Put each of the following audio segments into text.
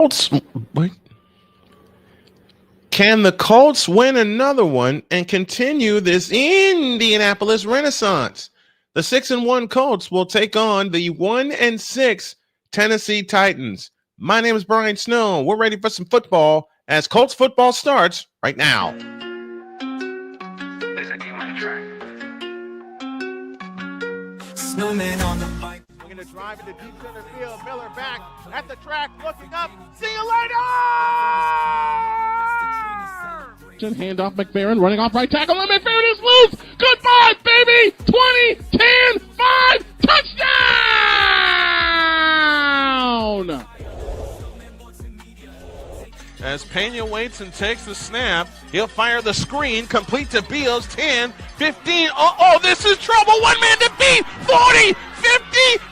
Colts, wait. Can the Colts win another one and continue this Indianapolis renaissance? The 6-1 Colts will take on the 1-6 Tennessee Titans. My name is Brian Snow. We're ready for some football as Colts football starts right now. Snowman on the mic. We're going to drive into deep center field. Miller back at the track, looking up. See you later! Handoff McFerrin, running off right tackle, and McFerrin is loose! Goodbye, baby! 20, 10, 5, touchdown! As Pena waits and takes the snap, he'll fire the screen, complete to Beals, 10, 15, this is trouble, one man to beat, 40, 50,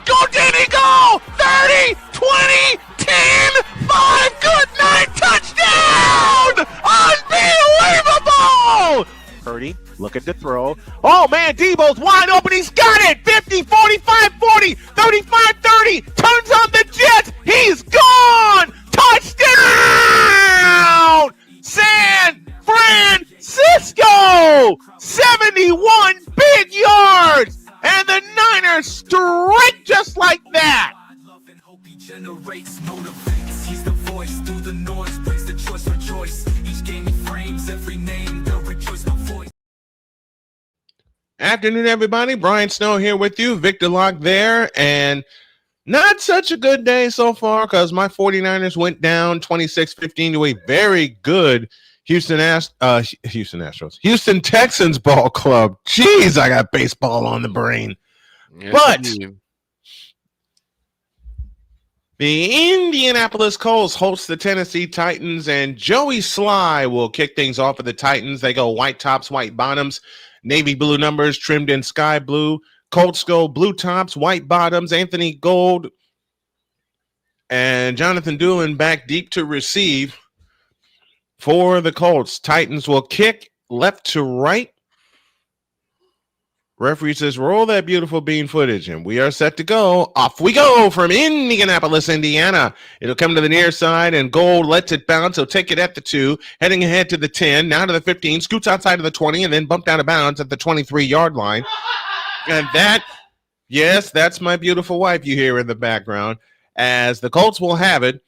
go Denny, go, 30, 20, 10, 5, good night, touchdown! Unbelievable! Purdy looking to throw. Oh, man, Debo's wide open. He's got it. 50, 45, 40, 35, 30. Turns on the Jets. He's gone. Touchdown! San Francisco! 71 big yards. And the Niners strike just like that. He's the voice through the noise, brings the choice for choice. Each game he frames, every name, they'll rejoice no voice. Afternoon, everybody. Brian Snow here with you. Victor Locke there. And not such a good day so far because my 49ers went down 26-15 to a very good Houston Texans ball club. Jeez, I got baseball on the brain. Yes, but the Indianapolis Colts host the Tennessee Titans, and Joey Sly will kick things off for the Titans. They go white tops, white bottoms, navy blue numbers trimmed in sky blue. Colts go blue tops, white bottoms, Anthony Gold, and Jonathan Doolan back deep to receive for the Colts. Titans will kick left to right. Referee says, roll that beautiful bean footage, and we are set to go. Off we go from Indianapolis, Indiana. It'll come to the near side, and Gold lets it bounce. He'll take it at the 2, heading ahead to the 10, now to the 15, scoots outside of the 20, and then bumped out of bounds at the 23-yard line. And that's my beautiful wife you hear in the background, as the Colts will have it,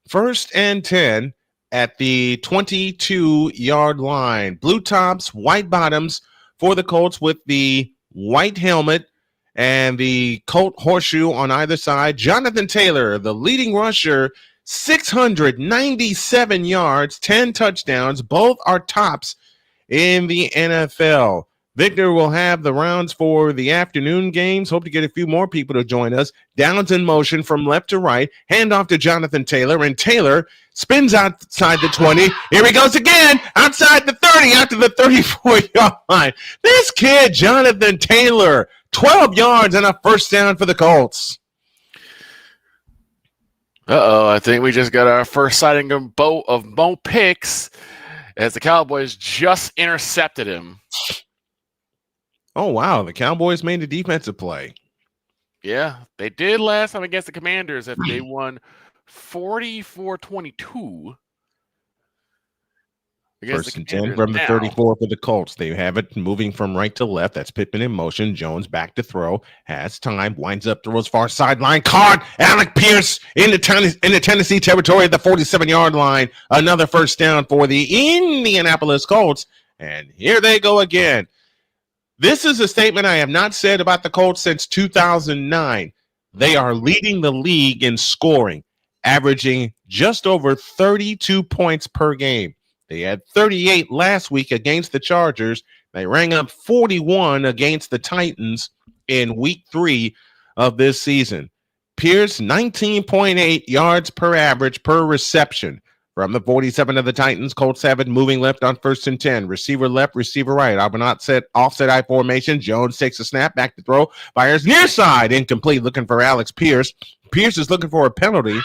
1st and 10 at the 22-yard line. Blue tops, white bottoms for the Colts with the white helmet and the Colt horseshoe on either side. Jonathan Taylor, the leading rusher, 697 yards, 10 touchdowns. Both are tops in the NFL. Victor will have the rounds for the afternoon games. Hope to get a few more people to join us. Downs in motion from left to right. Hand off to Jonathan Taylor, and Taylor spins outside the 20. Here he goes again, outside the 30, out to the 34-yard line. This kid, Jonathan Taylor, 12 yards and a first down for the Colts. I think we just got our first sighting of Mo Picks as the Cowboys just intercepted him. Oh, wow. The Cowboys made a defensive play. Yeah, they did last time against the Commanders if they won 44-22. First and 10 from the 34 for the Colts. They have it moving from right to left. That's Pittman in motion. Jones back to throw. Has time. Winds up, throws far sideline. Caught. Alec Pierce in the Tennessee territory at the 47-yard line. Another first down for the Indianapolis Colts. And here they go again. This is a statement I have not said about the Colts since 2009. They are leading the league in scoring, averaging just over 32 points per game. They had 38 last week against the Chargers. They rang up 41 against the Titans in week 3 of this season. Pierce, 19.8 yards per average per reception. From the 47 of the Titans, Colts have it moving left on 1st and 10. Receiver left, receiver right. Offset I formation. Jones takes a snap, back to throw. Fires near side, incomplete, looking for Alex Pierce. Pierce is looking for a penalty.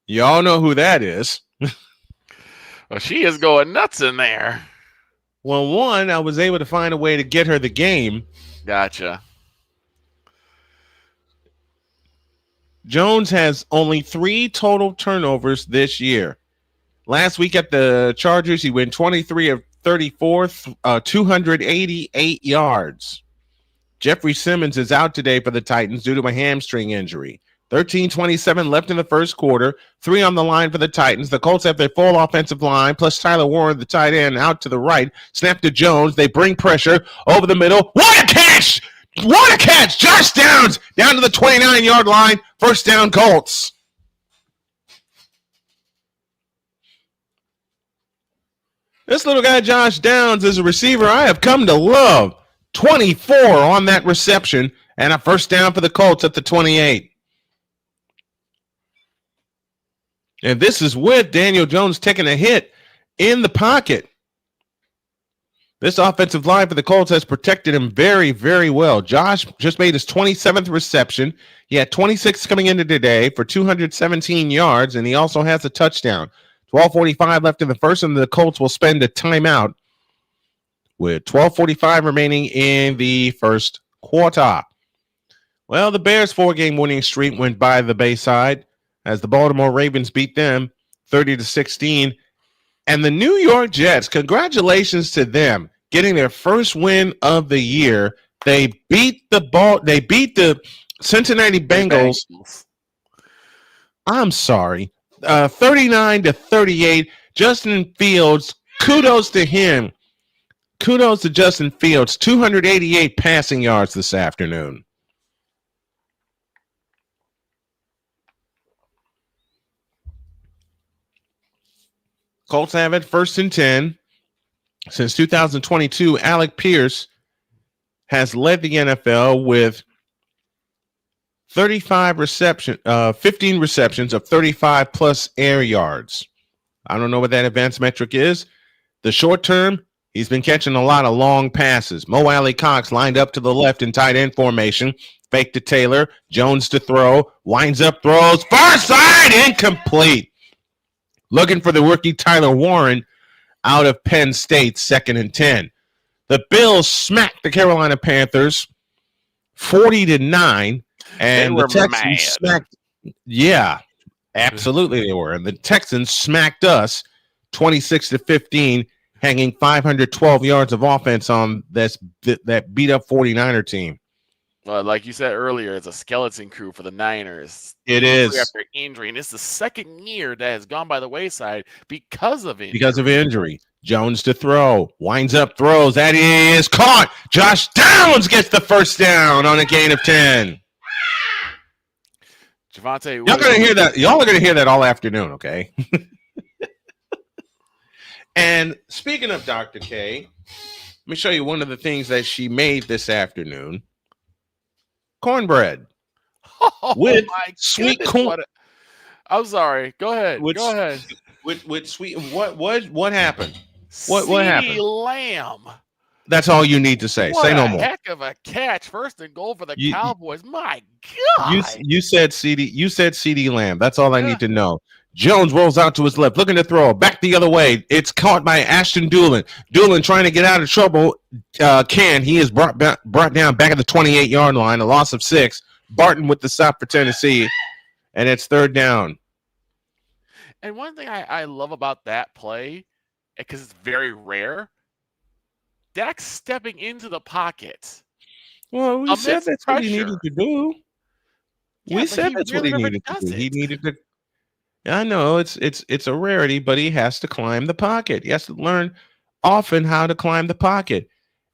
You all know who that is. Well, she is going nuts in there. Well, one, I was able to find a way to get her the game. Gotcha. Jones has only 3 total turnovers this year. Last week at the Chargers, he went 23 of 34, 288 yards. Jeffrey Simmons is out today for the Titans due to a hamstring injury. 13:27 left in the first quarter. 3 on the line for the Titans. The Colts have their full offensive line, plus Tyler Warren, the tight end, out to the right. Snap to Jones. They bring pressure over the middle. What a catch! What a catch! Josh Downs down to the 29-yard line. First down, Colts. This little guy, Josh Downs, is a receiver I have come to love. 24 on that reception and a first down for the Colts at the 28. And this is with Daniel Jones taking a hit in the pocket. This offensive line for the Colts has protected him very, very well. Josh just made his 27th reception. He had 26 coming into today for 217 yards, and he also has a touchdown. 12:45 left in the first, and the Colts will spend a timeout with 12:45 remaining in the first quarter. Well, the Bears' 4-game winning streak went by the Bayside as the Baltimore Ravens beat them 30-16. And the New York Jets, congratulations to them, getting their first win of the year. They beat the Cincinnati Bengals. I'm sorry. 39-38. Justin Fields, kudos to him. Kudos to Justin Fields. 288 passing yards this afternoon. Colts have it 1st and 10. Since 2022, Alec Pierce has led the NFL with 15 receptions of 35 plus air yards. I don't know what that advanced metric is. The short term, he's been catching a lot of long passes. Mo Alley Cox lined up to the left in tight end formation. Fake to Taylor. Jones to throw. Winds up, throws. Far side, incomplete. Looking for the rookie Tyler Warren out of Penn State, 2nd and 10. The Bills smacked the Carolina Panthers 40-9. And the Texans smacked. Yeah, absolutely they were. And the Texans smacked us 26-15, hanging 512 yards of offense on that beat up 49er team. Well, like you said earlier, it's a skeleton crew for the Niners. It is. After injury, and it's the second year that has gone by the wayside because of injury. Because of injury. Jones to throw. Winds up, throws. That is caught. Josh Downs gets the first down on a gain of 10. Javante, y'all gonna hear that. Y'all are gonna hear that all afternoon, okay? And speaking of Dr. K, let me show you one of the things that she made this afternoon. Cornbread with sweet corn. I'm sorry. Go ahead. Go ahead. With sweet. What happened? What happened? Lamb. That's all you need to say. What say no a more. Heck of a catch! First and goal for the Cowboys. My God. You said CD. You said CD Lamb. That's all I need to know. Jones rolls out to his left, looking to throw back the other way. It's caught by Ashton Doolin. Doolin trying to get out of trouble. He is brought down back at the 28-yard line. A loss of 6. Barton with the stop for Tennessee, and it's 3rd down. And one thing I love about that play, because it's very rare, Dak stepping into the pocket. Well, we said that's what he needed to do. Yeah, we said that's what he needed to do. He needed to. I know it's a rarity, but he has to climb the pocket. He has to learn often how to climb the pocket.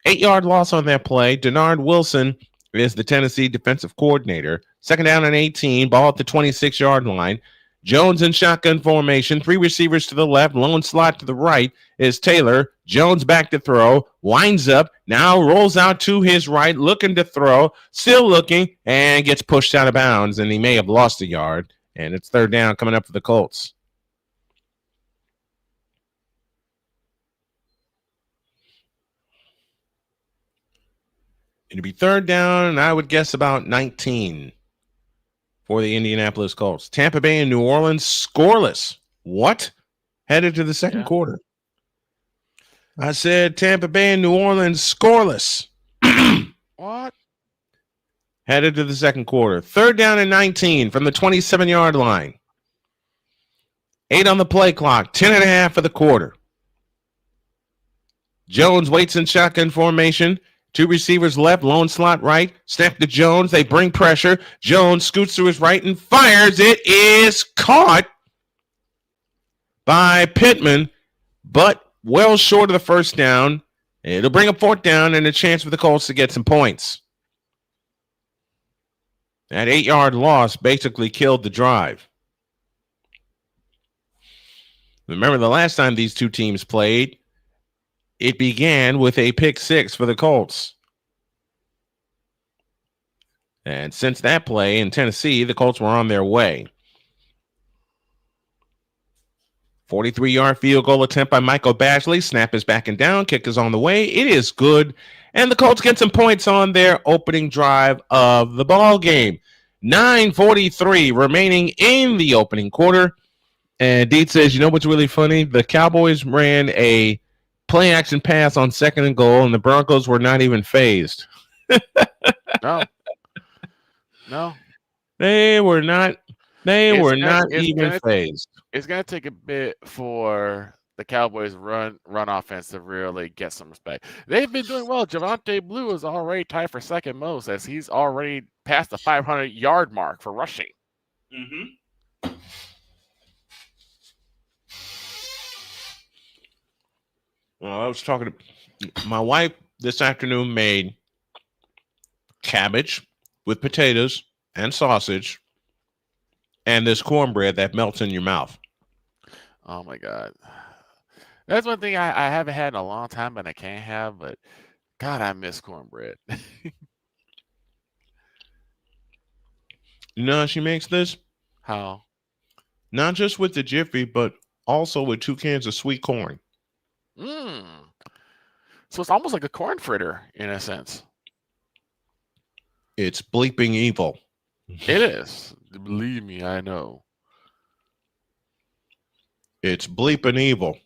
8-yard loss on that play. Denard Wilson is the Tennessee defensive coordinator. 2nd down and 18. Ball at the 26-yard line. Jones in shotgun formation. 3 receivers to the left. Lone slot to the right is Taylor. Jones back to throw. Winds up. Now rolls out to his right. Looking to throw. Still looking. And gets pushed out of bounds. And he may have lost a yard. And it's 3rd down coming up for the Colts. It'll be 3rd down, and I would guess about 19 for the Indianapolis Colts. Tampa Bay and New Orleans scoreless. What? Headed to the second quarter. I said Tampa Bay and New Orleans scoreless. What? Headed to the second quarter. 3rd down and 19 from the 27-yard line. 8 on the play clock. 10.5 for the quarter. Jones waits in shotgun formation. 2 receivers left, lone slot right. Snap to Jones. They bring pressure. Jones scoots to his right and fires. It is caught by Pittman, but well short of the first down. It'll bring a 4th down and a chance for the Colts to get some points. That 8-yard loss basically killed the drive. Remember the last time these two teams played, it began with a pick 6 for the Colts. And since that play in Tennessee, the Colts were on their way. 43-yard field goal attempt by Michael Bashley. Snap is back and down. Kick is on the way. It is good. And the Colts get some points on their opening drive of the ball game. 9:43 remaining in the opening quarter. And Deet says, you know what's really funny? The Cowboys ran a play action pass on 2nd and goal, and the Broncos were not even phased. No. They were not. They were not even phased. It's going to take a bit for the Cowboys run offense to really get some respect. They've been doing well. Javonte Blue is already tied for second most as he's already past the 500-yard mark for rushing. Mm-hmm. Well, I was talking to my wife this afternoon, made cabbage with potatoes and sausage and this cornbread that melts in your mouth. Oh, my God. That's one thing I haven't had in a long time and I can't have, but God, I miss cornbread. You know how she makes this? How? Not just with the Jiffy, but also with 2 cans of sweet corn. So it's almost like a corn fritter in a sense. It's bleeping evil. It is. Believe me, I know. It's bleeping evil.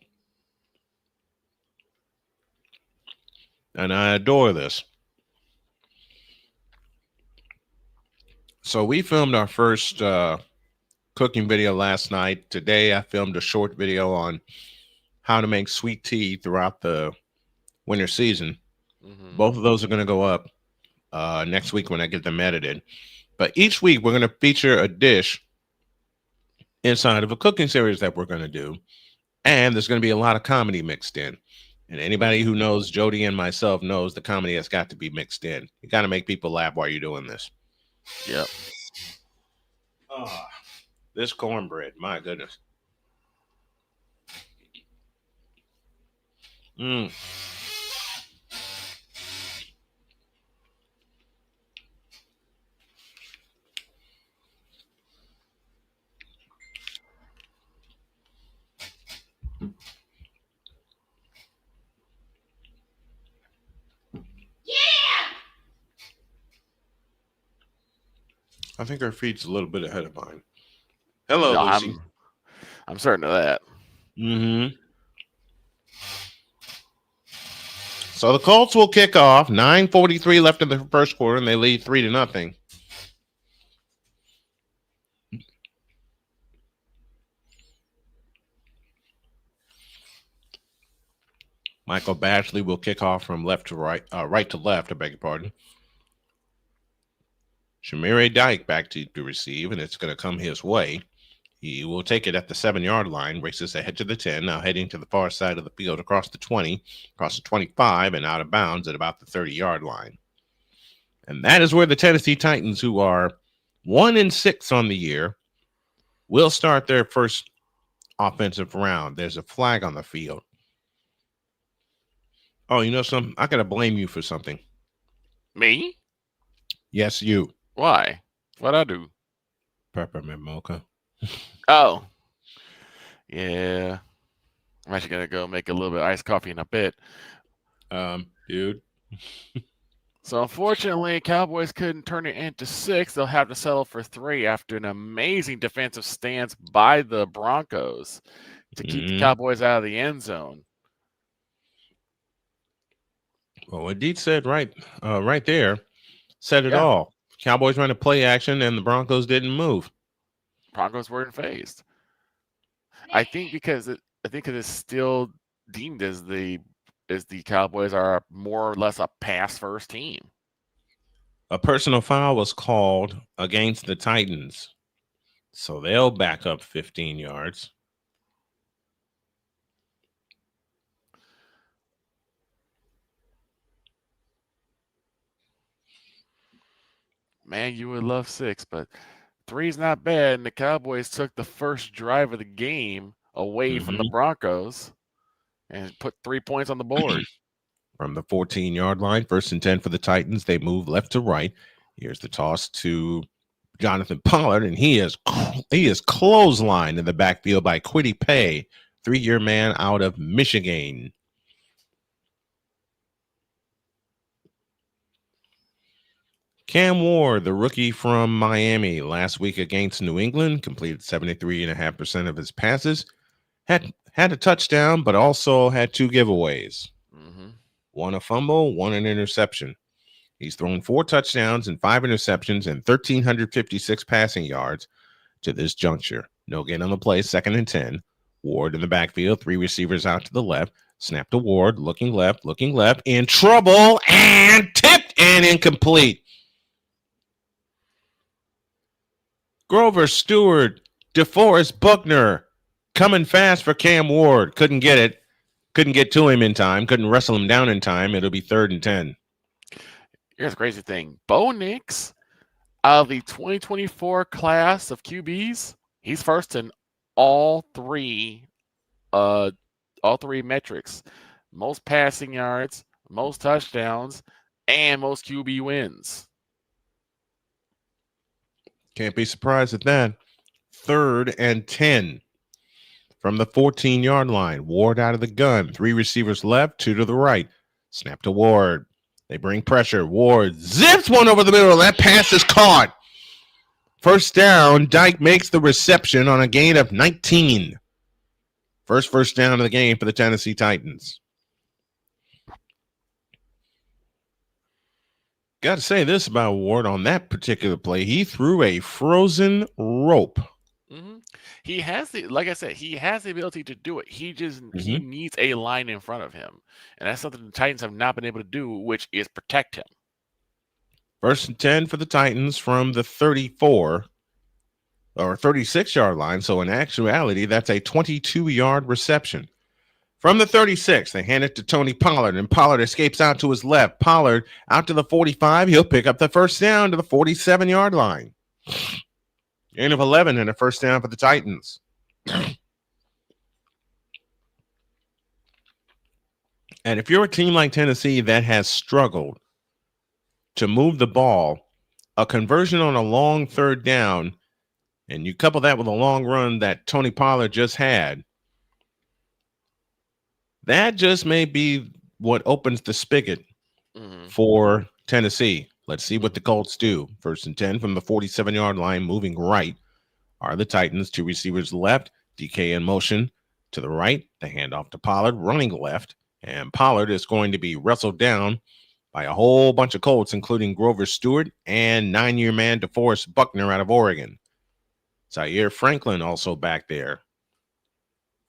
And I adore this. So we filmed our first cooking video last night. Today I filmed a short video on how to make sweet tea throughout the winter season. Mm-hmm. Both of those are going to go up next week when I get them edited. But each week we're going to feature a dish inside of a cooking series that we're going to do. And there's going to be a lot of comedy mixed in. And anybody who knows Jody and myself knows the comedy has got to be mixed in. You got to make people laugh while you're doing this. Yep. Oh, this cornbread, my goodness. I think our feed's a little bit ahead of mine. Hello, no, Lucy. I'm certain of that. Mm-hmm. So the Colts will kick off. 9:43 left in the first quarter, and they lead 3-0. Michael Bashley will kick off from left to right, right to left, I beg your pardon. Shamire Dyke back to receive, and it's going to come his way. He will take it at the 7-yard line, races ahead to the 10, now heading to the far side of the field across the 20, across the 25, and out of bounds at about the 30-yard line. And that is where the Tennessee Titans, who are 1-6 on the year, will start their first offensive round. There's a flag on the field. Oh, you know something? I got to blame you for something. Me? Yes, you. Why? What'd I do? Peppermint mocha. Oh. Yeah. I'm actually going to go make a little bit of iced coffee in a bit. Dude. So, unfortunately, Cowboys couldn't turn it into 6. They'll have to settle for 3 after an amazing defensive stance by the Broncos to keep the Cowboys out of the end zone. Well, what Deet said right there said it all. Cowboys ran a play action, and the Broncos didn't move. Broncos weren't phased. I think because it's still deemed as the Cowboys are more or less a pass first team. A personal foul was called against the Titans, so they'll back up 15 yards. Man, you would love 6, but 3's not bad. And the Cowboys took the first drive of the game away from the Broncos and put 3 points on the board. From the 14-yard line, 1st and 10 for the Titans. They move left to right. Here's the toss to Jonathan Pollard, and he is clotheslined in the backfield by Kwity Paye, 3-year man out of Michigan. Cam Ward, the rookie from Miami, last week against New England, completed 73.5% of his passes, had a touchdown, but also had 2 giveaways. One a fumble, one an interception. He's thrown 4 touchdowns and 5 interceptions and 1,356 passing yards to this juncture. No gain on the play, 2nd and 10. Ward in the backfield, 3 receivers out to the left. Snap to Ward, looking left, in trouble, and tipped and incomplete. Grover Stewart, DeForest Buckner, coming fast for Cam Ward. Couldn't get it. Couldn't get to him in time. Couldn't wrestle him down in time. It'll be 3rd and 10. Here's the crazy thing. Bo Nix, out of the 2024 class of QBs, he's first in all three metrics. Most passing yards, most touchdowns, and most QB wins. Can't be surprised at that. 3rd and 10 from the 14-yard line. Ward out of the gun. 3 receivers left, 2 to the right. Snap to Ward. They bring pressure. Ward zips one over the middle. That pass is caught. 1st down. Dyke makes the reception on a gain of 19. First down of the game for the Tennessee Titans. Got to say this about Ward on that particular play. He threw a frozen rope. He has the ability to do it. He needs a line in front of him. And that's something the Titans have not been able to do, which is protect him. 1st and 10 for the Titans from the 34 or 36-yard line. So in actuality, that's a 22-yard reception. From the 36, they hand it to Tony Pollard, and Pollard escapes out to his left. Pollard out to the 45. He'll pick up the 1st down to the 47-yard line. Gain of 11 and a 1st down for the Titans. And if you're a team like Tennessee that has struggled to move the ball, a conversion on a long 3rd down, and you couple that with a long run that Tony Pollard just had, that just may be what opens the spigot for Tennessee. Let's see what the Colts do. 1st and 10 from the 47-yard line, moving right are the Titans. 2 receivers left. DK in motion to the right. The handoff to Pollard, running left. And Pollard is going to be wrestled down by a whole bunch of Colts, including Grover Stewart and 9-year man DeForest Buckner out of Oregon. Zaire Franklin also back there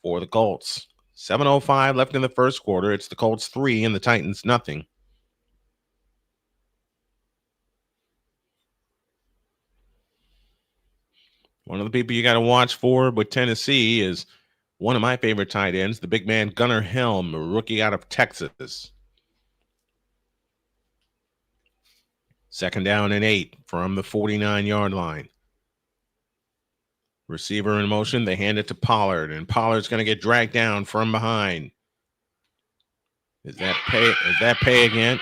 for the Colts. 7:05 left in the 1st quarter. It's the Colts 3 and the Titans nothing. One of the people you got to watch for with Tennessee is one of my favorite tight ends, the big man Gunnar Helm, a rookie out of Texas. 2nd down and 8 from the 49-yard line. Receiver in motion. They hand it to Pollard, and Pollard's going to get dragged down from behind. Is that Paye? Is that Paye again?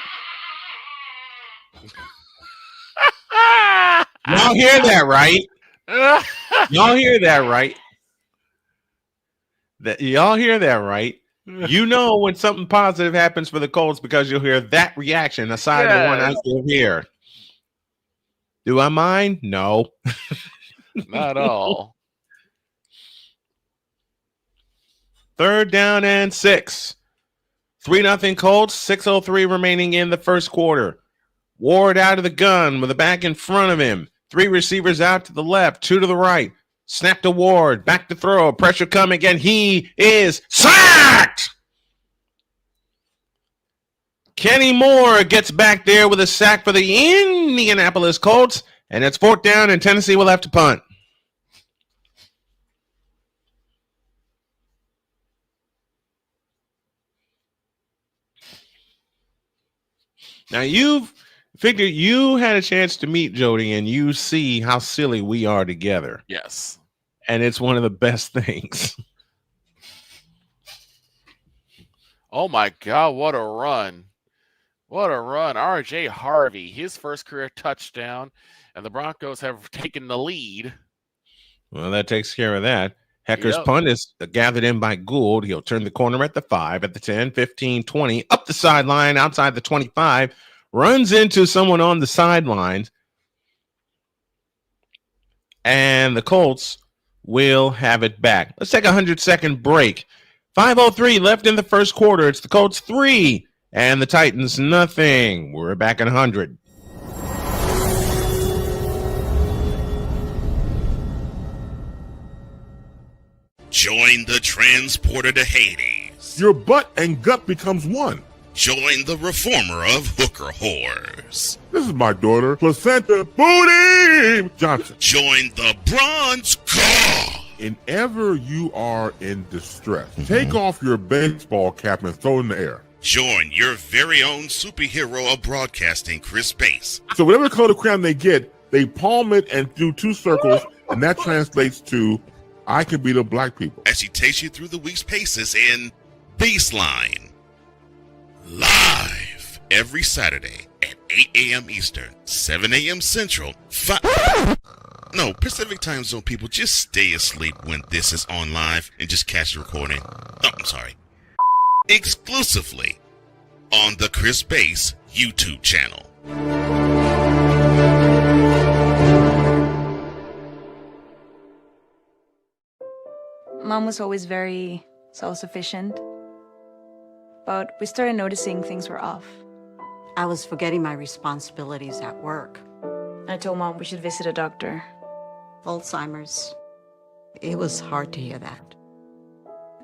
Y'all hear that, right? Y'all hear that, right? Y'all hear that, right? You know when something positive happens for the Colts because you'll hear that reaction aside the one I still hear. Do I mind? No. Not at all. 3rd down and 6. 3-0 Colts, 6:03 remaining in the 1st quarter. Ward out of the gun with a back in front of him. 3 receivers out to the left, 2 to the right. Snap to Ward, back to throw. Pressure coming, and he is sacked. Kenny Moore gets back there with a sack for the Indianapolis Colts, and it's 4th down, and Tennessee will have to punt. Now, you've figured you had a chance to meet Jody, and you see how silly we are together. Yes. And it's one of the best things. Oh, my God. What a run. What a run. R.J. Harvey, his first career touchdown, and the Broncos have taken the lead. Well, that takes care of that. Hecker's punt is gathered in by Gould. He'll turn the corner at the 5, at the 10, 15, 20, up the sideline, outside the 25, runs into someone on the sidelines, and the Colts will have it back. Let's take a 100-second break. 5:03 left in the first quarter. It's the Colts 3 and the Titans nothing. We're back in 100. Join the transporter to Hades. Your butt and gut becomes one. Join the reformer of hooker whores. This is my daughter, Placenta Booty Johnson. Join the bronze car. Whenever you are in distress, take off your baseball cap and throw it in the air. Join your very own superhero of broadcasting, Chris Bass. So whatever color crayon they get, they palm it and do 2 circles, and that translates to I can be the black people. As he takes you through the week's paces in Baseline. Live every Saturday at 8 a.m. Eastern, 7 a.m. Central, Pacific Time Zone people, just stay asleep when this is on live and just catch the recording. Oh, I'm sorry. Exclusively on the Chris Bass YouTube channel. Mom was always very self-sufficient, but we started noticing things were off. I was forgetting my responsibilities at work. I told Mom we should visit a doctor. Alzheimer's. It was hard to hear that.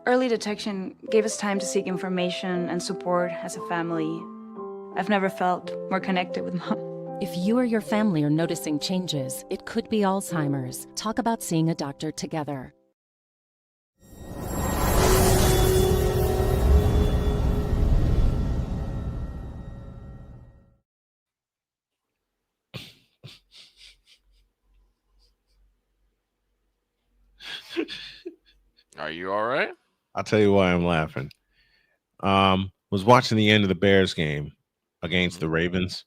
Early detection gave us time to seek information and support as a family. I've never felt more connected with Mom. If you or your family are noticing changes, it could be Alzheimer's. Talk about seeing a doctor together. Are you all right? I'll tell you why I'm laughing. Was watching the end of the Bears game against the Ravens.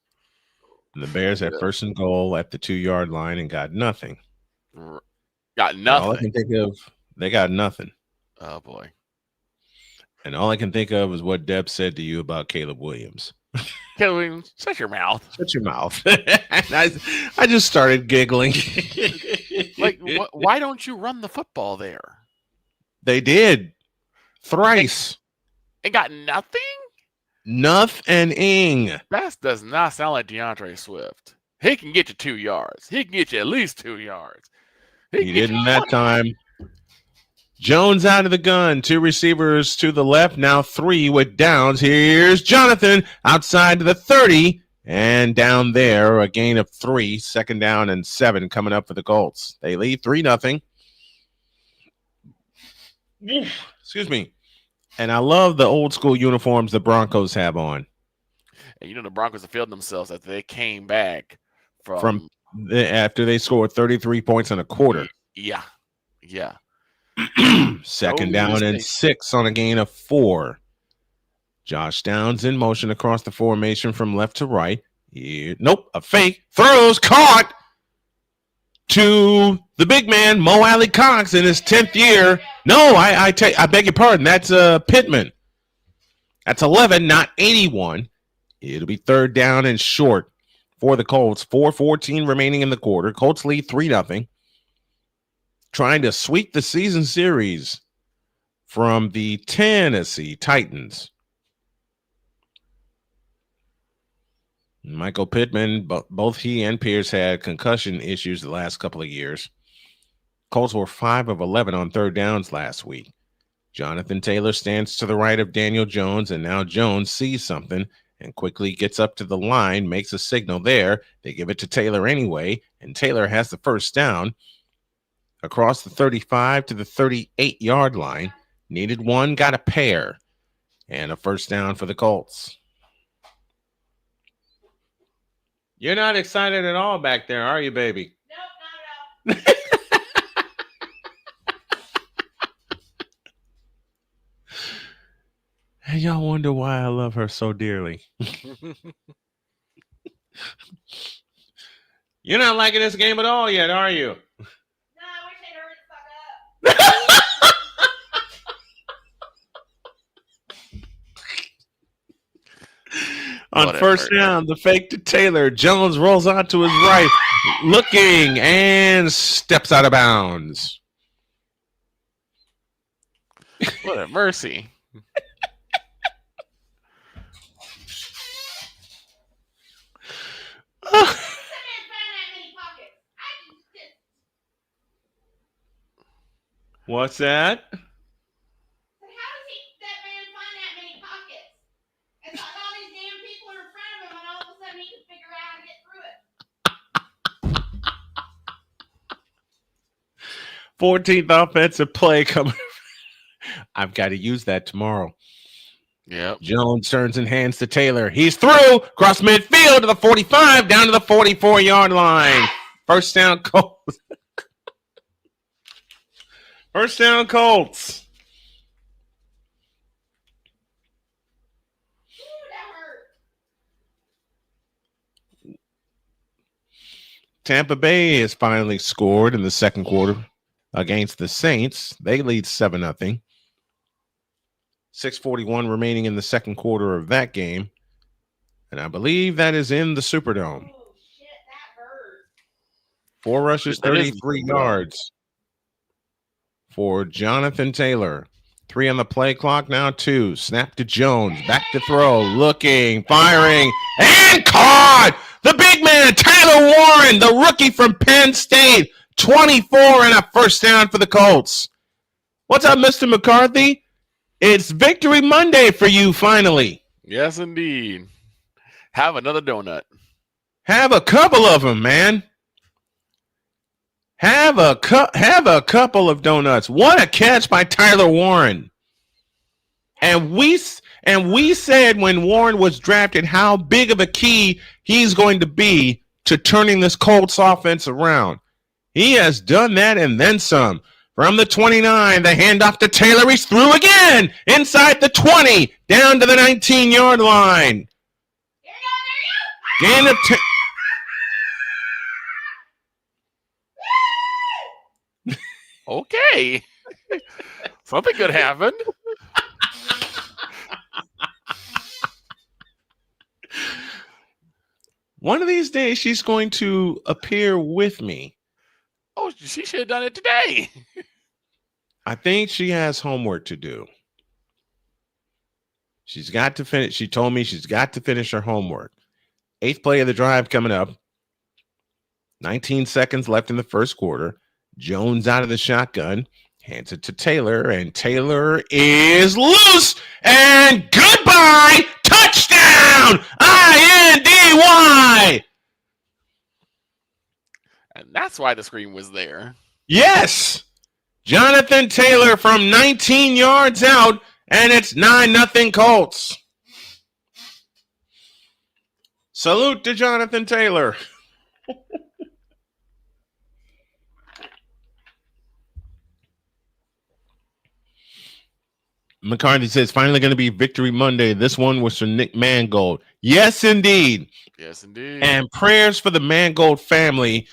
And the Bears had first and goal at the 2-yard line and got nothing. Got nothing. All I can think of, they got nothing. Oh, boy. And all I can think of is what Deb said to you about Caleb Williams. Caleb Williams, shut your mouth. Shut your mouth. I just started giggling. Like, why don't you run the football there? They did. Thrice. It got nothing? Nothing. That does not sound like DeAndre Swift. He can get you 2 yards. He can get you at least 2 yards. He didn't that time. Jones out of the gun. 2 receivers to the left. Now 3 with downs. Here's Jonathan outside to the 30. And down there, a gain of 3. 2nd down and 7 coming up for the Colts. They lead 3-0. Excuse me. And I love the old school uniforms the Broncos have on. And the Broncos have filled themselves after they came back after they scored 33 points in a quarter. Yeah. 2nd down and 6 on a gain of 4. Josh Downs in motion across the formation from left to right. A fake. Throws, caught to the big man, Mo Alley Cox, in his 10th year. No, I beg your pardon. That's Pittman. That's 11, not 81. It'll be 3rd down and short for the Colts. 4:14 remaining in the quarter. Colts lead 3-0. Trying to sweep the season series from the Tennessee Titans. Michael Pittman, both he and Pierce had concussion issues the last couple of years. Colts were 5 of 11 on third downs last week. Jonathan Taylor stands to the right of Daniel Jones, and now Jones sees something and quickly gets up to the line, makes a signal there. They give it to Taylor anyway, and Taylor has the first down across the 35 to the 38-yard line. Needed one, got a pair, and a first down for the Colts. You're not excited at all back there, are you, baby? Nope, not at all. And y'all wonder why I love her so dearly. You're not liking this game at all yet, are you? No, I wish they'd hurry the fuck up. On first down, the fake to Taylor. Jones rolls out to his right, looking, and steps out of bounds. What a mercy. What's that? How does that man find that many pockets? It's like all these damn people are in front of him, and all of a sudden he can figure out how to get through it. 14th offensive play coming. I've got to use that tomorrow. Yep. Jones turns and hands to Taylor. He's through, cross midfield to the 45, down to the 44-yard line. First down, Colts. First down, Colts. Tampa Bay has finally scored in the second quarter against the Saints. They lead 7-0. 6:41 remaining in the second quarter of that game. And I believe that is in the Superdome. Oh, shit, that hurt. 4 rushes, 33 yards for Jonathan Taylor. 3 on the play clock, now 2. Snap to Jones, back to throw, looking, firing, and caught! The big man, Tyler Warren, the rookie from Penn State, 24 and a first down for the Colts. What's up, Mr. McCarthy? It's Victory Monday for you, finally. Yes, indeed. Have another donut. Have a couple of them, man. Have a couple of donuts. What a catch by Tyler Warren. And we said when Warren was drafted how big of a key he's going to be to turning this Colts offense around. He has done that and then some. From the 29, the handoff to Taylor. He's through again. Inside the 20, down to the 19-yard line. Gain of 10. Okay. Something could happen. One of these days, she's going to appear with me. Oh, she should have done it today. I think she has homework to do. She's got to finish. She told me she's got to finish her homework. 8th play of the drive coming up. 19 seconds left in the first quarter. Jones out of the shotgun. Hands it to Taylor, and Taylor is loose. And goodbye. Touchdown. INDY. And that's why the screen was there. Yes. Jonathan Taylor from 19 yards out, and it's 9-0 Colts. Salute to Jonathan Taylor. McCarthy says, finally going to be Victory Monday. This one was for Nick Mangold. Yes, indeed. Yes, indeed. And prayers for the Mangold family.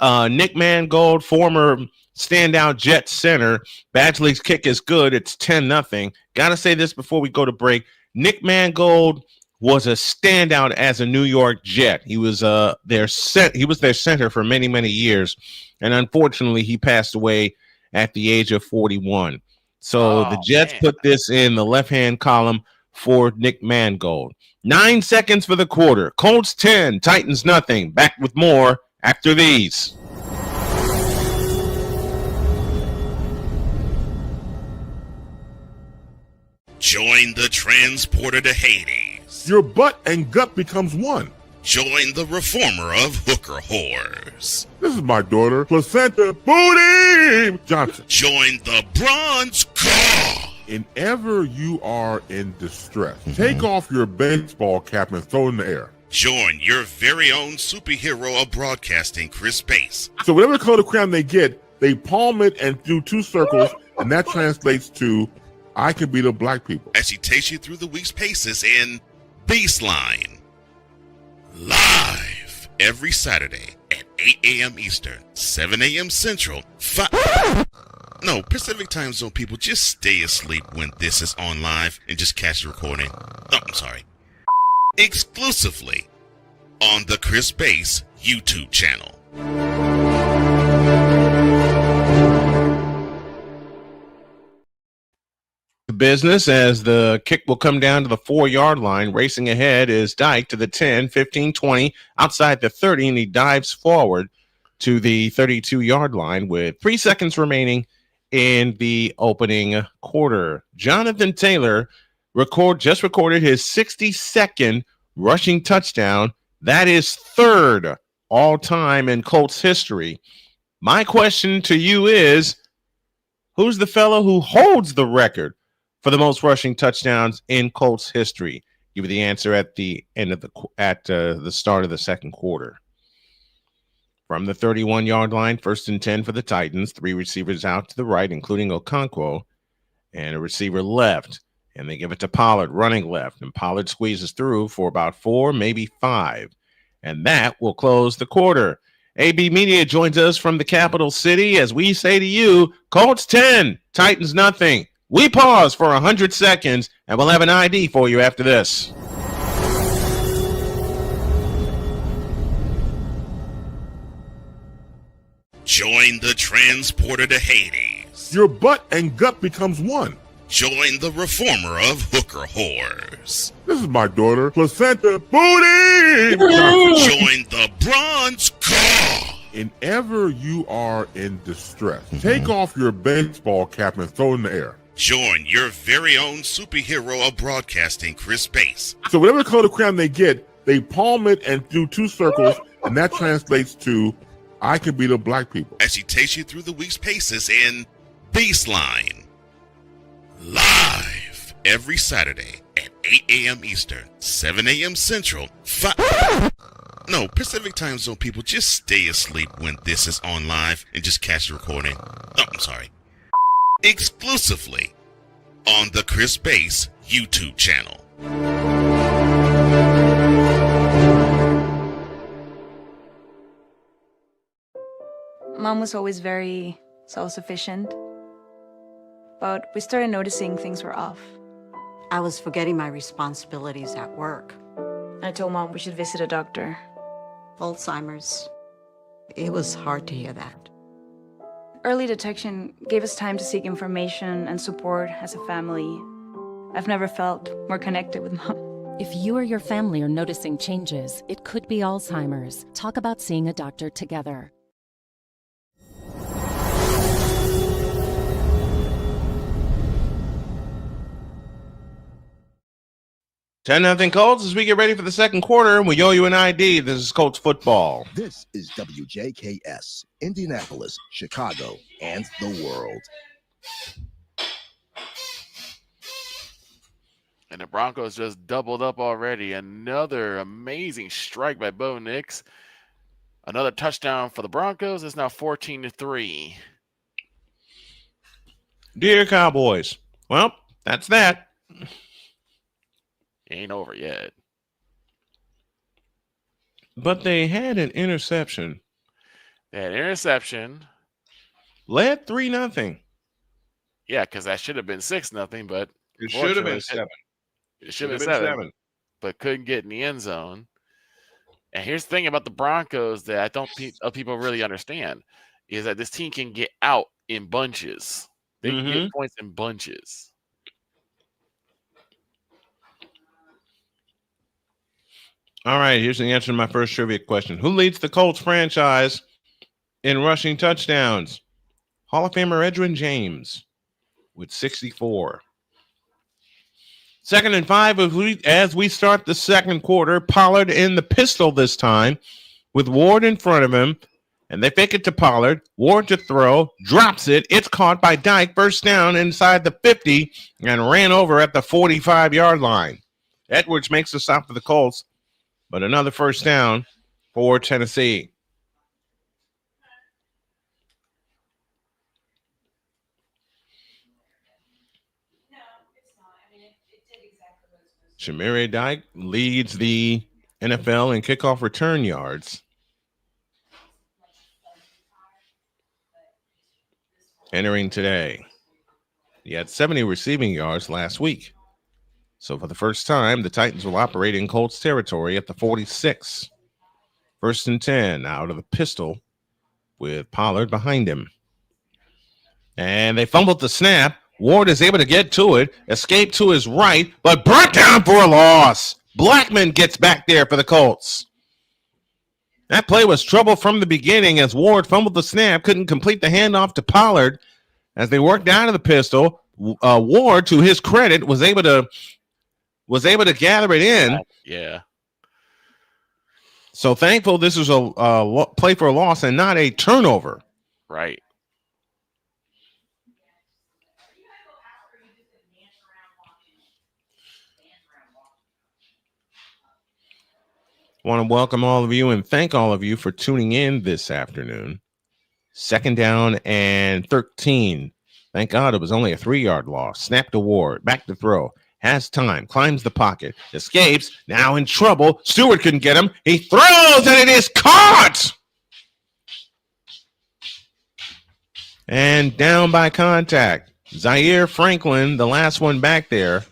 Nick Mangold, former standout Jet center. Badgley's kick is good. It's 10-0. Got to say this before we go to break. Nick Mangold was a standout as a New York Jet. He was their center for many, many years. And unfortunately, he passed away at the age of 41. So the Jets put this in the left-hand column for Nick Mangold. 9 seconds for the quarter. Colts 10, Titans nothing. Back with more after these. Join the transporter to Hades. Your butt and gut becomes one. Join the reformer of hooker whores. This is my daughter, Placenta Booty Johnson. Join the bronze car. Whenever you are in distress, take off your baseball cap and throw it in the air. Join your very own superhero of broadcasting, Chris Bass. So whatever color crown they get, they palm it and do 2 circles, and that translates to, I can be the black people. As she takes you through the week's paces in Baseline. Live every Saturday at 8 a.m. Eastern, 7 a.m. Central, Pacific time zone people, just stay asleep when this is on live and just catch the recording. Exclusively on the Chris Bass YouTube channel. Business as the kick will come down to the 4-yard line. Racing ahead is Dyke to the 10, 15, 20, outside the 30, and he dives forward to the 32-yard line with 3 seconds remaining in the opening quarter. Jonathan Taylor just recorded his 62nd rushing touchdown. That is 3rd all-time in Colts history. My question to you is, who's the fellow who holds the record for the most rushing touchdowns in Colts history? Give you the answer at the end of the start of the second quarter. From the 31-yard line, 1st and 10 for the Titans. 3 receivers out to the right, including Okonkwo, and a receiver left. And they give it to Pollard, running left. And Pollard squeezes through for about 4, maybe 5. And that will close the quarter. AB Media joins us from the capital city as we say to you, Colts 10, Titans nothing. We pause for 100 seconds, and we'll have an ID for you after this. Join the transporter to Hades. Your butt and gut becomes one. Join the reformer of hooker whores. This is my daughter, Placenta Booty Johnson. Join the bronze car. Whenever you are in distress, take off your baseball cap and throw it in the air. Join your very own superhero of broadcasting, Chris Bass. So whatever color crown they get, they palm it and do 2 circles, and that translates to, I can be the black people. As she takes you through the week's paces in Baseline. Live every Saturday at 8 a.m. Eastern, 7 a.m. Central, Pacific time zone people, just stay asleep when this is on live and just catch the recording. Exclusively on the Chris Bass YouTube channel. Mom was always very self-sufficient, but we started noticing things were off. I was forgetting my responsibilities at work. I told Mom we should visit a doctor. Alzheimer's. It was hard to hear that. Early detection gave us time to seek information and support as a family. I've never felt more connected with Mom. If you or your family are noticing changes, it could be Alzheimer's. Talk about seeing a doctor together. 10-0 Colts as we get ready for the second quarter. We owe you an ID. This is Colts football. This is WJKS, Indianapolis, Chicago, and the world. And the Broncos just doubled up already. Another amazing strike by Bo Nix. Another touchdown for the Broncos. It's now 14-3. Dear Cowboys. Well, that's that. Ain't over yet. But they had an interception. They had an interception. Led 3-0. Yeah, because that should have been 6-0, but it should have been 7. It should have been 7, but couldn't get in the end zone. And here's the thing about the Broncos that I don't think people really understand is that this team can get out in bunches. They can get points in bunches. All right, here's the answer to my first trivia question. Who leads the Colts franchise in rushing touchdowns? Hall of Famer Edwin James with 64. 2nd and 5 as we start the second quarter. Pollard in the pistol this time with Ward in front of him. And they fake it to Pollard. Ward to throw. Drops it. It's caught by Dyke. First down inside the 50 and ran over at the 45-yard line. Edwards makes the stop for the Colts, but another first down for Tennessee. Shamiri Dyke leads the NFL in kickoff return yards. Entering today. He had 70 receiving yards last week. So for the first time, the Titans will operate in Colts territory at the 46. 1st and 10 out of the pistol with Pollard behind him. And they fumbled the snap. Ward is able to get to it, escape to his right, but brought down for a loss. Blackman gets back there for the Colts. That play was trouble from the beginning as Ward fumbled the snap, couldn't complete the handoff to Pollard. As they worked out of the pistol, Ward, to his credit, was able to gather it in. Yeah. So thankful this is a play for a loss and not a turnover. Right. Want to welcome all of you and thank all of you for tuning in this afternoon. 2nd down and 13. Thank God it was only a 3-yard loss. Snap to Ward. Back to throw. Has time. Climbs the pocket. Escapes. Now in trouble. Stewart couldn't get him. He throws and it is caught. And down by contact. Zaire Franklin, the last one back there.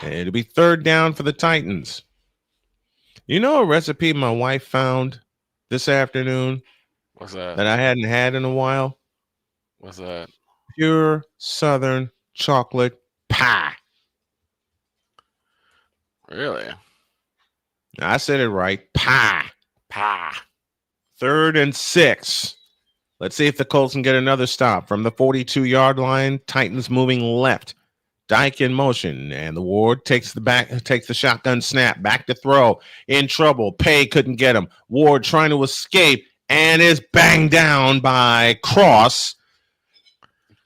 It'll be 3rd down for the Titans. You know a recipe my wife found this afternoon? What's that? That I hadn't had in a while? What's that? Pure Southern chocolate pie. Really? I said it right. Pie. Pie. 3rd and 6. Let's see if the Colts can get another stop from the 42-yard line. Titans moving left. Dyke in motion, and the Ward takes the shotgun snap, back to throw, in trouble. Pay couldn't get him. Ward trying to escape and is banged down by Cross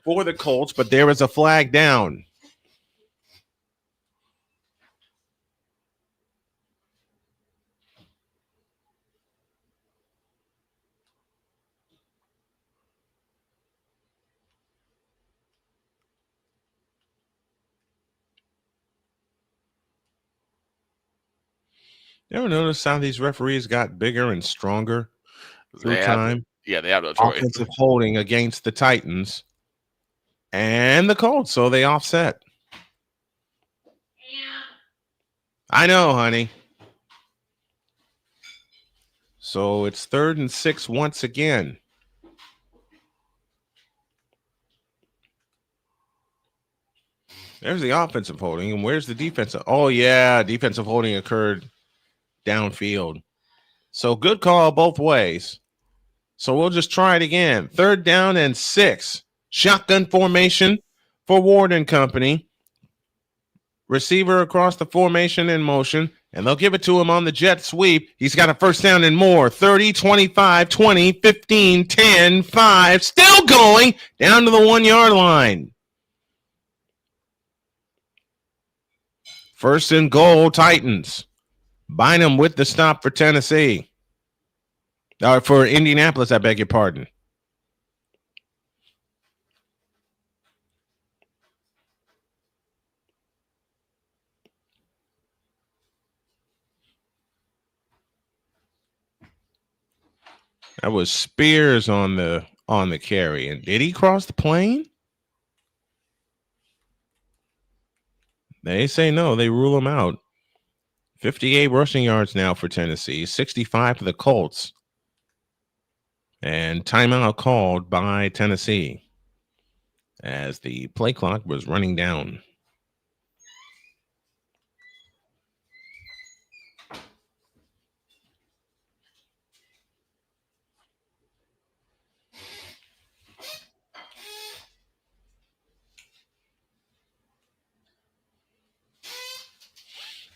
for the Colts, but there is a flag down. You ever notice how these referees got bigger and stronger through time? They have no choice. Offensive holding against the Titans and the Colts, so they offset. I know, honey. So it's 3rd and 6 once again. There's the offensive holding, and where's the defensive? Oh, yeah, defensive holding occurred downfield. So good call both ways. So we'll just try it again. 3rd down and 6. Shotgun formation for Ward and company. Receiver across the formation in motion, and they'll give it to him on the jet sweep. He's got a first down and more. 30, 25, 20, 15, 10, 5. Still going down to the 1-yard line. 1st and goal, Titans. Bynum with the stop for Tennessee. For Indianapolis, I beg your pardon. That was Spears on the carry. And did he cross the plane? They say no. They rule him out. 58 rushing yards now for Tennessee. 65 for the Colts. And timeout called by Tennessee as the play clock was running down.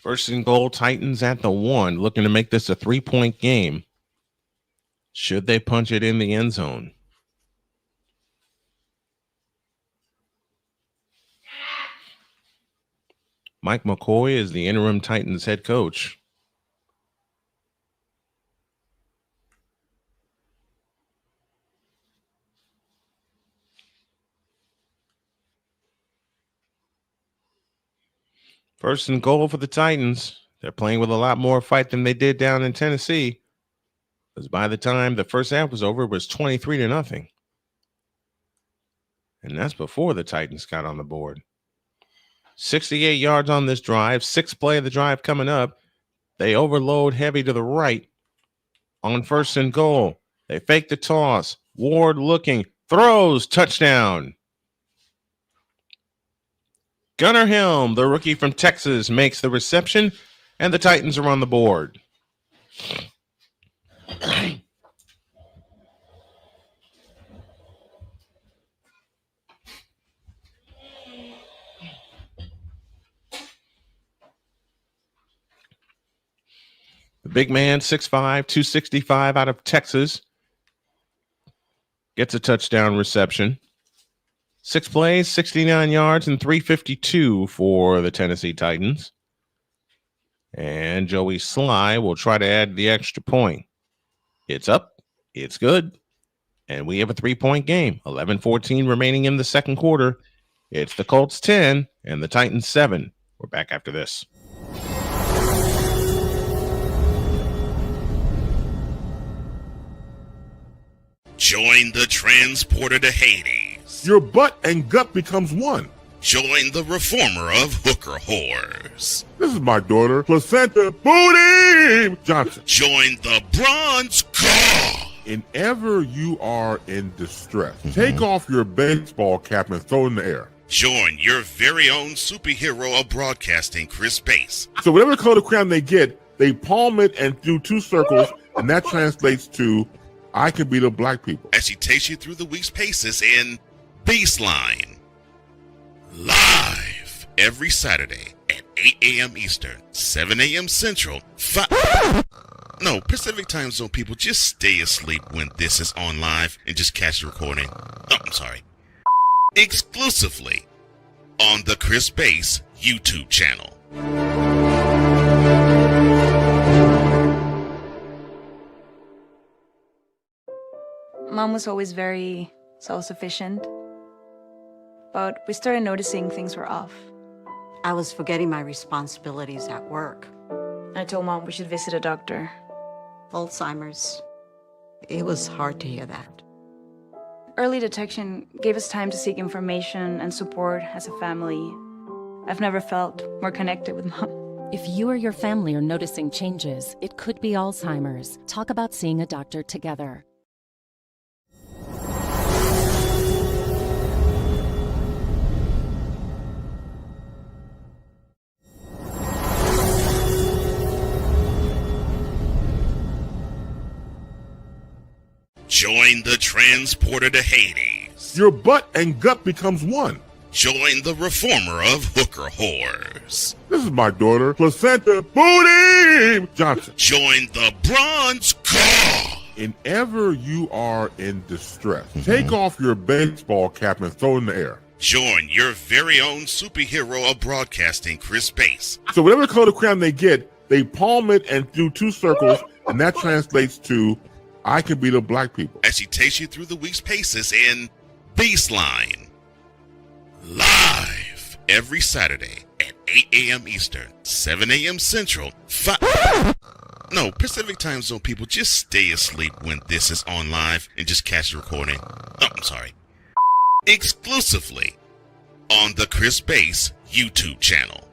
First and goal, Titans at the 1, looking to make this a 3-point game. Should they punch it in the end zone? Mike McCoy is the interim Titans head coach. First and goal for the Titans. They're playing with a lot more fight than they did down in Tennessee. Because by the time the first half was over, it was 23-0. And that's before the Titans got on the board. 68 yards on this drive. 6th play of the drive coming up. They overload heavy to the right. On first and goal, they fake the toss. Ward looking. Throws. Touchdown. Gunnar Helm, the rookie from Texas, makes the reception, and the Titans are on the board. The big man, 6'5", 265 out of Texas, gets a touchdown reception. 6 plays, 69 yards, and 352 for the Tennessee Titans. And Joey Sly will try to add the extra point. It's up. It's good. And we have a 3-point game. 11-14 remaining in the second quarter. It's the Colts 10 and the Titans 7. We're back after this. Join the transporter to Hades. Your butt and gut becomes one. Join the reformer of hooker whores. This is my daughter, Placenta Booty Johnson. Join the bronze car. Whenever you are in distress, take off your baseball cap and throw it in the air. Join your very own superhero of broadcasting, Chris Bass. So whatever color crown they get, they palm it and do 2 circles, and that translates to, I can beat the black people. As she takes you through the week's paces in Baseline. Live every Saturday at 8 a.m. Eastern, 7 a.m. Central, Pacific Time Zone people, just stay asleep when this is on live and just catch the recording. Exclusively on the Chris Bass YouTube channel. Mom was always very self-sufficient, but we started noticing things were off. I was forgetting my responsibilities at work. I told Mom we should visit a doctor. Alzheimer's. It was hard to hear that. Early detection gave us time to seek information and support as a family. I've never felt more connected with Mom. If you or your family are noticing changes, it could be Alzheimer's. Talk about seeing a doctor together. Join the transporter to Hades. Your butt and gut becomes one. Join the reformer of hooker whores. This is my daughter, Placenta Booty Johnson. Join the bronze car. Whenever you are in distress, take off your baseball cap and throw it in the air. Join your very own superhero of broadcasting, Chris Bass. So whatever color crown they get, they palm it and do 2 circles, and that translates to, I can beat the black people. As she takes you through the week's paces in Baseline. Live every Saturday at 8 a.m. Eastern, 7 a.m. Central, Pacific Time Zone people, just stay asleep when this is on live and just catch the recording. Exclusively on the Chris Bass YouTube channel.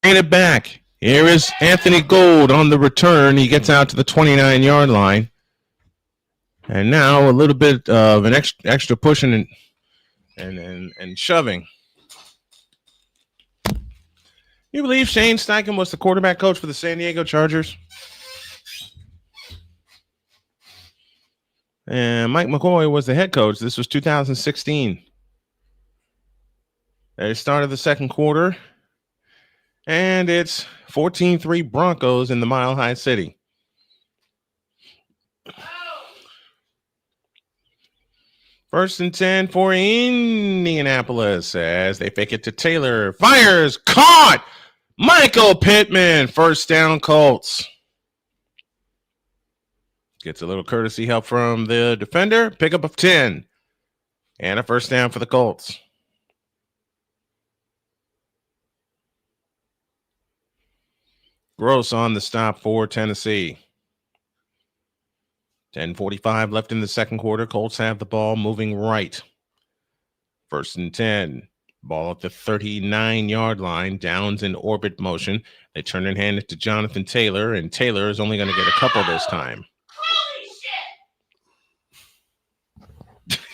Bring it back. Here is Anthony Gold on the return. He gets out to the 29-yard line. And now a little bit of an extra pushing and shoving. You believe Shane Steichen was the quarterback coach for the San Diego Chargers? And Mike McCoy was the head coach. This was 2016. They started the second quarter, and it's 14-3 Broncos in the Mile High City. First and 10 for Indianapolis as they fake it to Taylor. Fires, caught! Michael Pittman, first down Colts. Gets a little courtesy help from the defender. Pickup of 10. And a first down for the Colts. Gross on the stop for Tennessee. 10:45 left in the second quarter. Colts have the ball moving right. First and 10. Ball at the 39-yard line. Downs in orbit motion. They turn and hand it to Jonathan Taylor, and Taylor is only going to get a couple this time.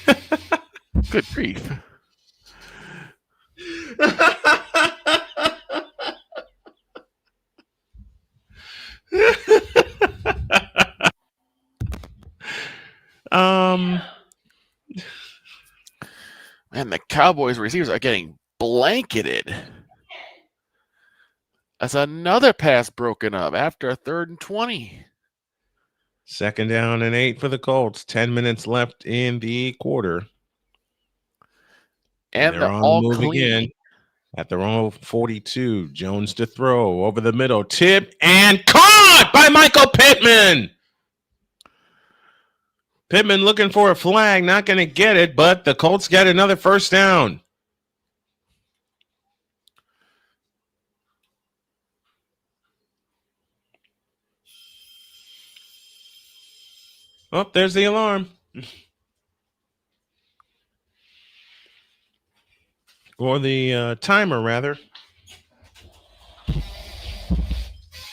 Holy shit! Good grief. Man, the Cowboys receivers are getting blanketed. That's another pass broken up after a 3rd and 20. Second down and 8 for the Colts. 10 minutes left in the quarter. And they're they're on all the move clean. again. At their own 42, Jones to throw over the middle. Tip and caught by Michael Pittman. Pittman looking for a flag, not going to get it, but the Colts get another first down. Oh, there's the alarm. Or the timer, rather.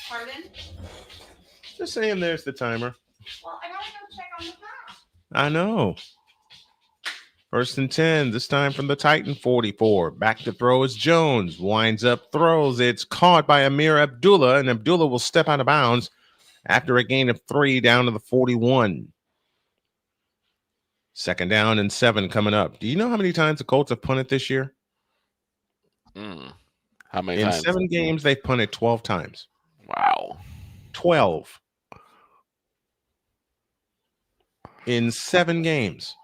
Pardon? Just saying there's the timer. Well, I gotta go check on the pass. I know. First and 10, this time from the Titan 44. Back to throw is Jones. Winds up, throws. It's caught by Amir Abdullah, and Abdullah will step out of bounds after a gain of 3 down to the 41. Second down and 7 coming up. Do you know how many times the Colts have punted this year? How many In times? 7 games, they've punted 12 times. Wow. 12. In 7 games.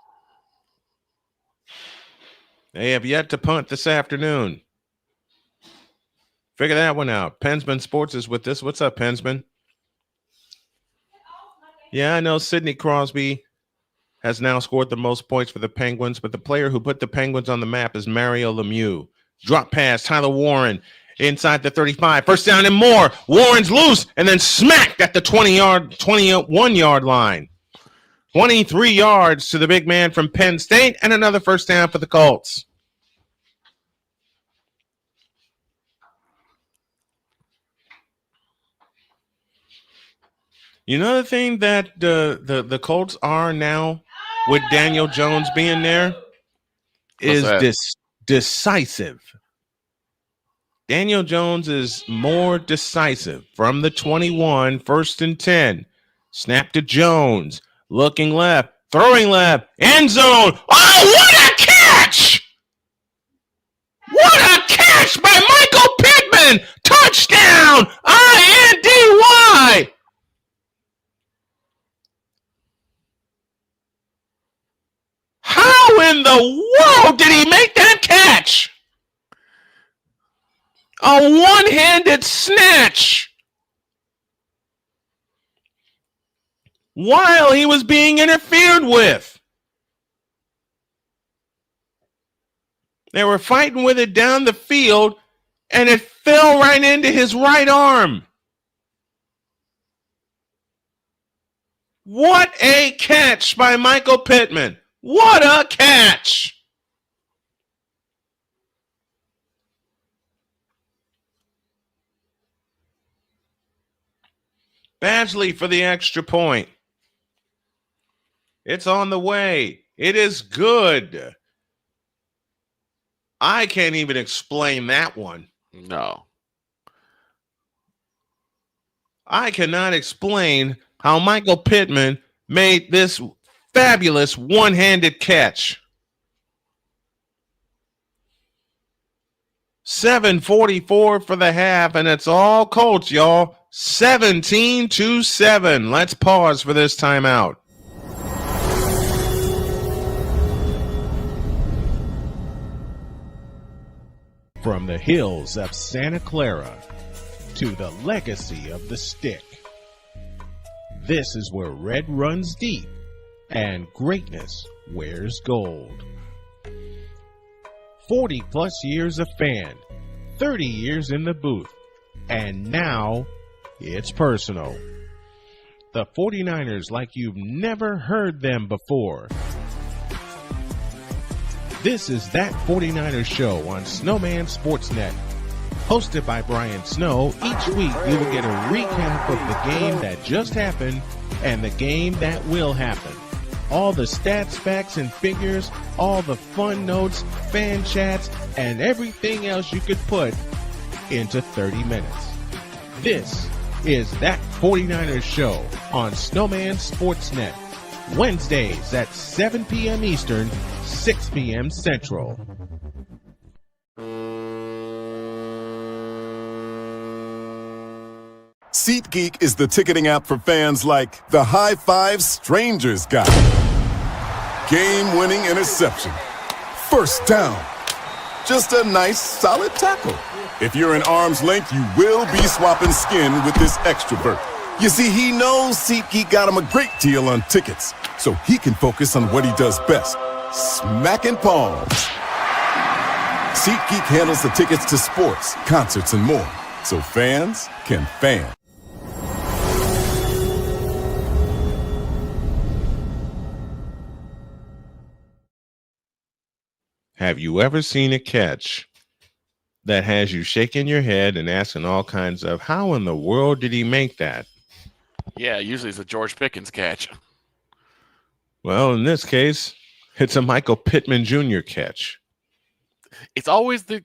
They have yet to punt this afternoon. Figure that one out. Pensman Sports is with this. What's up, Pensman? Yeah, I know Sidney Crosby has now scored the most points for the Penguins, but the player who put the Penguins on the map is Mario Lemieux. Drop pass, Tyler Warren inside the 35. First down and more. Warren's loose and then smacked at the 21-yard line. 23 yards to the big man from Penn State and another first down for the Colts. You know the thing that the Colts are now with Daniel Jones being there is decisive. Daniel Jones is more decisive from the 21, first and 10. Snap to Jones, looking left, throwing left, end zone. Oh, what a catch! What a catch by Michael Pittman! Touchdown! INDY! How in the world did he make that catch? A one-handed snatch while he was being interfered with. They were fighting with it down the field, and it fell right into his right arm. What a catch by Michael Pittman. What a catch! Badgley for the extra point. It's on the way. It is good. I can't even explain that one. No. I cannot explain how Michael Pittman made this fabulous one-handed catch. 7:44 for the half, and it's all Colts, y'all. 17-7. Let's pause for this timeout. From the hills of Santa Clara to the legacy of the stick, this is where red runs deep and greatness wears gold. 40 plus years of fan, 30 years in the booth, and now it's personal. The 49ers like you've never heard them before. This is That 49ers Show on Snowman Sportsnet. Hosted by Brian Snow, each week you will get a recap of the game that just happened and the game that will happen. All the stats, facts, and figures, all the fun notes, fan chats, and everything else you could put into 30 minutes. This is That 49ers Show on Snowman Sportsnet. Wednesdays at 7 p.m. Eastern, 6 p.m. Central. SeatGeek is the ticketing app for fans like the high five strangers got. Game-winning interception. First down. Just a nice, solid tackle. If you're in arm's length, you will be swapping skin with this extrovert. You see, he knows SeatGeek got him a great deal on tickets, so he can focus on what he does best, smacking palms. SeatGeek handles the tickets to sports, concerts, and more, so fans can fan. Have you ever seen a catch that has you shaking your head and asking all kinds of, how in the world did he make that? Yeah, usually it's a George Pickens catch. Well, in this case, it's a Michael Pittman Jr. catch. It's always the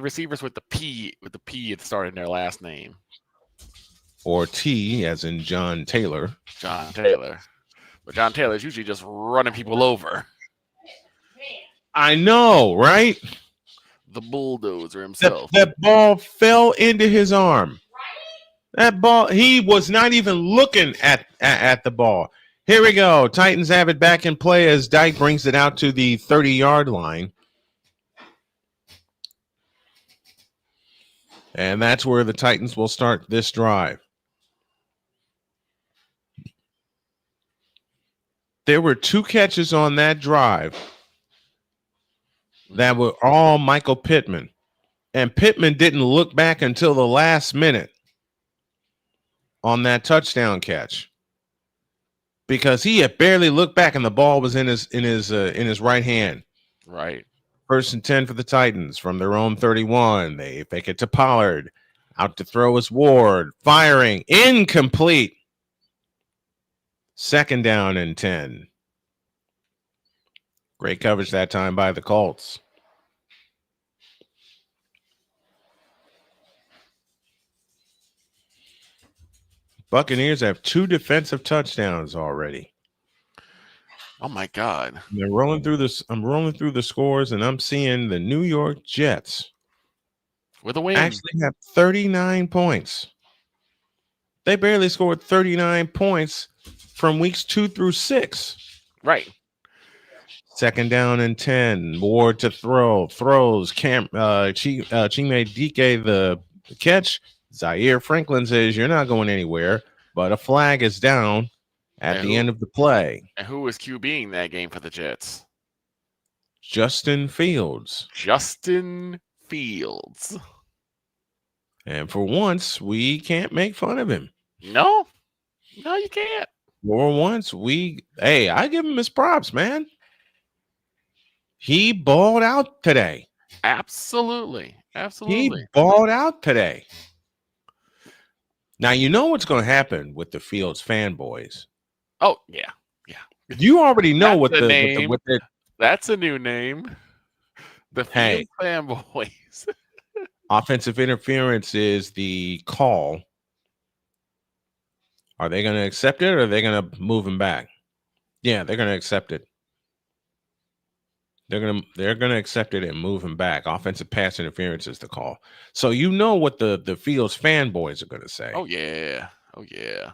receivers with the P at the start in their last name. Or T, as in John Taylor. John Taylor. But John Taylor is usually just running people over. I know, right? The bulldozer himself. That ball fell into his arm. That ball, he was not even looking at the ball. Here we go. Titans have it back in play as Dyke brings it out to the 30-yard line. And that's where the Titans will start this drive. There were 2 catches on that drive that were all Michael Pittman. And Pittman didn't look back until the last minute on that touchdown catch, because he had barely looked back and the ball was in his right hand. Right. 1st and 10 for the Titans from their own 31. They fake it to Pollard. Out to throw is Ward. Firing. Incomplete. 2nd down and 10. Great coverage that time by the Colts. Buccaneers have 2 defensive touchdowns already. Oh my God! They're rolling through this. I'm rolling through the scores, and I'm seeing the New York Jets with a win actually have 39 points. They barely scored 39 points from weeks 2 through 6. Right. 2nd down and 10. Ward to throw. Throws. Chime Dike the catch. Zaire Franklin says, "You're not going anywhere," but a flag is down at the end of the play. And who was QBing that game for the Jets? Justin Fields. Justin Fields. And for once, we can't make fun of him. No, you can't. For once, I give him his props, man. He balled out today. Absolutely. He balled out today. Now, you know what's going to happen with the Fields fanboys. Oh, yeah. You already know what the name. That's a new name. The Fields fanboys. Offensive interference is the call. Are they going to accept it, or are they going to move him back? Yeah, they're going to accept it. They're gonna accept it and move him back. Offensive pass interference is the call. So you know what the Fields fanboys are gonna say. Oh yeah. Oh yeah.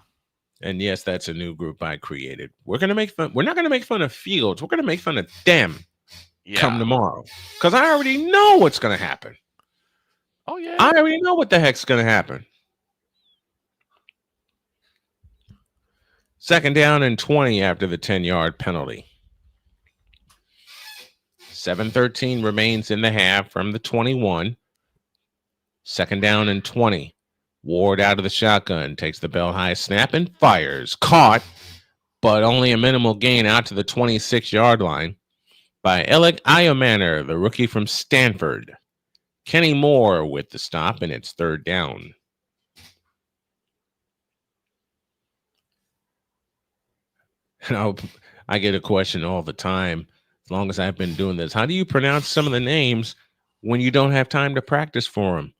And yes, that's a new group I created. We're gonna make fun. We're not gonna make fun of Fields. We're gonna make fun of them. Yeah. Come tomorrow, because I already know what's gonna happen. Oh yeah. I already know what the heck's gonna happen. 2nd down and 20 after the 10-yard penalty. 7:13 remains in the half from the 21. 2nd down and 20. Ward out of the shotgun, takes the belt high snap and fires. Caught, but only a minimal gain out to the 26-yard line by Alec Iomanner, the rookie from Stanford. Kenny Moore with the stop, and it's 3rd down. I get a question all the time. As long as I've been doing this, how do you pronounce some of the names when you don't have time to practice for them?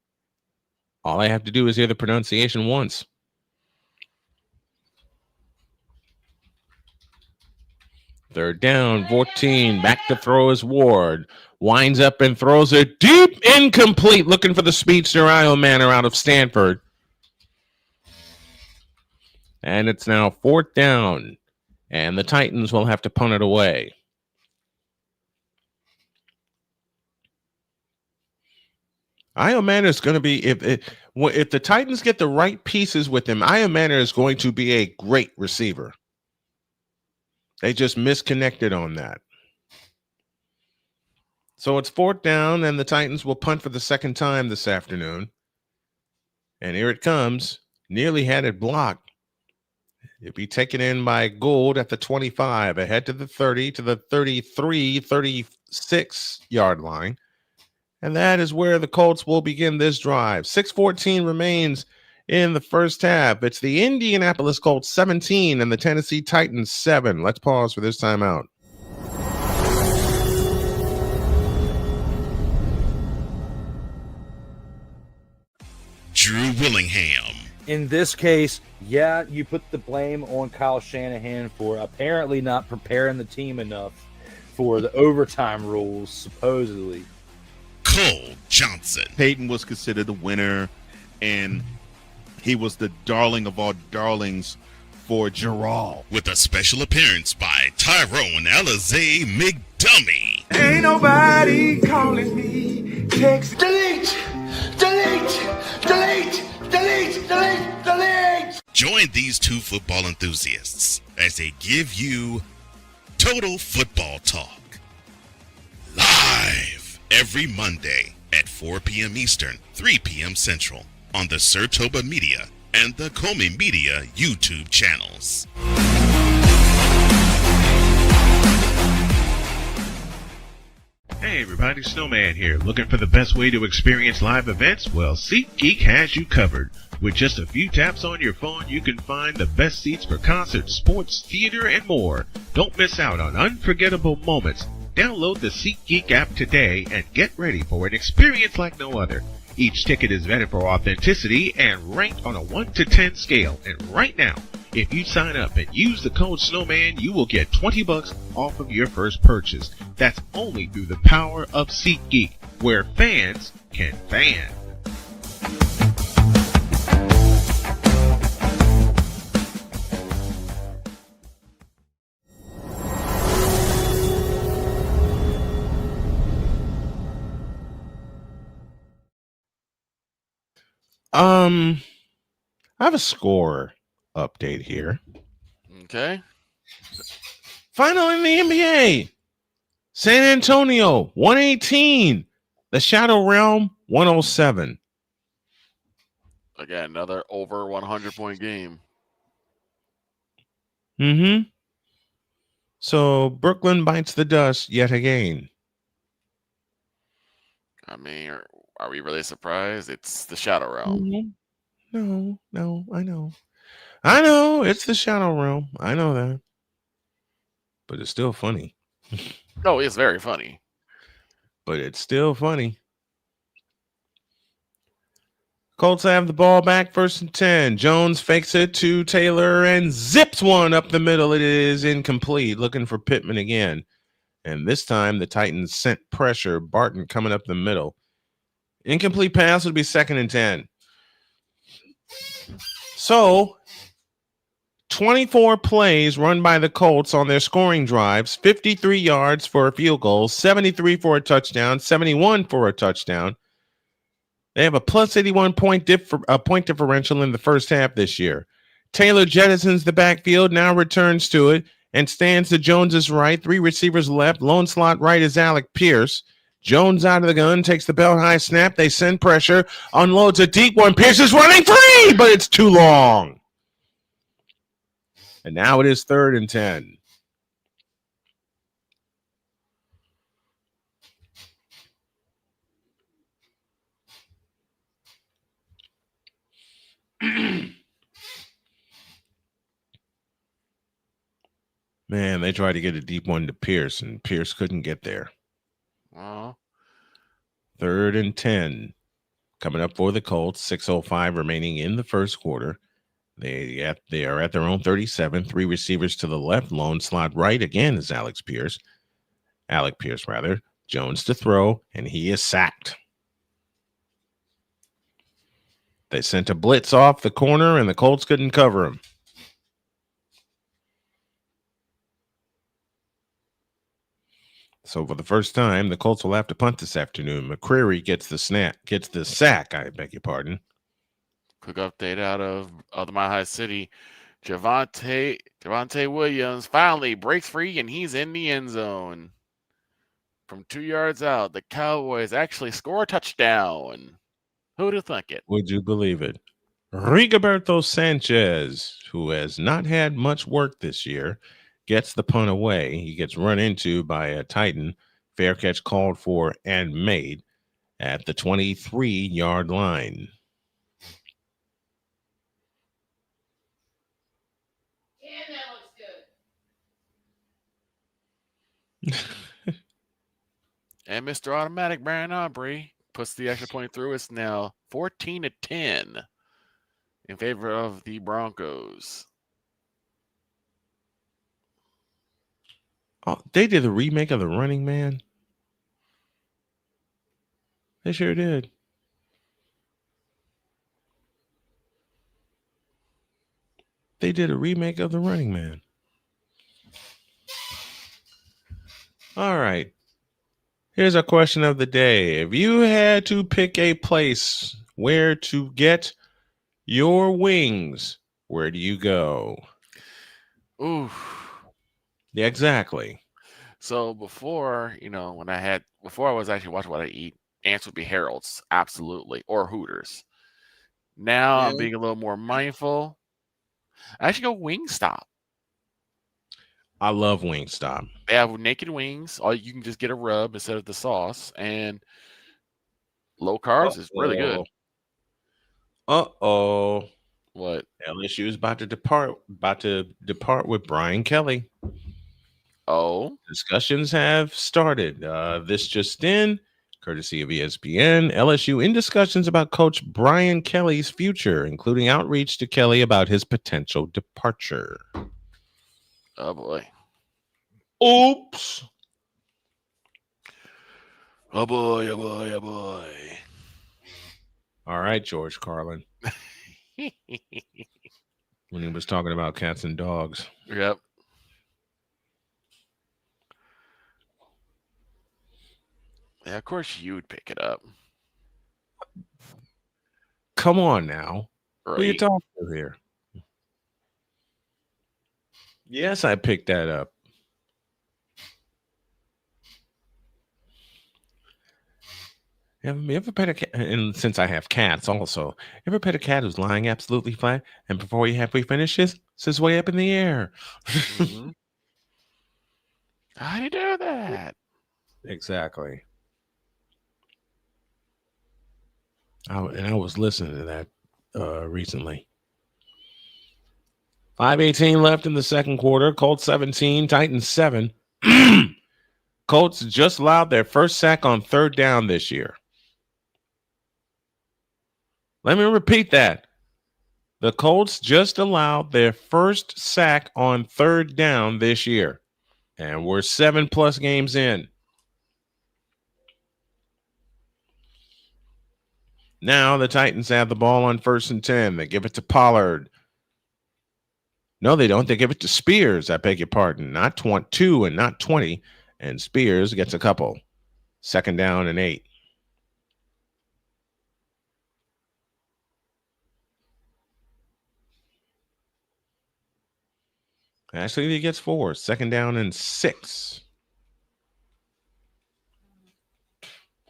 All I have to do is hear the pronunciation once. Third down, 14. Back to throw is Ward. Winds up and throws it deep, incomplete. Looking for the speedster Iomanner out of Stanford. And it's now 4th down. And the Titans will have to punt it away. Iomanner is going to be, if the Titans get the right pieces with him, Iomanner is going to be a great receiver. They just misconnected on that. So it's 4th down, and the Titans will punt for the 2nd time this afternoon. And here it comes. Nearly had it blocked. It'll be taken in by Gould at the 25, ahead to the 30, to the 33, 36-yard line. And that is where the Colts will begin this drive. 6:14 remains in the first half. It's the Indianapolis Colts 17 and the Tennessee Titans 7. Let's pause for this timeout. Drew Willingham. In this case, yeah, you put the blame on Kyle Shanahan for apparently not preparing the team enough for the overtime rules, supposedly. Cole Johnson. Peyton was considered the winner, and he was the darling of all darlings for Gerald. With a special appearance by Tyrone Alizé McDummy. Ain't nobody calling me. Text. Delete! Join these two football enthusiasts as they give you Total Football Talk. Live every Monday at 4 p.m. Eastern, 3 p.m. Central on the Sertoba Media and the Comey Media YouTube channels. Hey everybody, Snowman here. Looking for the best way to experience live events? Well, SeatGeek has you covered. With just a few taps on your phone, you can find the best seats for concerts, sports, theater, and more. Don't miss out on unforgettable moments. Download the SeatGeek app today and get ready for an experience like no other. Each ticket is vetted for authenticity and ranked on a 1 to 10 scale. And right now, if you sign up and use the code Snowman, you will get $20 off of your first purchase. That's only through the power of SeatGeek, where fans can fan. I have a score update here. Okay. Final in the NBA. San Antonio 118. The Shadow Realm 107. Again, another over 100-point game. Mm-hmm. So Brooklyn bites the dust yet again. I mean, are we really surprised? It's the Shadow Realm. Mm-hmm. No, I know. It's the Shadow Realm. I know that. But it's still funny. Oh, it's very funny. But it's still funny. Colts have the ball back, 1st and 10. Jones fakes it to Taylor and zips one up the middle. It is incomplete. Looking for Pittman again. And this time the Titans sent pressure. Barton coming up the middle. Incomplete pass would be 2nd and 10. So 24 plays run by the Colts on their scoring drives, 53 yards for a field goal, 73 for a touchdown, 71 for a touchdown. They have a plus 81 point differential in the first half this year. Taylor jettisons the backfield, now returns to it, and stands to Jones's right. 3 receivers left. Lone slot right is Alec Pierce. Jones out of the gun, takes the belt high snap. They send pressure, unloads a deep one. Pierce is running free, but it's too long. And now it is 3rd and 10. Man, they tried to get a deep one to Pierce, and Pierce couldn't get there. Wow. 3rd and 10. Coming up for the Colts. 6:05 remaining in the first quarter. They are at their own 37. 3 receivers to the left. Lone slot right again is Alec Pierce. Jones to throw, and he is sacked. They sent a blitz off the corner, and the Colts couldn't cover him. So for the first time, the Colts will have to punt this afternoon. McCreary gets the sack, I beg your pardon. Quick update out of the Mile High City. Javonte Williams finally breaks free, and he's in the end zone. From 2 yards out, the Cowboys actually score a touchdown. Who'd have thunk it? Would you believe it? Rigoberto Sanchez, who has not had much work this year, gets the punt away. He gets run into by a Titan. Fair catch called for and made at the 23-yard line. Yeah, that looks good. And Mr. Automatic, Brian Aubrey, puts the extra point through. It's now 14-10 in favor of the Broncos. Oh, they did a remake of The Running Man. They sure did. They did a remake of The Running Man. All right. Here's our question of the day. If you had to pick a place where to get your wings, where do you go? Ooh. Yeah, exactly. So before I was actually watching what I eat, answer would be Harold's, absolutely, or Hooters. Now I'm being a little more mindful. I actually go Wingstop. I love Wingstop. They have naked wings, or you can just get a rub instead of the sauce, and low carbs is really good. Uh-oh. What? LSU is about to depart with Brian Kelly. Oh. Discussions have started. This just in, courtesy of ESPN, LSU in discussions about Coach Brian Kelly's future, including outreach to Kelly about his potential departure. Oh, boy. Oops. Oh, boy, oh, boy, oh, boy. All right, George Carlin. When he was talking about cats and dogs. Yep. Yeah, of course you would pick it up. Come on now. Right. Who are you talking to here? Yes, I picked that up. You ever pet a cat? And since I have cats also, ever pet a cat who's lying absolutely flat and before he halfway finishes, sits way up in the air? Mm-hmm. How do you do that? Exactly. I was listening to that recently. 5:18 left in the second quarter. Colts 17, Titans 7. Colts just allowed their first sack on third down this year. Let me repeat that. The Colts just allowed their first sack on third down this year, and we're 7+ games in. Now the Titans have the ball on 1st and 10. They give it to Pollard. No, they don't. They give it to Spears. I beg your pardon. Not 22 and not 20. And Spears gets a couple. 2nd down and 8. Actually, he gets 4. 2nd down and 6.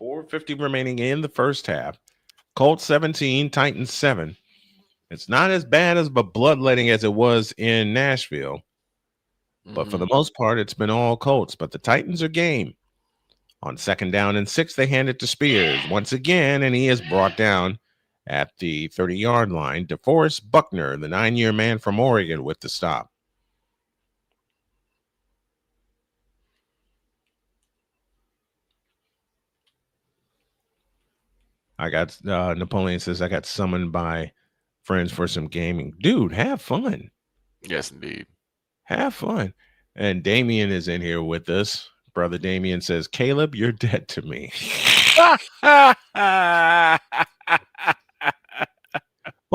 4:50 remaining in the first half. Colts 17, Titans 7. It's not as bad as the bloodletting as it was in Nashville. But for the most part, it's been all Colts. But the Titans are game. On 2nd down and 6, they hand it to Spears once again, and he is brought down at the 30-yard line. DeForest Buckner, the 9-year man from Oregon, with the stop. I got Napoleon says I got summoned by friends for some gaming. Dude, have fun. Yes, indeed. Have fun. And Damien is in here with us. Brother Damien says, Caleb, you're dead to me. Well,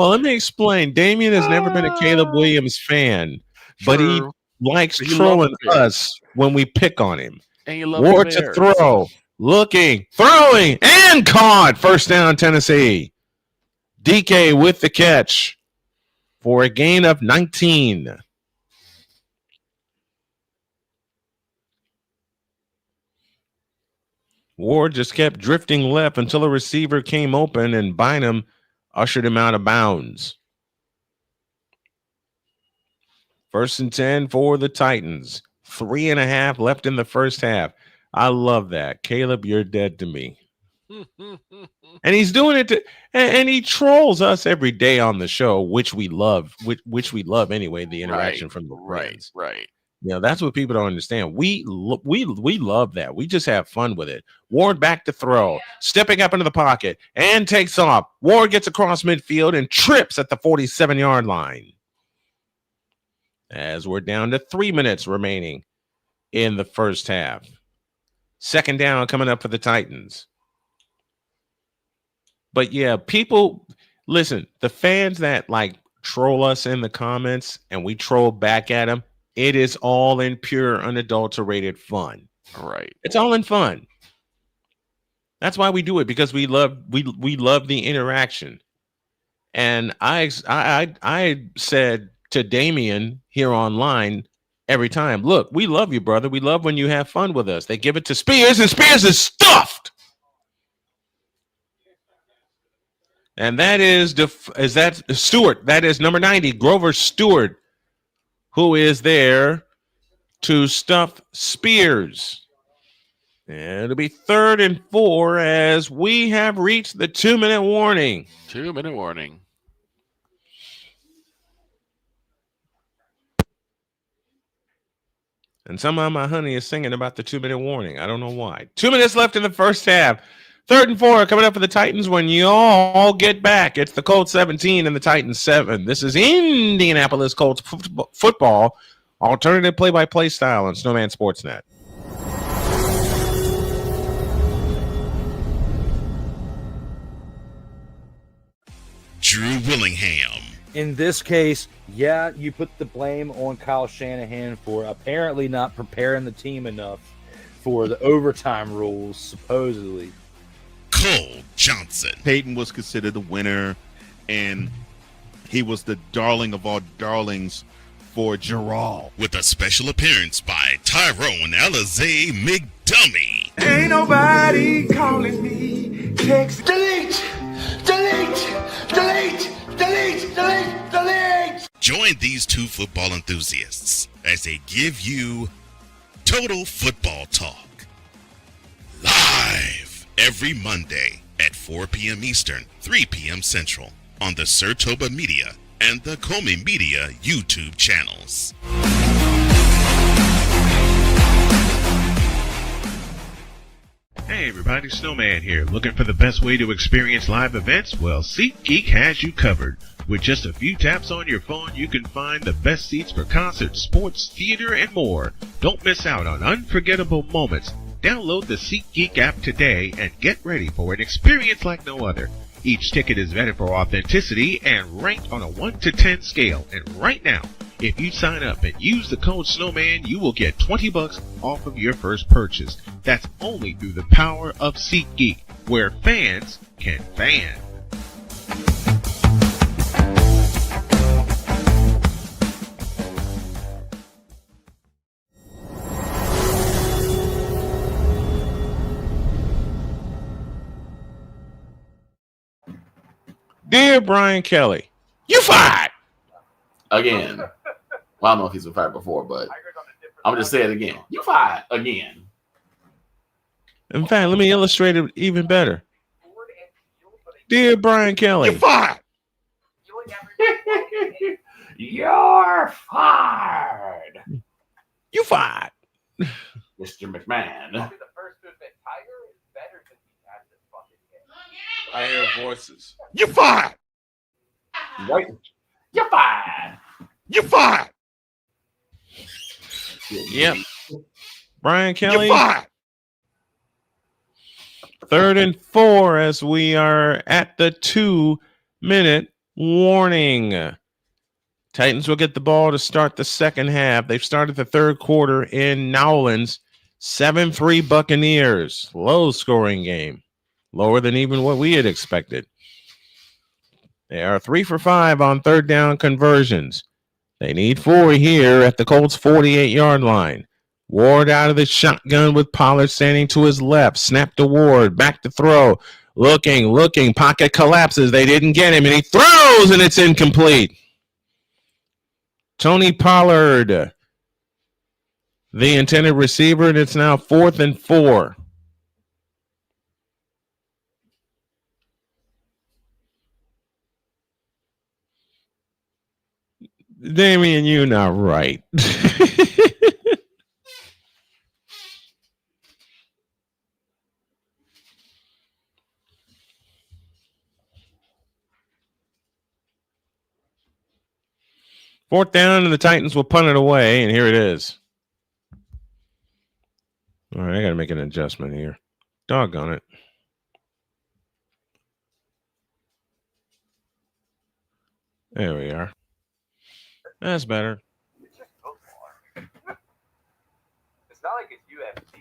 let me explain. Damien has never been a Caleb Williams fan, but he likes trolling us when we pick on him. And you love Ward to throw. Looking, throwing, and caught. 1st down, Tennessee. DK with the catch for a gain of 19. Ward just kept drifting left until a receiver came open and Bynum ushered him out of bounds. 1st and 10 for the Titans. 3.5 left in the first half. I love that. Caleb, you're dead to me. And he's doing it and he trolls us every day on the show, which we love, which we love anyway, the interaction from the friends. Right. You know, that's what people don't understand. We love that. We just have fun with it. Ward back to throw, stepping up into the pocket and takes off. Ward gets across midfield and trips at the 47-yard line. As we're down to 3 minutes remaining in the first half. 2nd down coming up for the Titans. But yeah, people, listen, the fans that like troll us in the comments and we troll back at them, it is all in pure unadulterated fun. Right. It's all in fun. That's why we do it, because we love the interaction. And I said to Damien here online every time, look, we love you, brother. We love when you have fun with us. They give it to Spears, and Spears is stuffed. And that is Stewart. That is number 90, Grover Stewart, who is there to stuff Spears. And it'll be 3rd and 4 as we have reached the 2-minute warning. 2-minute warning. And somehow my honey is singing about the 2-minute warning. I don't know why. 2 minutes left in the first half. 3rd and 4 coming up for the Titans when you all get back. It's the Colts 17 and the Titans 7. This is Indianapolis Colts football, alternative play-by-play style on Snowman Sportsnet. Drew Willingham. In this case, yeah, you put the blame on Kyle Shanahan for apparently not preparing the team enough for the overtime rules, supposedly. Cole Johnson. Peyton was considered the winner, and he was the darling of all darlings for Gerald. With a special appearance by Tyrone Alizé McDummy. Ain't nobody calling me. Text. Delete! Join these two football enthusiasts as they give you Total Football Talk. Live every Monday at 4 p.m. Eastern, 3 p.m. Central on the Sertoba Media and the Comey Media YouTube channels. Hey everybody, Snowman here. Looking for the best way to experience live events? Well, SeatGeek has you covered. With just a few taps on your phone, you can find the best seats for concerts, sports, theater, and more. Don't miss out on unforgettable moments. Download the SeatGeek app today and get ready for an experience like no other. Each ticket is vetted for authenticity and ranked on a 1 to 10 scale. And right now, if you sign up and use the code Snowman, you will get $20 off of your first purchase. That's only through the power of SeatGeek, where fans can fan. Dear Brian Kelly, you fired again. Well, I don't know if he's been fired before, but I'm gonna just say it again. You fired again. In fact, let me illustrate it even better. Dear Brian Kelly, you fired. You're fired. You fired. Mr. McMahon. I hear voices. You fired. Right. You're fired. You fired. Yep. Brian Kelly. You fired. 3rd and 4 as we are at the 2-minute warning. Titans will get the ball to start the second half. They've started the third quarter in Nowlands. 7-3 Buccaneers. Low scoring game. Lower than even what we had expected. They are 3 for 5 on third down conversions. They need 4 here at the Colts 48-yard line. Ward out of the shotgun with Pollard standing to his left. Snap to Ward. Back to throw. Looking. Pocket collapses. They didn't get him, and he throws, and it's incomplete. Tony Pollard, the intended receiver, and it's now 4th and 4. Damian, you're not right. Fourth down, and the Titans will punt it away, and here it is. All right, I got to make an adjustment here. Doggone it. There we are. That's better. It's just football. It's not like it's UFC.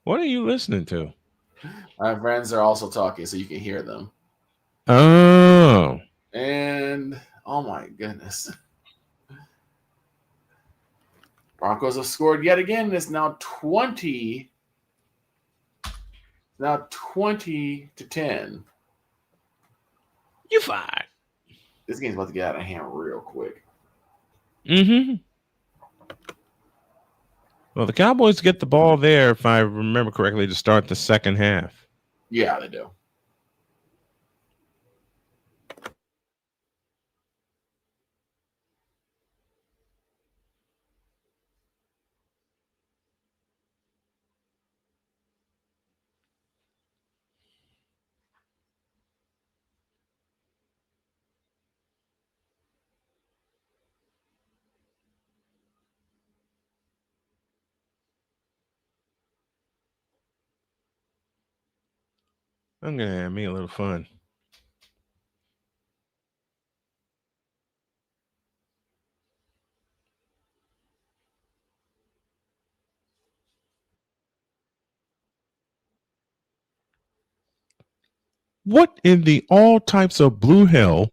What are you listening to? My friends are also talking, so you can hear them. Oh. And oh my goodness. Broncos have scored yet again. It's now 20. Now 20-10. You fired. This game's about to get out of hand real quick. Mm-hmm. Well, the Cowboys get the ball there, if I remember correctly, to start the second half. Yeah, they do. I'm going to have me a little fun. What in the all types of blue hell?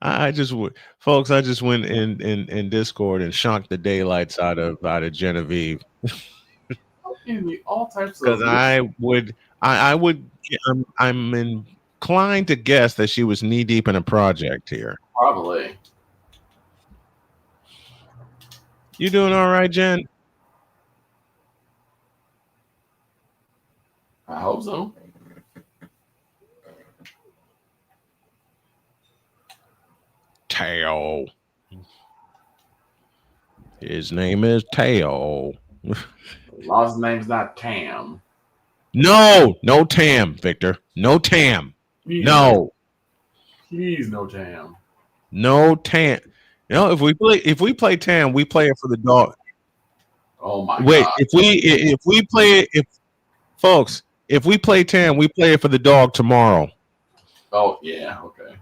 I just folks, I just went in Discord and shocked the daylights out of Genevieve. All types of Because I'm inclined to guess that she was knee deep in a project here. Probably. You doing all right, Jen? I hope so. Teo. His name is Teo. Law's name's not Tam. No Tam, Victor. No Tam. No. Please, no Tam. No Tam. You know, if we play Tam, we play it for the dog. Oh my Wait, God. if we play it, folks, if we play Tam, we play it for the dog tomorrow. Oh yeah, okay.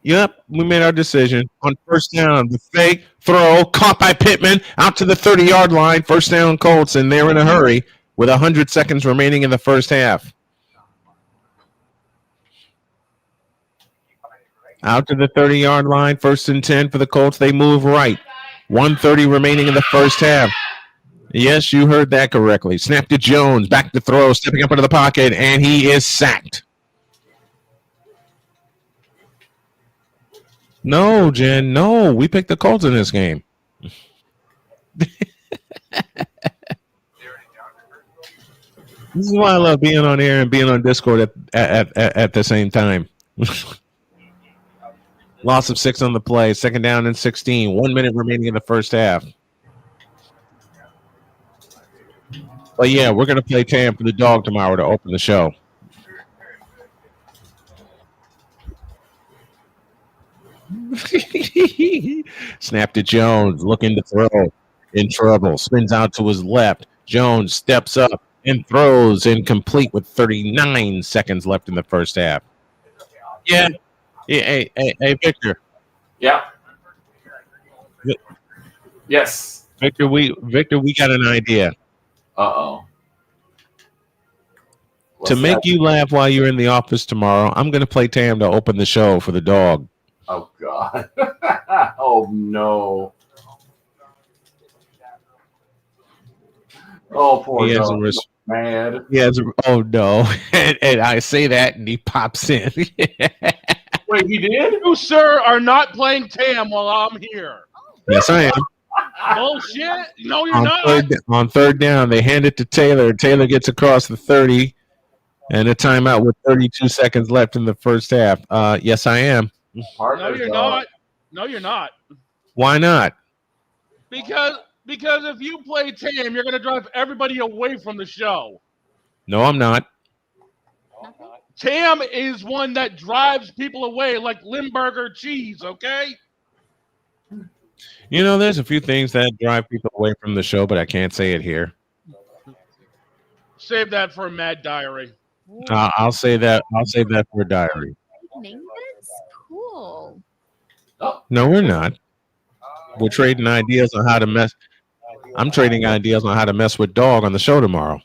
Yep, we made our decision on first down. The fake throw caught by Pittman out to the 30-yard line. First down, Colts, and they're in a hurry with 100 seconds remaining in the first half. Out to the 30-yard line, 1st and 10 for the Colts. They move right. 1:30 remaining in the first half. Yes, you heard that correctly. Snap to Jones, back to throw, stepping up into the pocket, and he is sacked. No, Jen, no. We picked the Colts in this game. This is why I love being on air and being on Discord at the same time. Loss of 6 on the play. 2nd down and 16. 1 minute remaining in the first half. But yeah, we're going to play Tam for the dog tomorrow to open the show. Snap to Jones, looking to throw, in trouble, spins out to his left. Jones steps up and throws incomplete with 39 seconds left in the first half. Yeah. Hey, Victor. Yeah. Yes. Victor, we got an idea. Uh-oh. To make you laugh while you're in the office tomorrow, I'm going to play Tam to open the show for the dog. Oh, God. Oh, no. Oh, poor dog. Mad. Oh, no. And I say that, and he pops in. Wait, he did? You, sir, are not playing Tam while I'm here. Yes, I am. Bullshit. No, you're not. On 3rd down, they hand it to Taylor. Taylor gets across the 30, and a timeout with 32 seconds left in the first half. Yes, I am. No, you're not. No, you're not. Why not? Because if you play Tam, you're going to drive everybody away from the show. No, I'm not. Tam is one that drives people away like Limburger cheese, okay? You know, there's a few things that drive people away from the show, but I can't say it here. Save that for a Mad Diary. I'll say that. I'll save that for a diary. That's cool. No, we're not. We're trading ideas on how to mess. I'm trading ideas on how to mess with dog on the show tomorrow.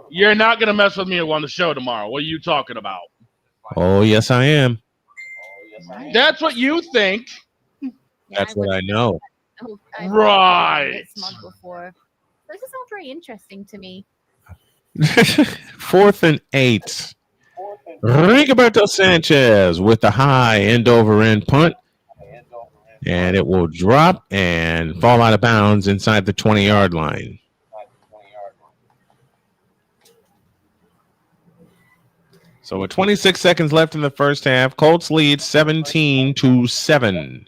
You're not going to mess with me on the show tomorrow. What are you talking about? Oh, yes, I am. That's what you think. That's what I know. Right. Smug before. This is all very interesting to me. 4th and 8. Rigoberto Sanchez with the high end-over-end punt. And it will drop and fall out of bounds inside the 20-yard line. So with 26 seconds left in the first half, Colts lead 17-7.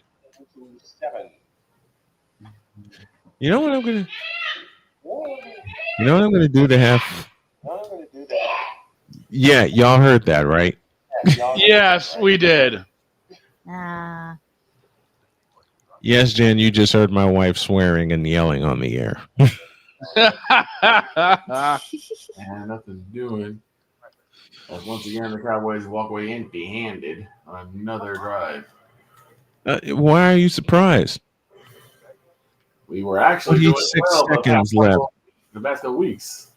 You know what I'm gonna do to have? Yeah, y'all heard that, right? Yes, we did. Yes, Jen, you just heard my wife swearing and yelling on the air. Nothing doing. As once again, the Cowboys walk away empty-handed on another drive. Why are you surprised? We were actually doing 26 well seconds left. the past couple weeks.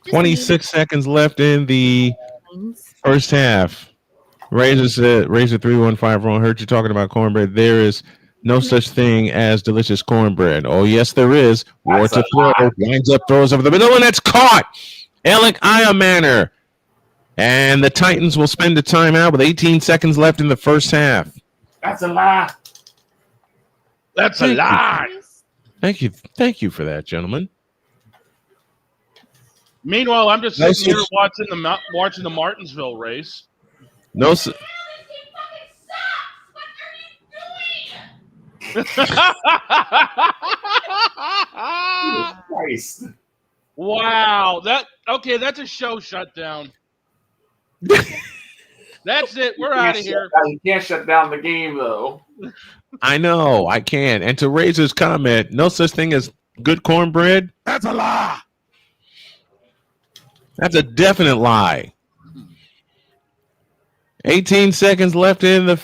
26 seconds left in the first half. Razor 315 Ron heard you talking about cornbread. There is no such thing as delicious cornbread. Oh, yes, there is. War to throw. Winds up, throws over the middle, and it's caught. Alec Iamaner. And the Titans will spend a timeout with 18 seconds left in the first half. That's a lie. That's a lie. Thank you for that, gentlemen. Meanwhile, I'm just No, sitting here so- watching the Martinsville race. No, Christ. Wow, that's a show shutdown. That's it. We're out of here. You can't shut down the game, though. I know, I can't. And to Razor's comment, no such thing as good cornbread. That's a lie. That's a definite lie. 18 seconds left in the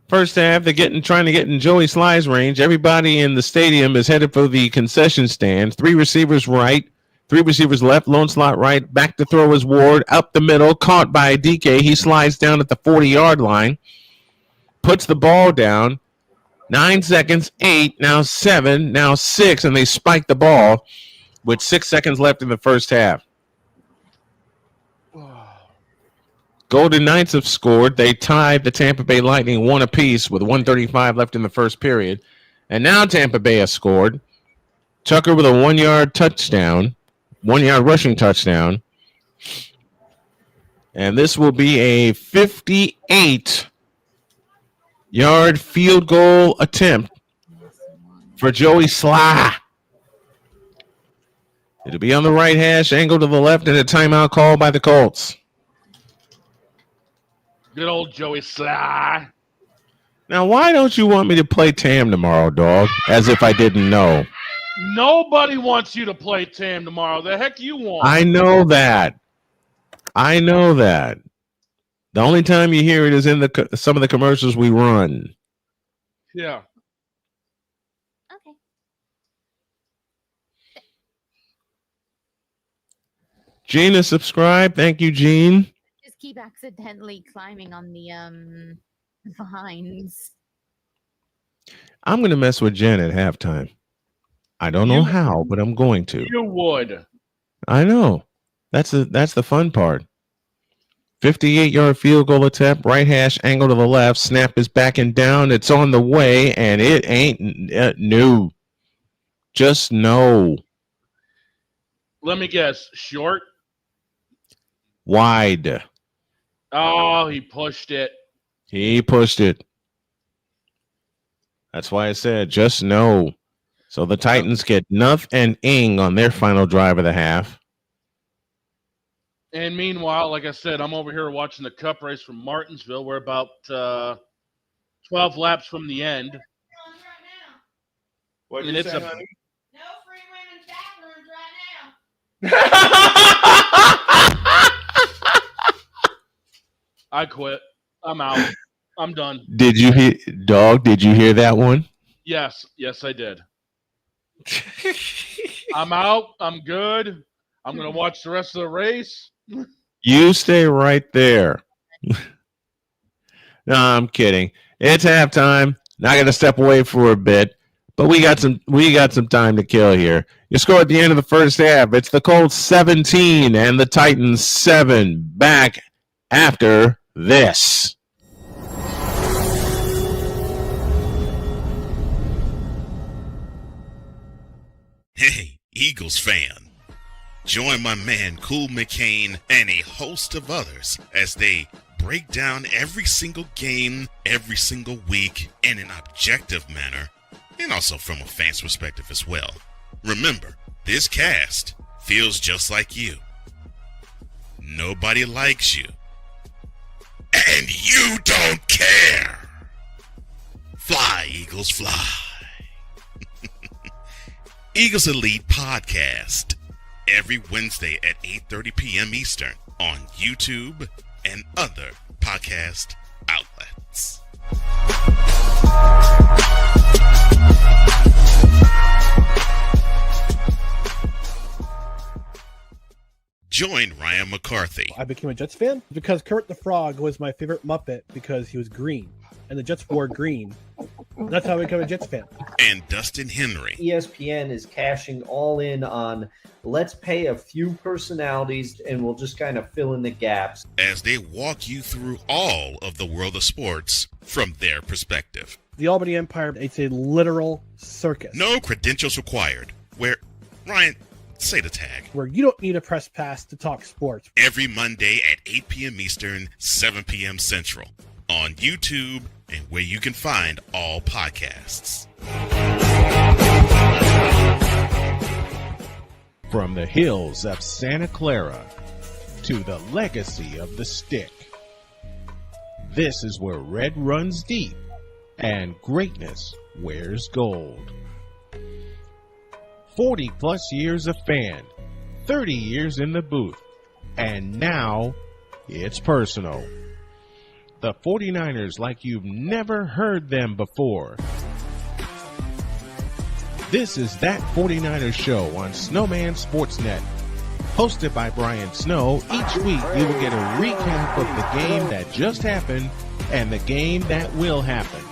first half. They're trying to get in Joey Sly's range. Everybody in the stadium is headed for the concession stands. 3 receivers right, 3 receivers left, lone slot right. Back to throw is Ward, up the middle, caught by DK. He slides down at the 40-yard line, puts the ball down. 9 seconds, 8, now 7, now 6, and they spike the ball with 6 seconds left in the first half. Golden Knights have scored. They tied the Tampa Bay Lightning 1 apiece with 1:35 left in the first period. And now Tampa Bay has scored. Tucker with a 1-yard touchdown, 1-yard rushing touchdown. And this will be a 58-yard field goal attempt for Joey Sly. It'll be on the right hash, angle to the left, and a timeout call by the Colts. Good old Joey Sly. Now, why don't you want me to play Tam tomorrow, dog? As if I didn't know. Nobody wants you to play Tam tomorrow. The heck you want? I know that. The only time you hear it is in some of the commercials we run. Yeah. Okay. Gene is subscribed. Thank you, Gene. Just keep accidentally climbing on the vines. I'm going to mess with Jen at halftime. I don't know how, but I'm going to. You would. I know. That's the fun part. 58-yard field goal attempt, right hash, angle to the left. Snap is backing down. It's on the way, and it ain't no. Just no. Let me guess. Short? Wide. Oh, he pushed it. He pushed it. That's why I said just no. So the Titans get Nuff and Ing on their final drive of the half. And meanwhile, like I said, I'm over here watching the Cup race from Martinsville. We're about 12 laps from the end. What And you it's say, a honey? No free women's bathrooms right now. I quit. I'm out. I'm done. Did you hear, dog? Did you hear that one? Yes, I did. I'm out. I'm good. I'm going to watch the rest of the race. You stay right there. No, I'm kidding. It's halftime. Not going to step away for a bit, but we got some time to kill here. You score at the end of the first half. It's the Colts 17 and the Titans 7. Back after this. Hey, Eagles fan. Join my man Cool McCain and a host of others as they break down every single game, every single week in an objective manner, and also from a fan's perspective as well. Remember, this cast feels just like you. Nobody likes you. And you don't care. Fly, Eagles, fly. Eagles Elite Podcast. Every Wednesday at 8:30 p.m. Eastern on YouTube and other podcast outlets. Join Ryan McCarthy. I became a Jets fan because Kurt the Frog was my favorite Muppet because he was green, and the Jets wore green. That's how I became a Jets fan. And Dustin Henry. ESPN is cashing all in on let's pay a few personalities and we'll just kind of fill in the gaps. As they walk you through all of the world of sports from their perspective. The Albany Empire, it's a literal circus. No credentials required. Where, Ryan, Say the tag. where you don't need a press pass to talk sports. Every Monday at 8 p.m. Eastern, 7 p.m. Central. On YouTube and where you can find all podcasts. From the hills of Santa Clara to the legacy of the stick, this is where red runs deep and greatness wears gold. 40 plus years of fan, 30 years in the booth, and now it's personal. The 49ers like you've never heard them before. This is That 49ers Show on Snowman Sportsnet. Hosted by Brian Snow, each week you will get a recap of the game that just happened and the game that will happen.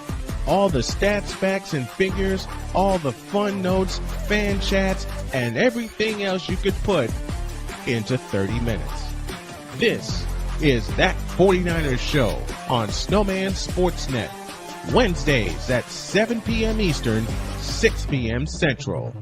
All the stats, facts, and figures, all the fun notes, fan chats, and everything else you could put into 30 minutes. This is That 49ers Show on Snowman Sportsnet. Wednesdays at 7 p.m. Eastern, 6 p.m. Central.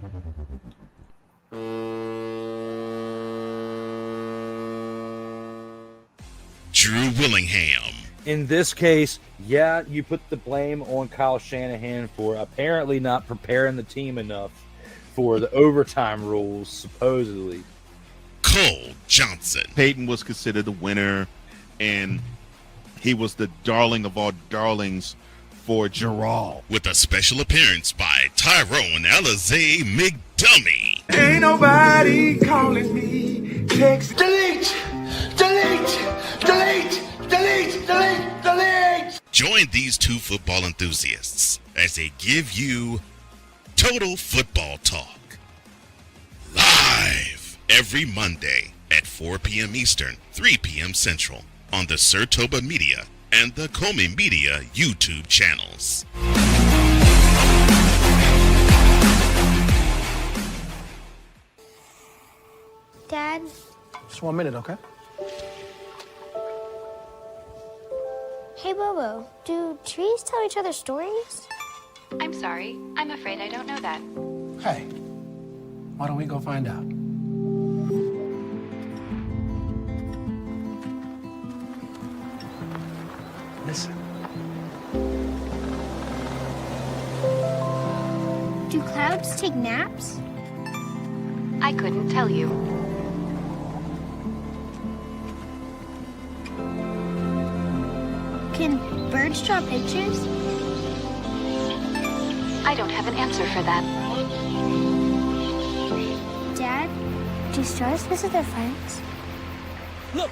Drew Willingham. In this case, yeah, you put the blame on Kyle Shanahan for apparently not preparing the team enough for the overtime rules, supposedly. Cole Johnson. Peyton was considered the winner, and he was the darling of all darlings for Gerald. With a special appearance by Tyrone Alizé McDummy. Ain't nobody calling me. Text. Delete. Join these two football enthusiasts as they give you Total Football Talk. Live every Monday at 4 p.m. Eastern, 3 p.m. Central on the Sertoba Media and the Comey Media YouTube channels. Dad? Just 1 minute, okay? Hey, Bobo, do trees tell each other stories? I'm sorry. I'm afraid I don't know that. Hey, why don't we go find out? Listen. Do clouds take naps? I couldn't tell you. Can birds draw pictures? I don't have an answer for that. Dad, do stars visit their friends? Look!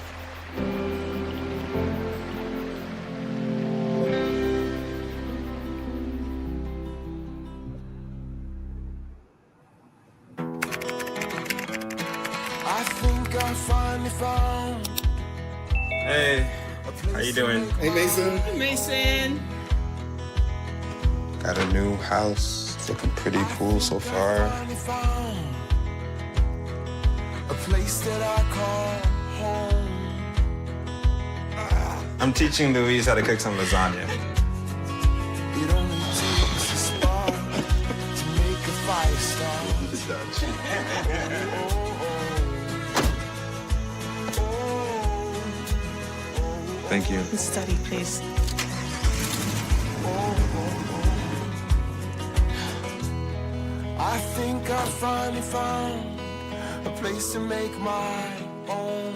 I think I finally found. Hey, how you doing? Hey, Mason. Mason. Got a new house. It's looking pretty cool so far. A place that I call home. I'm teaching Louise how to cook some lasagna. It only takes a spark to make a fire start. Thank you. Study, please. I think I finally found a place to make my own.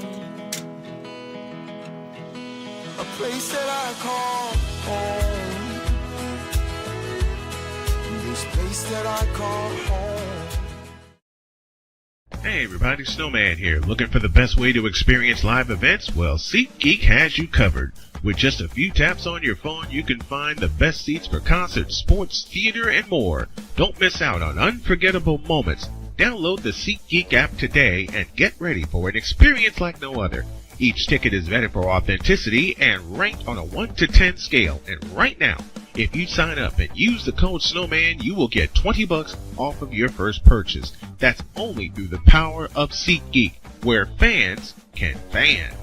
A place that I call home. This place that I call home. Hey everybody, Snowman here. Looking for the best way to experience live events? Well, SeatGeek has you covered. With just a few taps on your phone, you can find the best seats for concerts, sports, theater, and more. Don't miss out on unforgettable moments. Download the SeatGeek app today and get ready for an experience like no other. Each ticket is vetted for authenticity and ranked on a 1 to 10 scale. And right now, if you sign up and use the code Snowman, you will get $20 off of your first purchase. That's only through the power of SeatGeek, where fans can fan.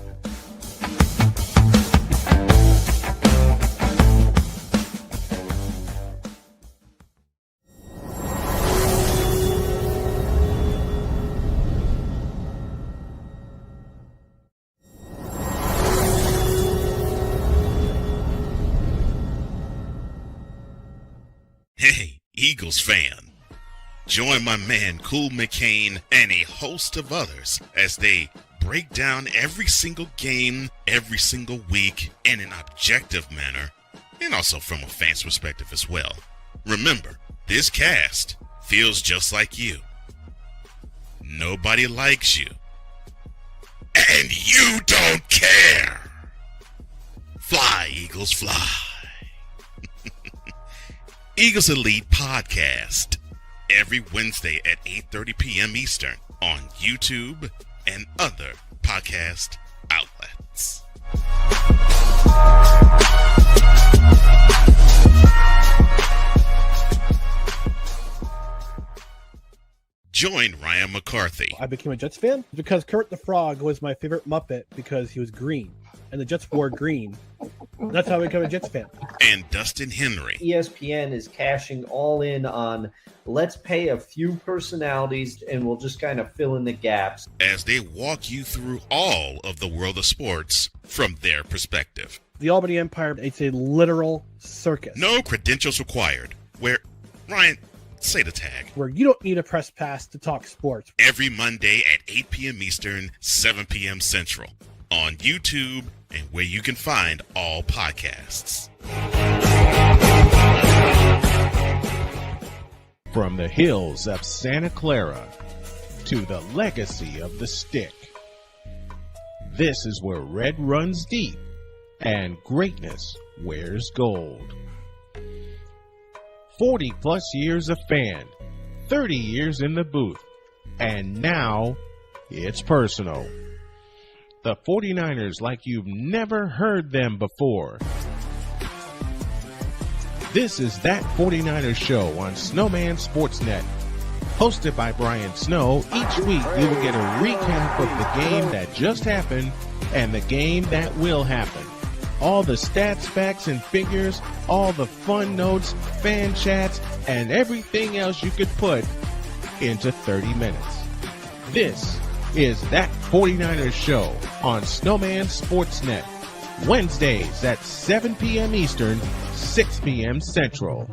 Hey, Eagles fan. Join my man Cool McCain and a host of others as they break down every single game, every single week in an objective manner, and also from a fan's perspective as well. Remember, this cast feels just like you. Nobody likes you. And you don't care. Fly, Eagles, fly. Eagles Elite Podcast. Every Wednesday at 8:30 p.m. Eastern on YouTube and other podcast outlets. Join Ryan McCarthy. I became a Jets fan because Kurt the Frog was my favorite Muppet because he was green, and the Jets wore green. That's how I became a Jets fan. And Dustin Henry. ESPN is cashing all in on let's pay a few personalities and we'll just kind of fill in the gaps. As they walk you through all of the world of sports from their perspective. The Albany Empire, it's a literal circus. No credentials required. Where, Ryan, say the tag. Where you don't need a press pass to talk sports. Every Monday at 8 p.m. Eastern, 7 p.m. Central. On YouTube and where you can find all podcasts. From the hills of Santa Clara to the legacy of the stick, this is where red runs deep and greatness wears gold. 40 plus years of fan, 30 years in the booth, and now it's personal. The 49ers like you've never heard them before. This is That 49ers Show on Snowman Sportsnet. Hosted by Brian Snow, each week you will get a recap of the game that just happened and the game that will happen. All the stats, facts, and figures, all the fun notes, fan chats, and everything else you could put into 30 minutes. This is That 49ers Show on Snowman Sportsnet. Wednesdays at 7 p.m. Eastern, 6 p.m. Central.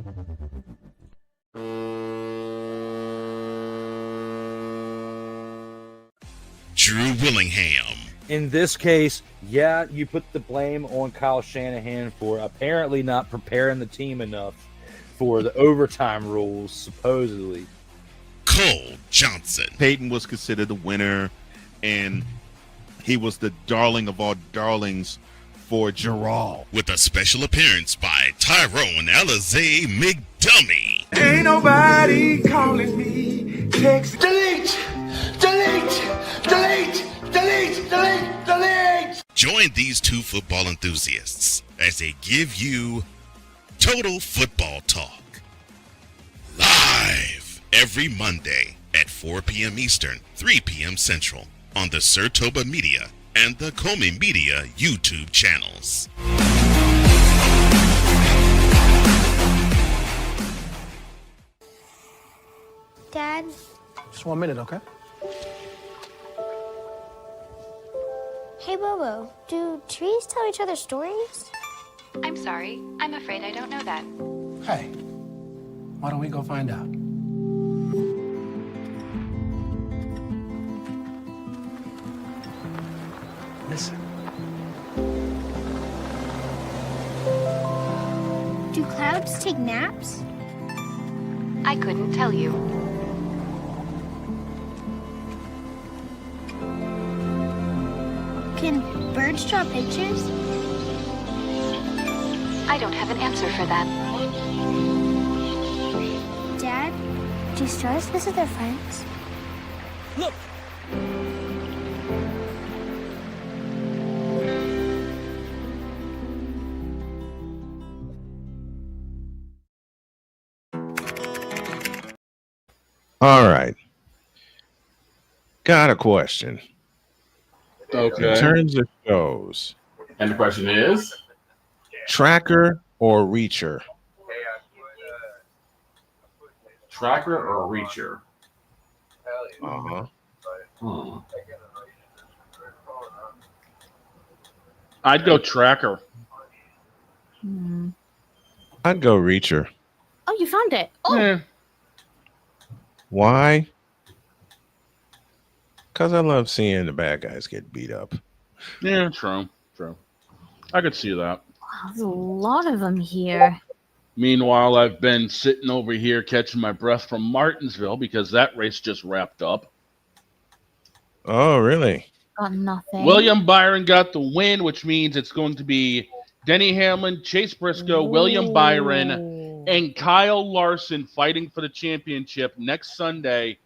Drew Willingham. In this case, yeah, you put the blame on Kyle Shanahan for apparently not preparing the team enough for the overtime rules, supposedly. Cole Johnson. Peyton was considered the winner, and he was the darling of all darlings for Gerald. With a special appearance by Tyrone Alizé McDummy. Ain't nobody calling me. Text. Delete! Delete! Delete! Delete! Delete! Delete! Join these two football enthusiasts as they give you total football talk. Live every Monday at 4 p.m. Eastern, 3 p.m. Central on the Sertoba Media and the Comey Media YouTube channels. Dad? Just 1 minute, okay? Hey, Bobo, do trees tell each other stories? I'm sorry. I'm afraid I don't know that. Hey, why don't we go find out? Listen. Do clouds take naps? I couldn't tell you. Can birds draw pictures? I don't have an answer for that. Dad, do stars visit their friends? Look! All right. Got a question. Okay. In terms of shows, And the question is? tracker or reacher? Tracker or reacher? Uh-huh. I'd go tracker. I'd go reacher. Oh, you found it. Oh, Yeah. Why? Because I love seeing the bad guys get beat up. Yeah, true. I could see that. wow, there's a lot of them here. Meanwhile, I've been sitting over here catching my breath from Martinsville because that race just wrapped up. Oh, really? Got nothing. William Byron got the win, which means it's going to be Denny Hamlin, Chase Briscoe, William Byron, and Kyle Larson fighting for the championship next Sunday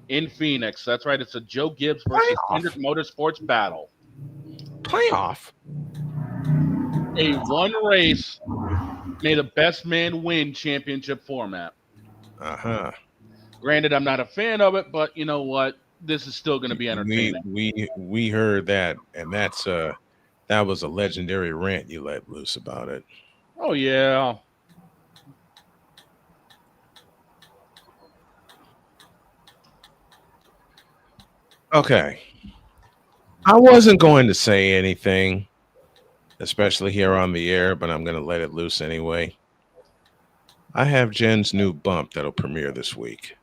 in Phoenix. That's right. It's a Joe Gibbs versus Hendrick Motorsports battle. Playoff. A one race made a best man win championship format. Uh-huh. Granted, I'm not a fan of it, but you know what? This is still going to be entertaining. We heard that, and that's that was a legendary rant you let loose about it. Oh yeah. Okay. I wasn't going to say anything, especially here on the air, but I'm going to let it loose anyway. I have Jen's new bump that'll premiere this week.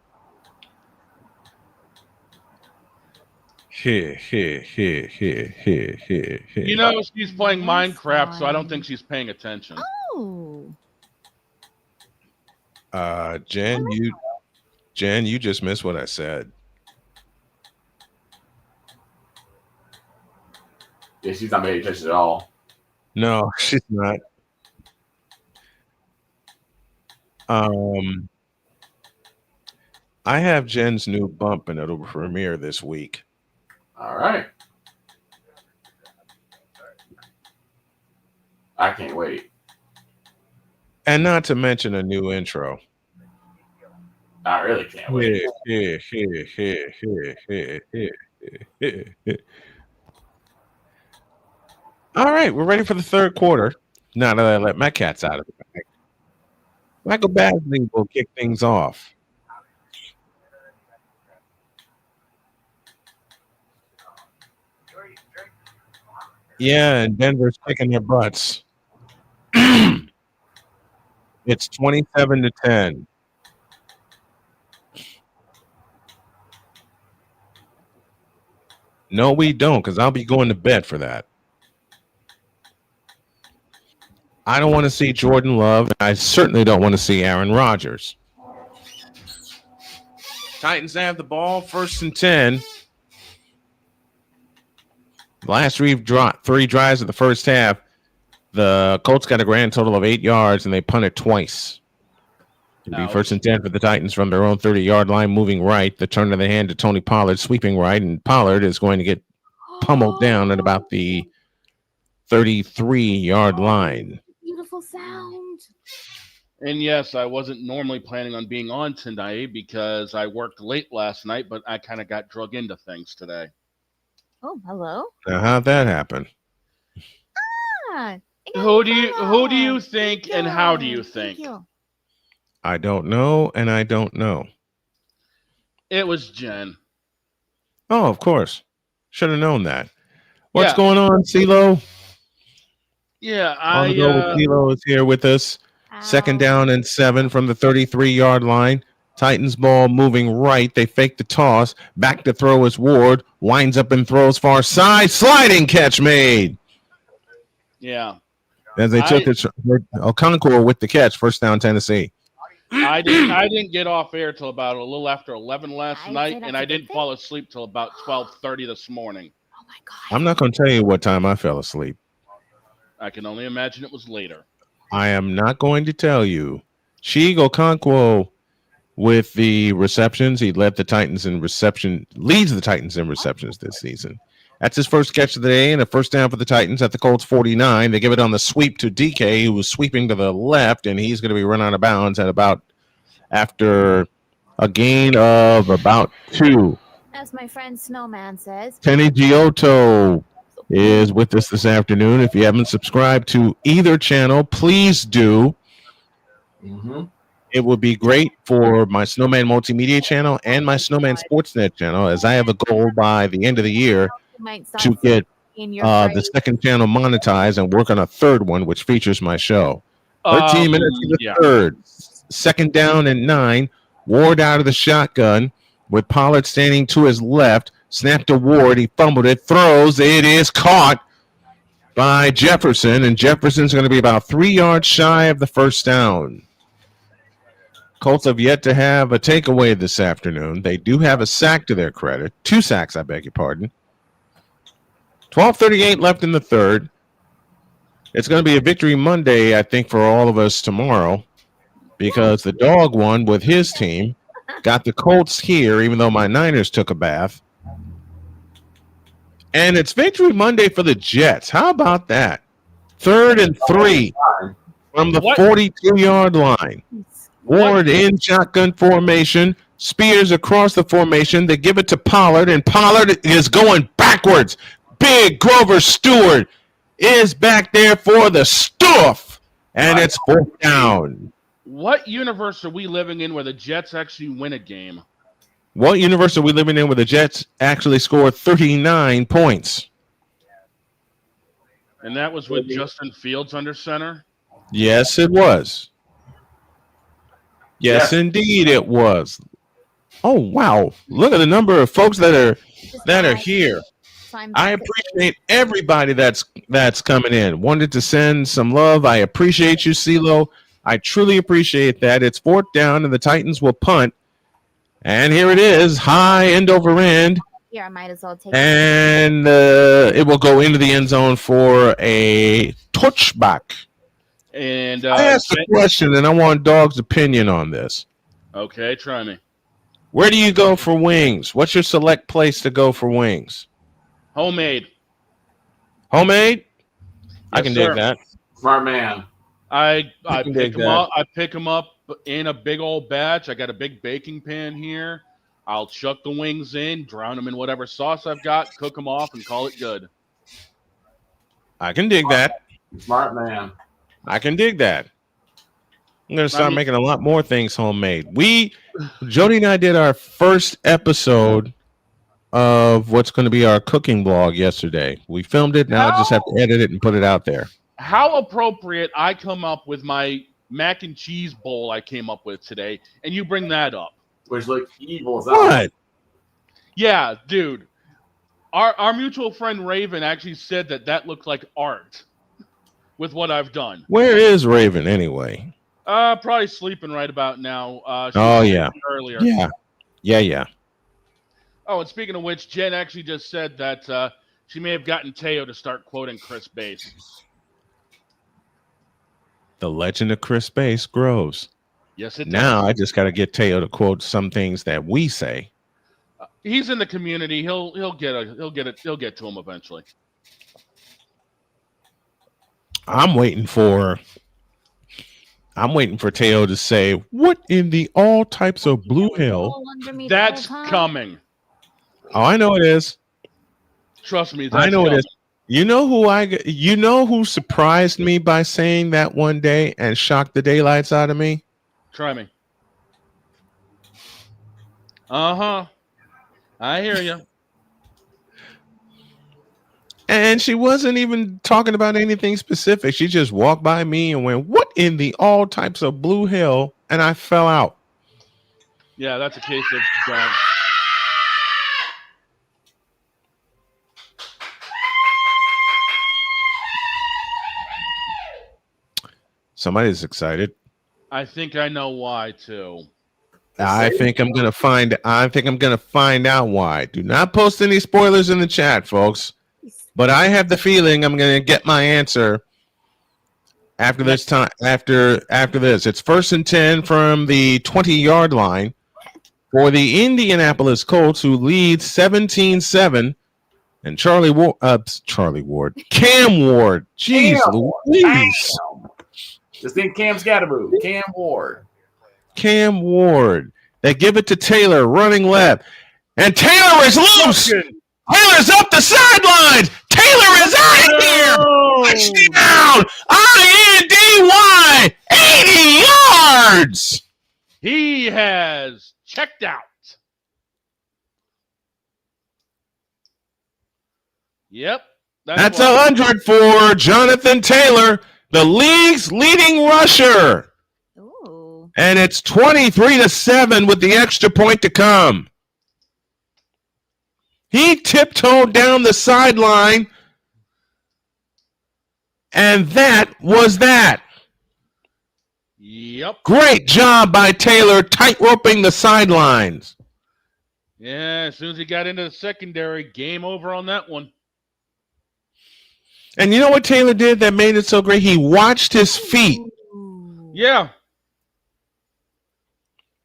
Here. You know, she's playing Minecraft, so I don't think she's paying attention. Oh. Jen, you just missed what I said. Yeah, she's not paying attention at all. No, she's not. I have Jen's new bump, and it'll premiere this week. All right. I can't wait. And not to mention a new intro. I really can't wait. All right, we're ready for the third quarter. Now that I let my cats out of the bag, Michael Basley will kick things off. Yeah, and Denver's kicking their butts. It's 27-10. No, we don't, because I'll be going to bed for that. I don't want to see Jordan Love, and I certainly don't want to see Aaron Rodgers. Titans have the ball, 1st and 10. Last three drives of the first half, the Colts got a grand total of 8 yards, and they punted twice. It'll be 1st and 10 for the Titans from their own 30-yard line, moving right. The turn of the hand to Tony Pollard, sweeping right, and Pollard is going to get pummeled down at about the 33-yard line. Beautiful sound. And yes, I wasn't normally planning on being on tonight because I worked late last night, but I kind of got drug into things today. Oh, hello. Now, how'd that happen? Ah, Who do you think and how do you think? I don't know, and I don't know. It was Jen. Oh, of course. Should have known that. What's going on, CeeLo? Yeah, CeeLo is here with us. 2nd down and 7 from the 33-yard line. Titans ball moving right. They fake the toss. Back to throw is Ward. Winds up and throws far side. Sliding catch made. Yeah. As they took it, Okonkwo with the catch. 1st down, Tennessee. I didn't get off air till about a little after 11 last night, and I didn't fall asleep till about 12:30 this morning. Oh my God. I'm not going to tell you what time I fell asleep. I can only imagine it was later. I am not going to tell you. Sheig Okonkwo with the receptions. He leads the Titans in receptions this season. That's his first catch of the day and a 1st down for the Titans at the Colts 49. They give it on the sweep to DK, who was sweeping to the left, and he's going to be run out of bounds at about after a gain of about 2. As my friend Snowman says. Kenny Giotto is with us this afternoon. If you haven't subscribed to either channel, please do. Mm-hmm. It would be great for my Snowman Multimedia channel and my Snowman Sportsnet channel, as I have a goal by the end of the year to get the 2nd channel monetized and work on a 3rd one, which features my show. 13 minutes to the 3rd. second down and 9. Ward out of the shotgun with Pollard standing to his left. Snap to Ward. He fumbled it. Throws. It is caught by Jefferson. And Jefferson's going to be about 3 yards shy of the first down. Colts have yet to have a takeaway this afternoon. They do have a sack to their credit. 2 sacks, I beg your pardon. 12:38 left in the third. It's going to be a victory Monday, I think, for all of us tomorrow, because the dog won with his team. Got the Colts here, even though my Niners took a bath. And it's victory Monday for the Jets. How about that? 3rd and 3 from the 42-yard line. Ward in shotgun formation. Spears across the formation. They give it to Pollard, and Pollard is going backwards. Big Grover Stewart is back there for the stuff, and it's 4th down. What universe are we living in where the Jets actually win a game? What universe are we living in where the Jets actually scored 39 points? And that was with Justin Fields under center? Yes, it was. Yes, indeed it was. Oh, wow. Look at the number of folks that are here. I appreciate everybody that's coming in. Wanted to send some love. I appreciate you, CeeLo. I truly appreciate that. It's 4th down, and the Titans will punt. And here it is, high end over end. Here, I might as well take And it will go into the end zone for a touchback. And I asked a question, and I want Dog's opinion on this. Okay, try me. Where do you go for wings? What's your select place to go for wings? Homemade. Homemade? I Yes, can sir. dig that. Smart man. I can pick dig them that. up. I pick them up in a big old batch. I got a big baking pan here. I'll chuck the wings in, drown them in whatever sauce I've got, cook them off, and call it good. I can dig that. Smart man. I can dig that. I'm going to start making a lot more things homemade. Jody and I did our first episode of what's going to be our cooking vlog yesterday. We filmed it. Now I just have to edit it and put it out there. How appropriate I come up with my mac and cheese bowl I came up with today, and you bring that up. Which looked evil as What? Yeah, dude. Our mutual friend Raven actually said that looked like art with what I've done. Where is Raven anyway? Probably sleeping right about now. She Oh, was yeah. sleeping earlier. Yeah. Oh, and speaking of which, Jen actually just said that she may have gotten Teo to start quoting Chris Bass. The legend of Chris Bass grows. Yes, it Now does. I just got to get Teo to quote some things that we say. He's in the community. He'll get to him eventually. I'm waiting for Teo to say, "What in the all types of blue hell?" That's coming. Oh, I know it is. Trust me. I know it is. You know who surprised me by saying that one day and shocked the daylights out of me? Try me. Uh-huh. I hear you. And she wasn't even talking about anything specific. She just walked by me and went, "What in the all types of blue hell?" And I fell out. Yeah, that's a case of don't. Somebody's excited. I think I know why too. I think I'm gonna find out why. Do not post any spoilers in the chat, folks. But I have the feeling I'm gonna get my answer after this time. After this, it's 1st and 10 from the 20-yard line for the Indianapolis Colts, who lead 17-7. And Cam Ward. Jeez Louise. This thing Cam Scatterboo. Cam Ward. Cam Ward. They give it to Taylor, running left. And Taylor is loose. Taylor's up the sidelines. Taylor is out of here. Touchdown. INDY. 80 yards. He has checked out. Yep. That's 100 for Jonathan Taylor, the league's leading rusher. And it's 23-7 with the extra point to come. He tiptoed down the sideline, and that was that. Yep. Great job by Taylor tightroping the sidelines. Yeah, as soon as he got into the secondary, game over on that one. And you know what Taylor did that made it so great? He watched his feet. Yeah.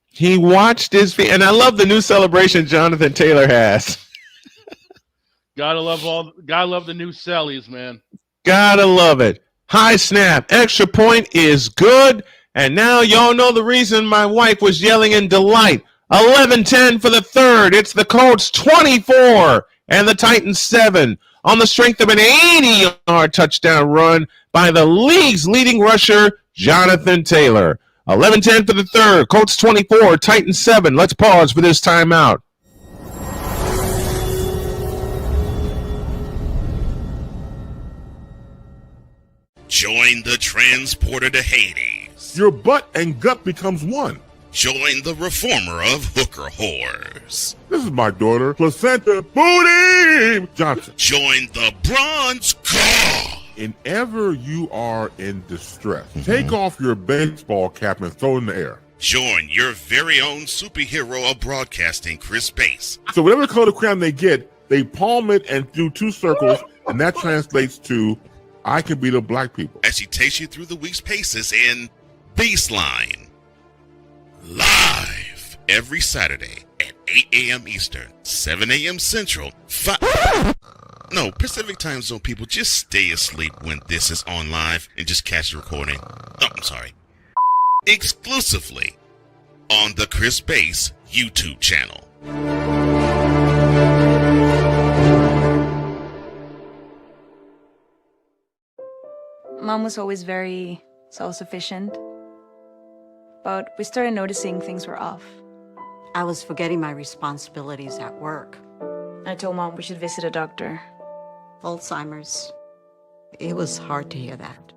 He watched his feet. And I love the new celebration Jonathan Taylor has. Gotta love the new Sellies, man. Gotta love it. High snap. Extra point is good. And now y'all know the reason my wife was yelling in delight. 11-10 for the third. It's the Colts 24 and the Titans 7 on the strength of an 80-yard touchdown run by the league's leading rusher, Jonathan Taylor. 11-10 for the third. Colts 24, Titans 7. Let's pause for this timeout. Join the transporter to Hades. Your butt and gut becomes one. Join the reformer of hooker whores. This is my daughter, Placenta Booty Johnson. Join the bronze claw. Whenever you are in distress, take off your baseball cap and throw it in the air. Join your very own superhero of broadcasting, Chris Bass. So whatever color crayon they get, they palm it and do 2 circles, and that translates to, I can beat up black people. As he takes you through the week's paces in Baseline. Live every Saturday at 8 a.m. Eastern, 7 a.m. Central, Pacific Time Zone people, just stay asleep when this is on live and just catch the recording. Oh, I'm sorry. Exclusively on the Chris Bass YouTube channel. Mom was always very self-sufficient, but we started noticing things were off. I was forgetting my responsibilities at work. I told Mom we should visit a doctor. Alzheimer's. It was hard to hear that.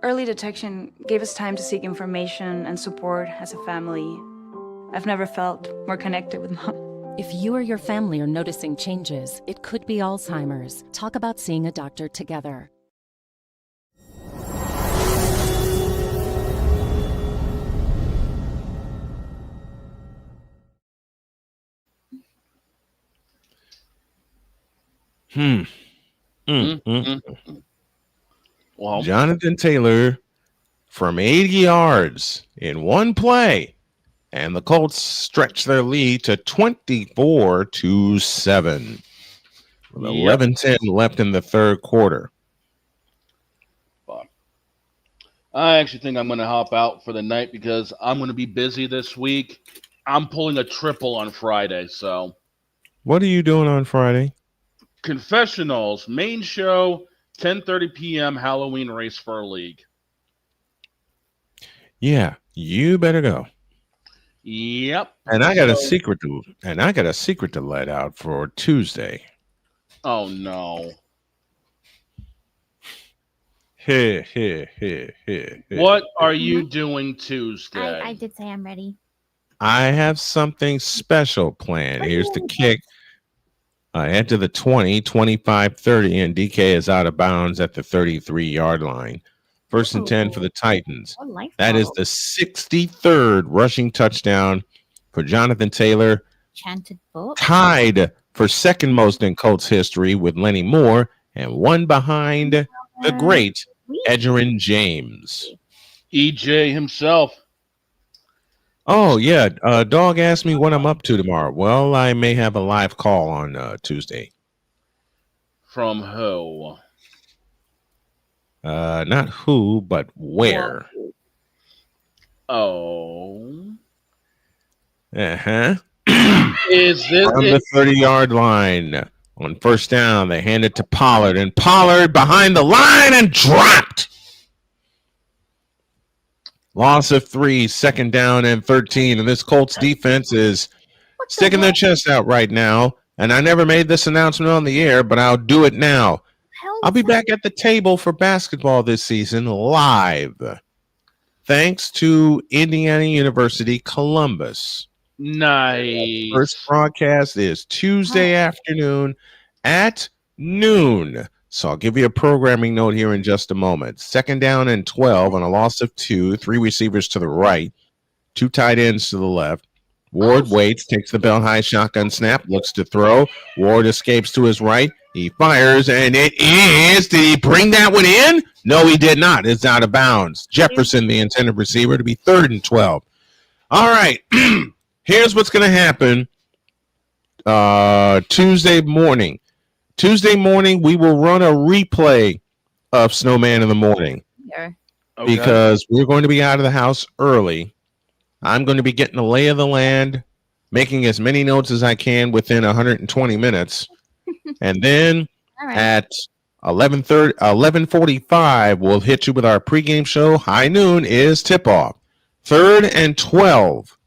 Early detection gave us time to seek information and support as a family. I've never felt more connected with Mom. If you or your family are noticing changes, it could be Alzheimer's. Talk about seeing a doctor together. Well, Jonathan Taylor from 80 yards in one play, and the Colts stretch their lead to 24-7 with 11-10 left in the third quarter. I actually think I'm going to hop out for the night because I'm going to be busy this week. I'm pulling a triple on Friday, so. What are you doing on Friday? Confessionals, main show, 10:30 p.m. Halloween race for a league. Yeah, you better go. Yep. And I got a secret to let out for Tuesday. Oh no. What are you doing Tuesday? I did say I'm ready. I have something special planned. Here's the kick. Enter the 20, 25, 30, and DK is out of bounds at the 33-yard line. First and 10 for the Titans. That is the 63rd rushing touchdown for Jonathan Taylor. Chanted book. Tied for second most in Colts history with Lenny Moore, and one behind the great Edgerrin James. EJ himself. Oh, yeah. Dog asked me what I'm up to tomorrow. Well, I may have a live call on Tuesday. From who? Not who, but where. Oh. Uh-huh. Is this on the 30-yard line? On first down, they hand it to Pollard, and Pollard behind the line and dropped. Loss of 3, second down and 13, and this Colts defense is sticking their chest out right now. And I never made this announcement on the air, but I'll do it now. I'll be back at the table for basketball this season live thanks to Indiana University Columbus. Nice. First broadcast is Tuesday afternoon at noon. So I'll give you a programming note here in just a moment. 2nd down and 12 on a loss of 2, 3 receivers to the right, 2 tight ends to the left. Ward waits, takes the bell high shotgun snap, looks to throw. Ward escapes to his right. He fires, and it is. Did he bring that one in? No, he did not. It's out of bounds. Jefferson, the intended receiver, to be 3rd and 12. All right. Here's what's going to happen Tuesday morning. Tuesday morning, we will run a replay of Snowman in the Morning because we're going to be out of the house early. I'm going to be getting the lay of the land, making as many notes as I can within 120 minutes. And then at 11:45, we'll hit you with our pregame show. High noon is tip-off. 3rd and 12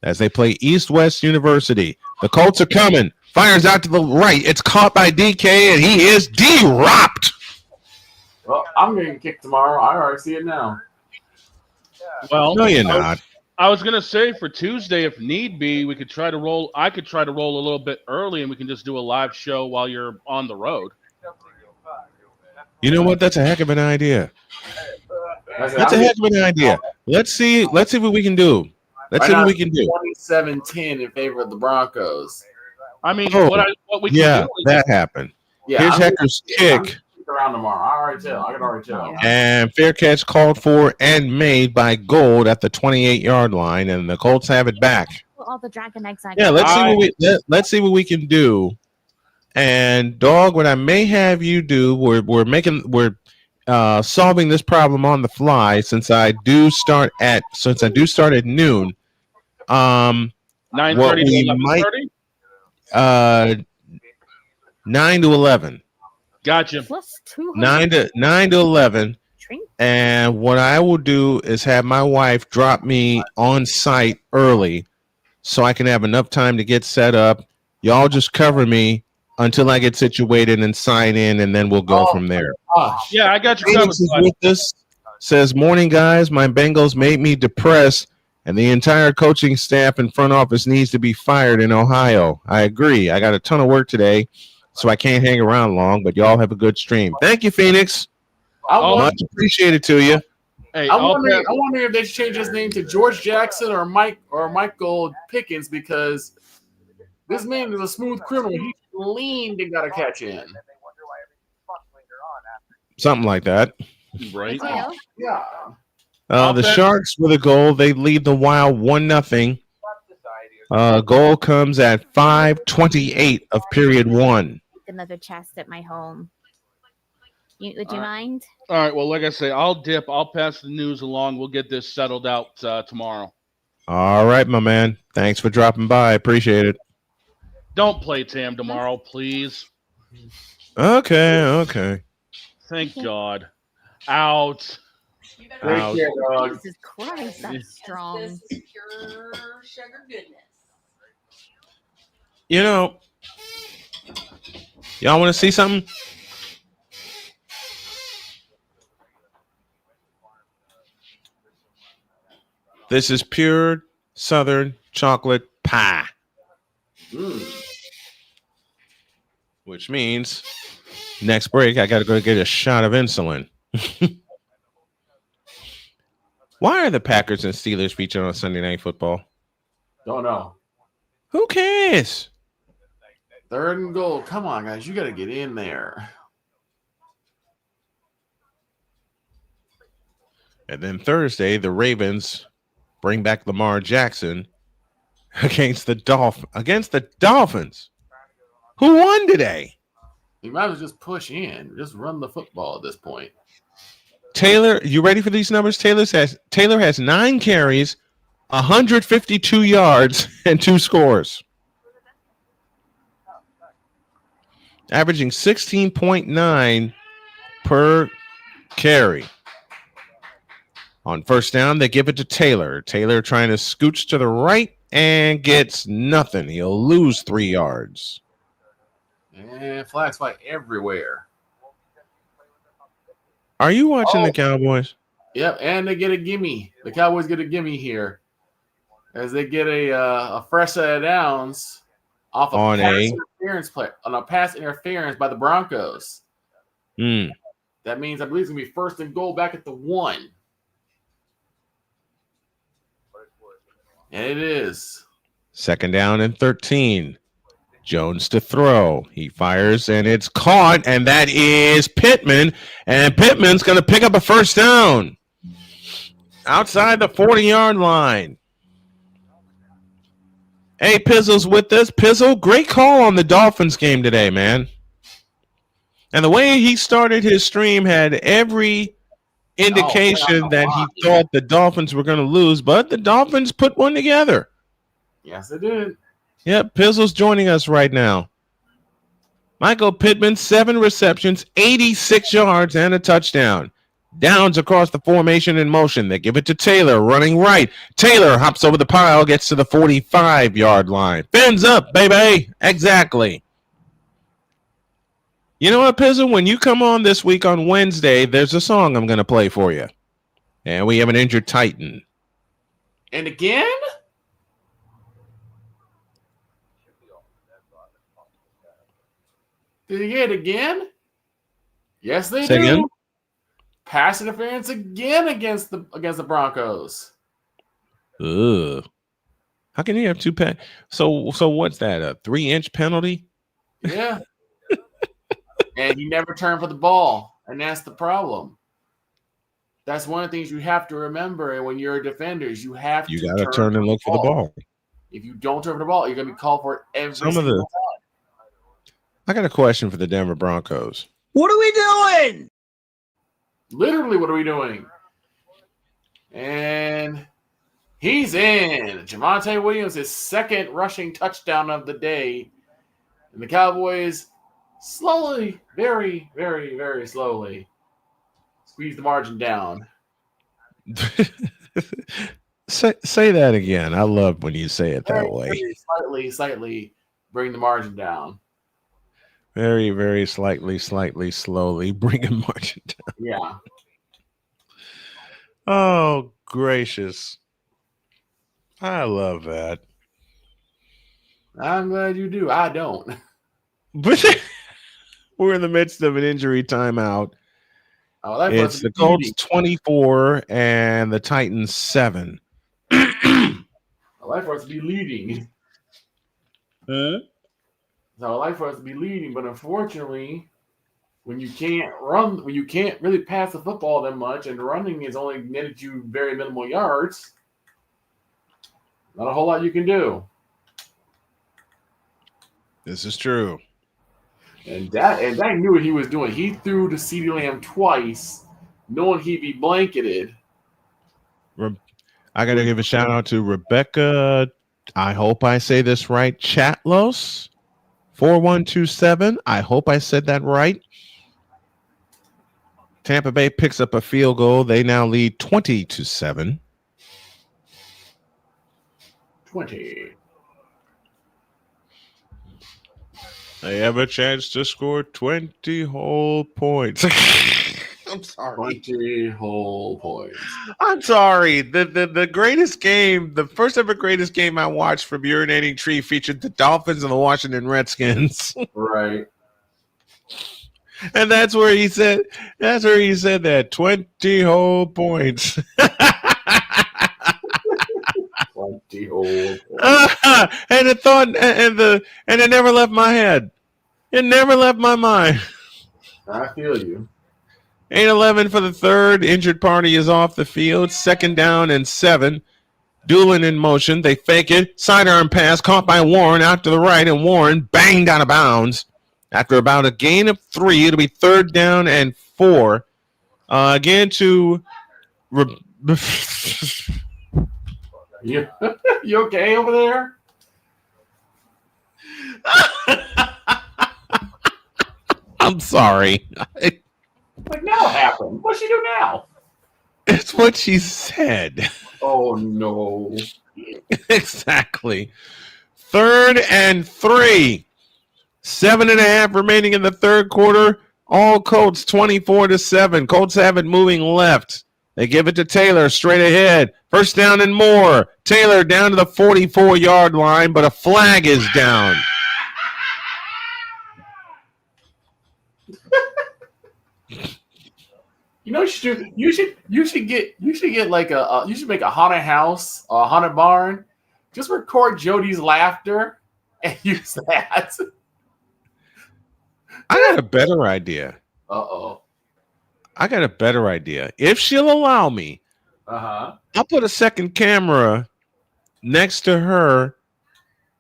as they play East-West University. The Colts are coming. Fires out to the right. It's caught by DK, and he is dropped. Well, I'm getting kicked tomorrow. I already see it now. Well, no, you're not. I was gonna say for Tuesday, if need be, we could try to roll. I could try to roll a little bit early, and we can just do a live show while you're on the road. You know what? That's a heck of an idea. That's a heck of an idea. Let's see what we can do. Let's see what we can do. 27-10 in favor of the Broncos. I mean, what we can do is that happened. Yeah, here's Hector's kick. Around tomorrow. I can already tell. And fair catch called for and made by Gold at the 28-yard line, and the Colts have it back. All the dragon eggs. Yeah, let's see what we can do. And Dog, what I may have you do, we're solving this problem on the fly since I do start at noon. 9:30 to 11:30. 9 to 11. Gotcha. Plus 9 to 11. And what I will do is have my wife drop me on site early so I can have enough time to get set up. Y'all just cover me until I get situated and sign in, and then we'll go from there. Yeah, I got you Phoenix is with us. Says, morning, guys. My Bengals made me depressed, and the entire coaching staff and front office needs to be fired in Ohio. I agree. I got a ton of work today, so I can't hang around long, but y'all have a good stream. Thank you, Phoenix. Much appreciated to you. Hey, I'm wondering if they should change his name to George Jackson or Michael Pickens, because this man is a smooth criminal. He leaned and got a catch in. Something like that. Right. Yeah. The Sharks with a goal. They lead the Wild 1-0. Goal comes at 5:28 of period 1. Another chest at my home. Would you mind? All right. Well, like I say, I'll dip. I'll pass the news along. We'll get this settled out tomorrow. All right, my man. Thanks for dropping by. Appreciate it. Don't play Tam tomorrow, please. Okay. Thank God. Out. Out. Jesus Christ, that's strong. Pure sugar goodness. You know, y'all want to see something? This is pure Southern chocolate pie. Which means next break, I got to go get a shot of insulin. Why are the Packers and Steelers featured on Sunday Night Football? Don't know. Who cares? 3rd and goal. Come on, guys. You got to get in there. And then Thursday, the Ravens bring back Lamar Jackson against the Dolphins. Who won today? You might as well just push in. Just run the football at this point. Taylor, you ready for these numbers? Taylor has 9 carries, 152 yards, and 2 scores. Averaging 16.9 per carry. On first down, they give it to Taylor. Taylor trying to scooch to the right and gets nothing. He'll lose 3 yards. And flags fly everywhere. Are you watching the Cowboys? Yep, and they get a gimme. The Cowboys get a gimme here as they get a fresh set of downs off a pass interference by the Broncos. That means I believe it's going to be first and goal back at the 1. And it is. Second down and 13. Jones to throw. He fires, and it's caught, and that is Pittman. And Pittman's going to pick up a first down outside the 40-yard line. Hey, Pizzle's with us. Pizzle, great call on the Dolphins game today, man. And the way he started his stream had every indication that he thought the Dolphins were going to lose, but the Dolphins put one together. Yes, they did. Yep, Pizzle's joining us right now. Michael Pittman, 7 receptions, 86 yards, and a touchdown. Downs across the formation in motion. They give it to Taylor, running right. Taylor hops over the pile, gets to the 45-yard line. Fins up, baby. Exactly. You know what, Pizzle? When you come on this week on Wednesday, there's a song I'm going to play for you. And we have an injured Titan. And again? Did he get it again? Yes, they do. Again? Pass interference again against the Broncos. Ugh. How can you have 2 pass? So what's that? A 3-inch penalty? Yeah. And he never turned for the ball, and that's the problem. That's one of the things you have to remember when you're a defender is you got to turn and look for the ball. If you don't turn for the ball, you're going to be called for it every single time. I got a question for the Denver Broncos. What are we doing? Literally, what are we doing? And he's in. Javonte Williams, his second rushing touchdown of the day. And the Cowboys slowly, very, very, very slowly squeeze the margin down. Say that again. I love when you say it that way. Very slightly bring the margin down. Very, very slightly, slowly bring a margin down. Yeah. Oh, gracious. I love that. I'm glad you do. I don't. But we're in the midst of an injury timeout. It's the Colts 24 and the Titans 7. I like for us to be leading. So I like for us to be leading, but unfortunately, when you can't run, when you can't really pass the football that much, and running is only netted you very minimal yards, not a whole lot you can do. This is true. And Dak knew what he was doing. He threw to CeeDee Lamb twice, knowing he'd be blanketed. I got to give a shout out to Rebecca. I hope I say this right. Chatlos 4127. I hope I said that right. Tampa Bay picks up a field goal. They now lead 20-7. 20. They have a chance to score 20 whole points. I'm sorry. 20 whole points. I'm sorry. The greatest game, the first ever greatest game I watched from Urinating Tree featured the Dolphins and the Washington Redskins. Right. And that's where he said that 20 whole points. 20 whole points. And it never left my head. It never left my mind. I feel you. 8-11 for the third. Injured party is off the field. Second down and 7. Doolin in motion. They fake it. Sidearm pass caught by Warren out to the right, and Warren banged out of bounds. After about a gain of 3, it'll be third down and 4. Again to... You okay over there? I'm sorry. What now happened? What's she do now? It's what she said. Oh, no. Exactly. Third and 3. 7.5 remaining in the third quarter. All Colts 24-7. Colts have it moving left. They give it to Taylor straight ahead. First down and more. Taylor down to the 44-yard line, but a flag is down. You know, you should get like you should make a haunted house, a haunted barn. Just record Jody's laughter and use that. I got a better idea. I got a better idea. If she'll allow me, I'll put a second camera next to her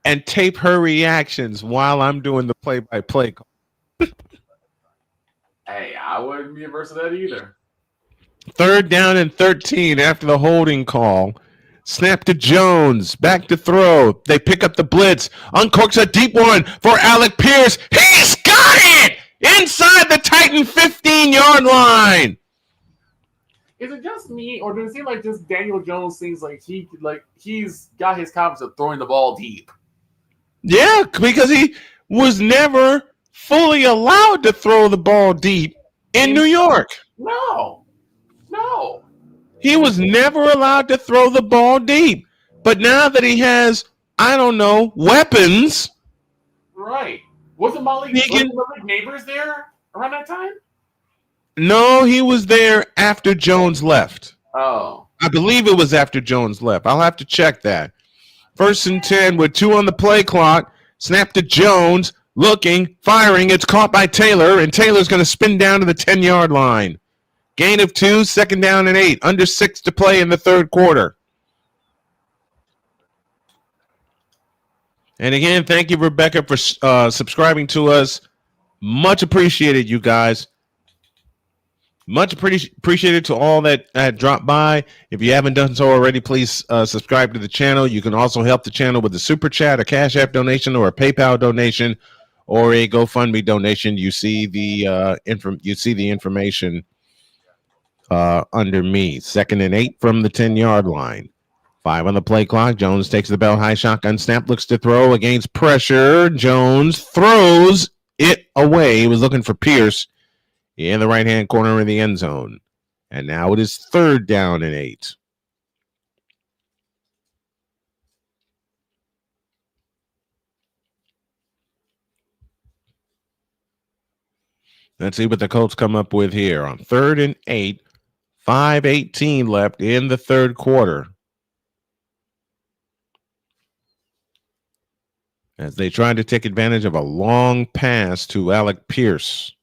and tape her reactions while I'm doing the play-by-play call. Hey, I wouldn't be averse to that either. 3rd down and 13 after the holding call. Snap to Jones. Back to throw. They pick up the blitz. Uncorks a deep one for Alec Pierce. He's got it! Inside the Titan 15-yard line. Is it just me, or does it seem like just Daniel Jones seems like he's got his confidence of throwing the ball deep? Yeah, because he was never fully allowed to throw the ball deep in New York. No. He was never allowed to throw the ball deep. But now that he has, I don't know, weapons. Right. Wasn't Malik Neighbors there around that time? No, he was there after Jones left. Oh. I believe it was after Jones left. I'll have to check that. 1st and 10 with 2 on the play clock. Snap to Jones. Looking, firing. It's caught by Taylor, and Taylor's going to spin down to the 10-yard line. Gain of 2, 2nd down and 8. Under 6 to play in the 3rd quarter. And again, thank you, Rebecca, for subscribing to us. Much appreciated, you guys. Much appreciated to all that dropped by. If you haven't done so already, please subscribe to the channel. You can also help the channel with a super chat, a Cash App donation, or a PayPal donation, or a GoFundMe donation. You see the information under me. 2nd and 8 from the 10-yard line. 5 on the play clock. Jones takes the bell high shotgun snap, looks to throw against pressure. Jones throws it away. He was looking for Pierce in the right-hand corner of the end zone. And now it is 3rd down and 8. Let's see what the Colts come up with here on 3rd and 8. 5:18 left in the 3rd quarter. As they tried to take advantage of a long pass to Alec Pierce.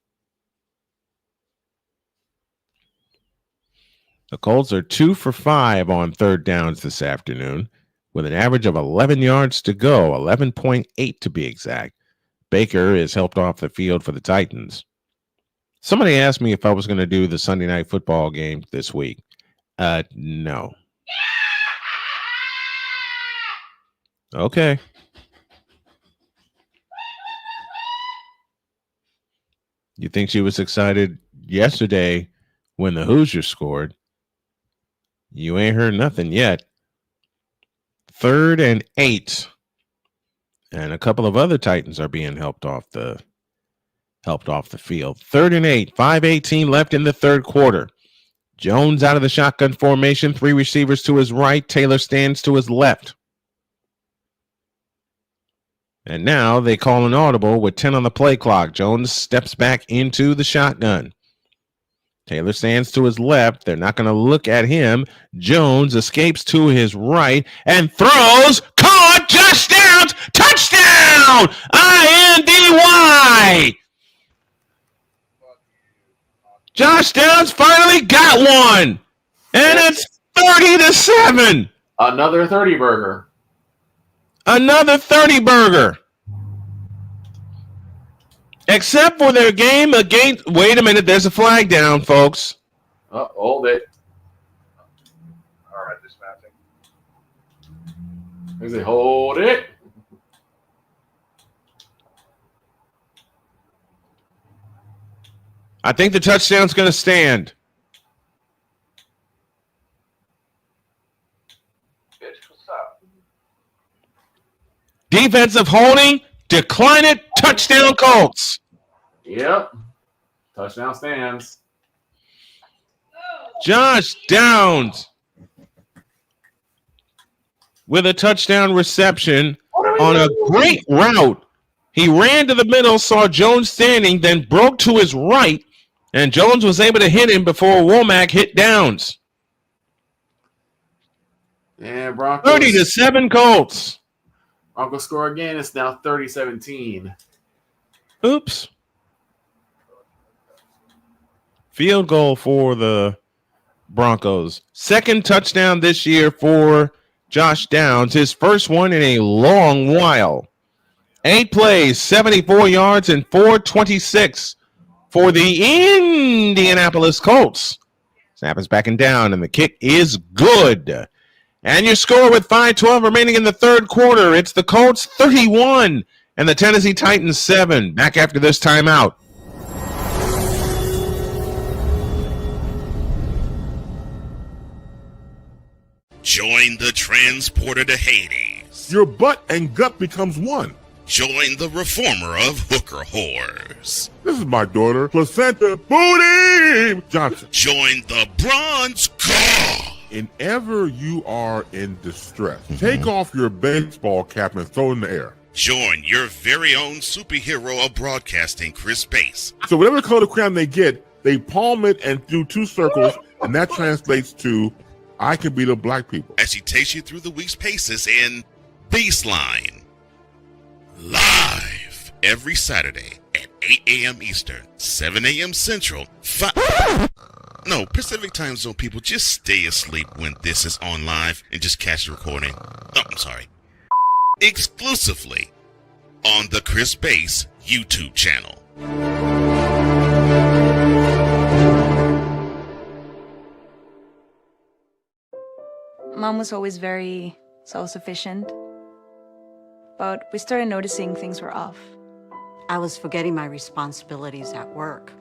The Colts are 2 for 5 on 3rd downs this afternoon, with an average of 11 yards to go, 11.8 to be exact. Baker is helped off the field for the Titans. Somebody asked me if I was going to do the Sunday night football game this week. No. Okay. You think she was excited yesterday when the Hoosiers scored? You ain't heard nothing yet. 3rd and 8. And a couple of other Titans are being helped off the field. 3rd and 8, 5:18 left in the 3rd quarter. Jones out of the shotgun formation, 3 receivers to his right. Taylor stands to his left. And now they call an audible with 10 on the play clock. Jones steps back into the shotgun. Taylor stands to his left. They're not going to look at him. Jones escapes to his right and throws. Caught. Josh Downs. Touchdown. INDY. Josh Downs finally got one. And it's 30-7. Another 30 burger. Another 30 burger. Except for their game against. Wait a minute. There's a flag down, folks. Hold it. All right, dispatching. Is it hold it? I think the touchdown's going to stand. Defensive holding, decline it, touchdown Colts. Yep. Touchdown stands. Josh Downs with a touchdown reception on a great route. He ran to the middle, saw Jones standing, then broke to his right, and Jones was able to hit him before Womack hit Downs. And Broncos 30-7 Colts. Broncos score again. It's now 30-17. Oops. Field goal for the Broncos. Second touchdown this year for Josh Downs. His first one in a long while. 8 plays, 74 yards, and 426 for the Indianapolis Colts. Snap is backing down, and the kick is good. And your score with 5:12 remaining in the third quarter. It's the Colts 31 and the Tennessee Titans 7. Back after this timeout. Join the transporter to Hades. Your butt and gut becomes one. Join the reformer of hooker whores. This is my daughter, Placenta Booty Johnson. Join the bronze car. And ever you are in distress, take off your baseball cap and throw it in the air. Join your very own superhero of broadcasting, Chris Bass. So whatever color crayon they get, they palm it and do 2 circles, and that translates to I can be the black people. As he takes you through the week's paces in Baseline. Live every Saturday at 8 a.m. Eastern, 7 a.m. Central, Pacific Time Zone people, just stay asleep when this is on live and just catch the recording. Oh, I'm sorry. Exclusively on the Chris Bass YouTube channel. Mom was always very self-sufficient, but we started noticing things were off. I was forgetting my responsibilities at work.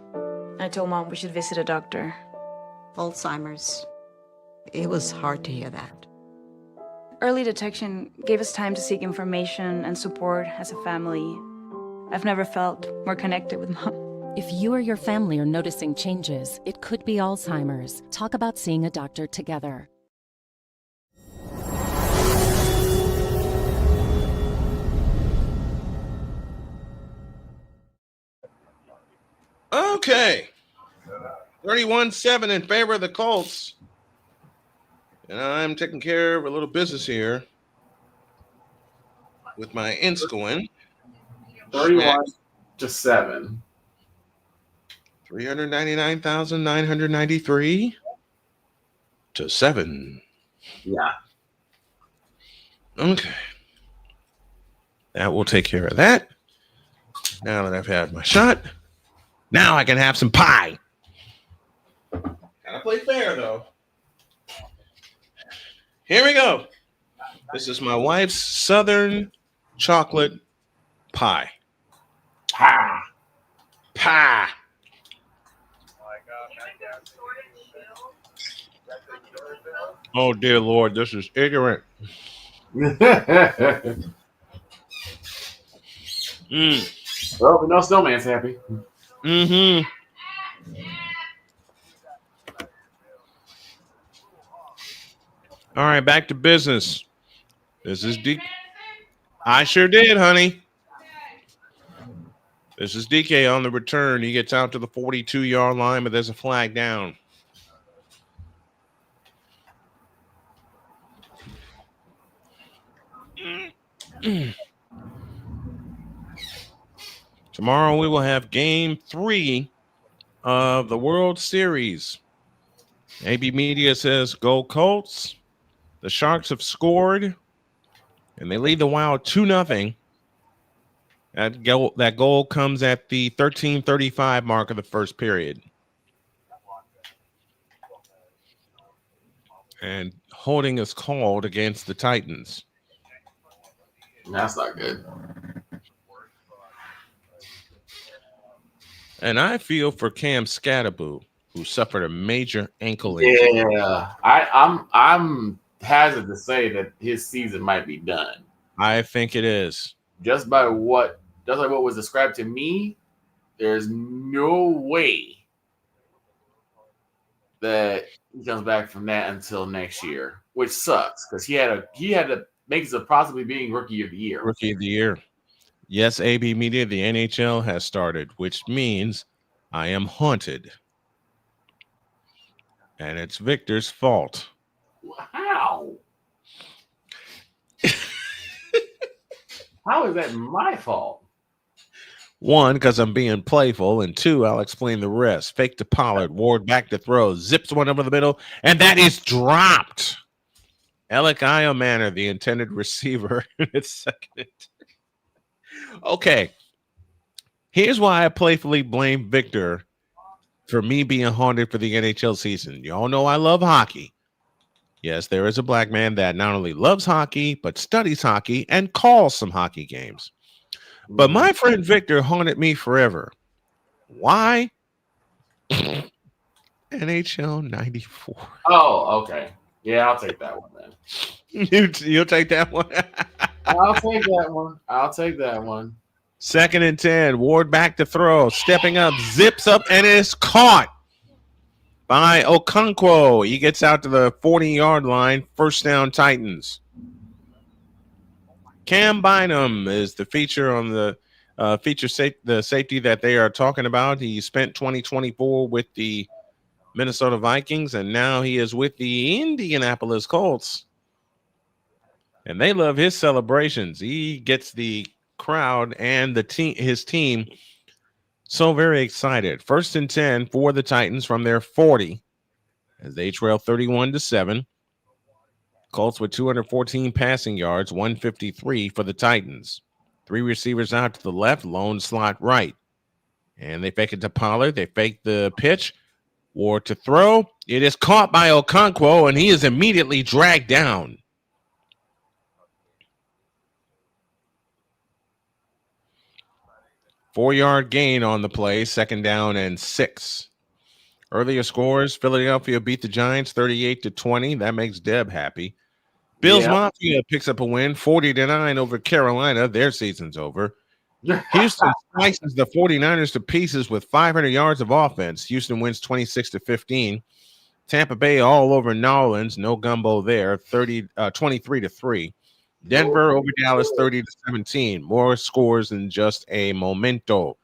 I told Mom we should visit a doctor. Alzheimer's. It was hard to hear that. Early detection gave us time to seek information and support as a family. I've never felt more connected with Mom. If you or your family are noticing changes, it could be Alzheimer's. Talk about seeing a doctor together. Okay. 31-7 in favor of the Colts. And I'm taking care of a little business here with my Inscoin. 31-7. 399,993 to 7. Yeah. Okay. That will take care of that. Now that I've had my shot, now I can have some pie. Gotta play fair, though. Here we go. This is my wife's Southern chocolate pie. Pie. Pie. Oh, dear Lord, this is ignorant. Well, we know Snowman's happy. Mm-hmm. All right, back to business. This is I sure did, honey. This is DK on the return. He gets out to the 42-yard line, but there's a flag down. Tomorrow we will have game 3 of the World Series. AB Media says go Colts. The Sharks have scored, and they lead the Wild 2-0. That goal comes at the 13:35 mark of the first period. And holding is called against the Titans. That's not good. And I feel for Cam Scatterboo, who suffered a major ankle injury. Yeah, I'm hesitant to say that his season might be done. I think it is. Just by what was described to me, there's no way that he comes back from that until next year, which sucks because he had to make it possibly being rookie of the year. Rookie of the year. Yes, AB Media, the NHL has started, which means I am haunted. And it's Victor's fault. How? How is that my fault? One, because I'm being playful, and two, I'll explain the rest. Fake to Pollard, Ward back to throw, zips one over the middle, and that is dropped. Alec Iomanner, the intended receiver, it's second. Okay, here's why I playfully blame Victor for me being haunted for the NHL season. Y'all know I love hockey. Yes, there is a black man that not only loves hockey, but studies hockey and calls some hockey games. But my friend Victor haunted me forever. Why? NHL 94. Oh, okay. Yeah, I'll take that one then. You'll take that one? I'll take that one. I'll take that one. 2nd and 10. Ward back to throw. Stepping up. Zips up and is caught by Okonkwo. He gets out to the 40-yard line. First down, Titans. Cam Bynum is the feature on the safety that they are talking about. He spent 2024 with the Minnesota Vikings, and now he is with the Indianapolis Colts. And they love his celebrations. He gets the crowd and his team so very excited. 1st and 10 for the Titans from their 40 as they trail 31-7. Colts with 214 passing yards, 153 for the Titans. 3 receivers out to the left, lone slot right. And they fake it to Pollard. They fake the pitch. Ward to throw. It is caught by Okonkwo, and he is immediately dragged down. Four-yard gain on the play, 2nd down and 6. Earlier scores, Philadelphia beat the Giants 38-20. That makes Deb happy. Bills Mafia picks up a win, 40-9 over Carolina. Their season's over. Houston slices the 49ers to pieces with 500 yards of offense. Houston wins 26-15. Tampa Bay all over New Orleans. No gumbo there, 23-3. Denver over Dallas 30-17. More scores than just a momento.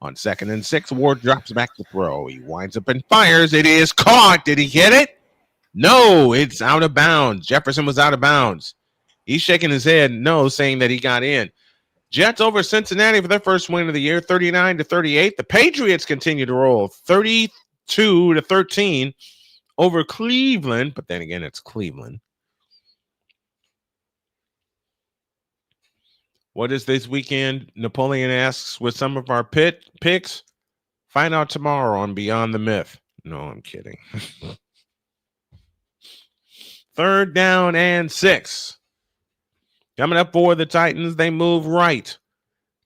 On 2nd and 6, Ward drops back to throw. He winds up and fires. It is caught. Did he get it? No, it's out of bounds. Jefferson was out of bounds. He's shaking his head no, saying that he got in. Jets over Cincinnati for their first win of the year, 39-38. The Patriots continue to roll, 32-13 over Cleveland. But then again, it's Cleveland. What is this weekend? Napoleon asks with some of our picks. Find out tomorrow on Beyond the Myth. No, I'm kidding. 3rd down and 6. Coming up for the Titans, they move right.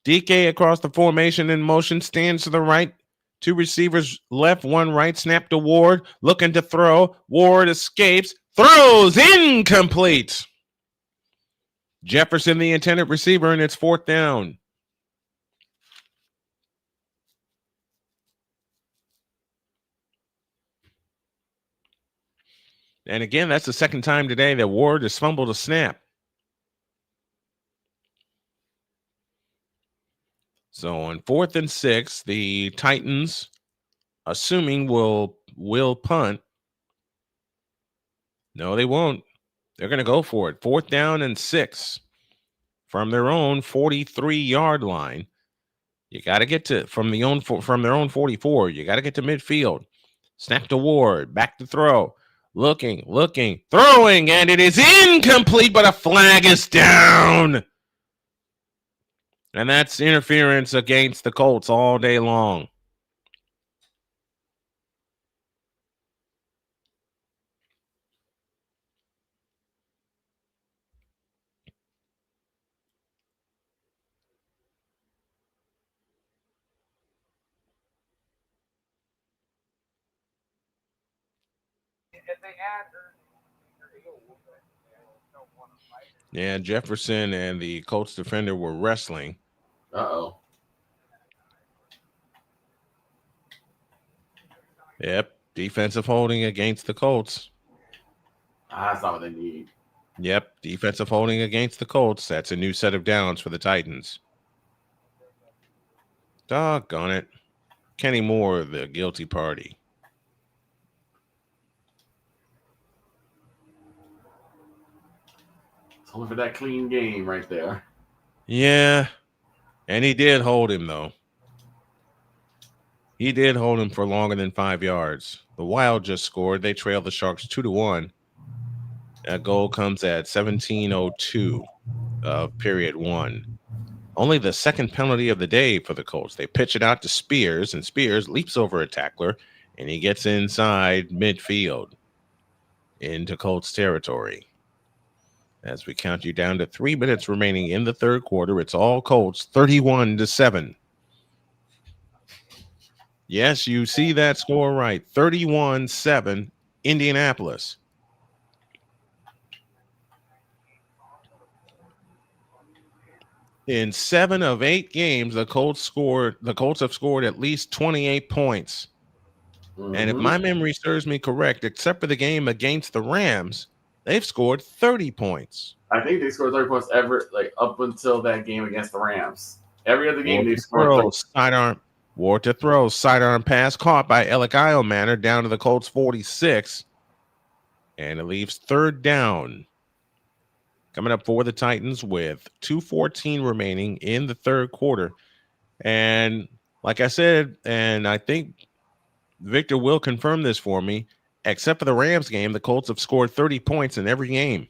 DK across the formation in motion, stands to the right. 2 receivers left, 1 right. Snap to Ward, looking to throw. Ward escapes, throws, incomplete. Jefferson, the intended receiver, and it's 4th down. And again, that's the 2nd time today that Ward has fumbled a snap. So on 4th and 6, the Titans, assuming will punt. No, they won't. They're going to go for it. 4th down and 6 from their own 43-yard line. You got to get to from their own 44. You got to get to midfield. Snap to Ward, back to throw. Looking, throwing, and it is incomplete, but a flag is down. And that's interference against the Colts all day long. Yeah, Jefferson and the Colts defender were wrestling. Uh-oh. Yep. Defensive holding against the Colts. That's not what they need. Yep, defensive holding against the Colts. That's a new set of downs for the Titans. Doggone it. Kenny Moore, the guilty party. It's only for that clean game right there. Yeah, and he did hold him, though. He did hold him for longer than 5 yards. The Wild just scored. They trail the Sharks 2-1. That goal comes at 17:02 of period one. Only the second penalty of the day for the Colts. They pitch it out to Spears, and Spears leaps over a tackler, and he gets inside midfield into Colts territory. As we count you down to 3 minutes remaining in the third quarter, it's all Colts, 31-7. Yes, you see that score right. 31-7, Indianapolis. In 7 of 8 games, the Colts have scored at least 28 points. Mm-hmm. And if my memory serves me correct, except for the game against the Rams, they've scored 30 points. I think they scored 30 points up until that game against the Rams. Every other game they've scored. War to throw, sidearm pass caught by Elikiel Manor down to the Colts 46. And it leaves third down. Coming up for the Titans with 2:14 remaining in the third quarter. And like I said, and I think Victor will confirm this for me, except for the Rams game, the Colts have scored 30 points in every game.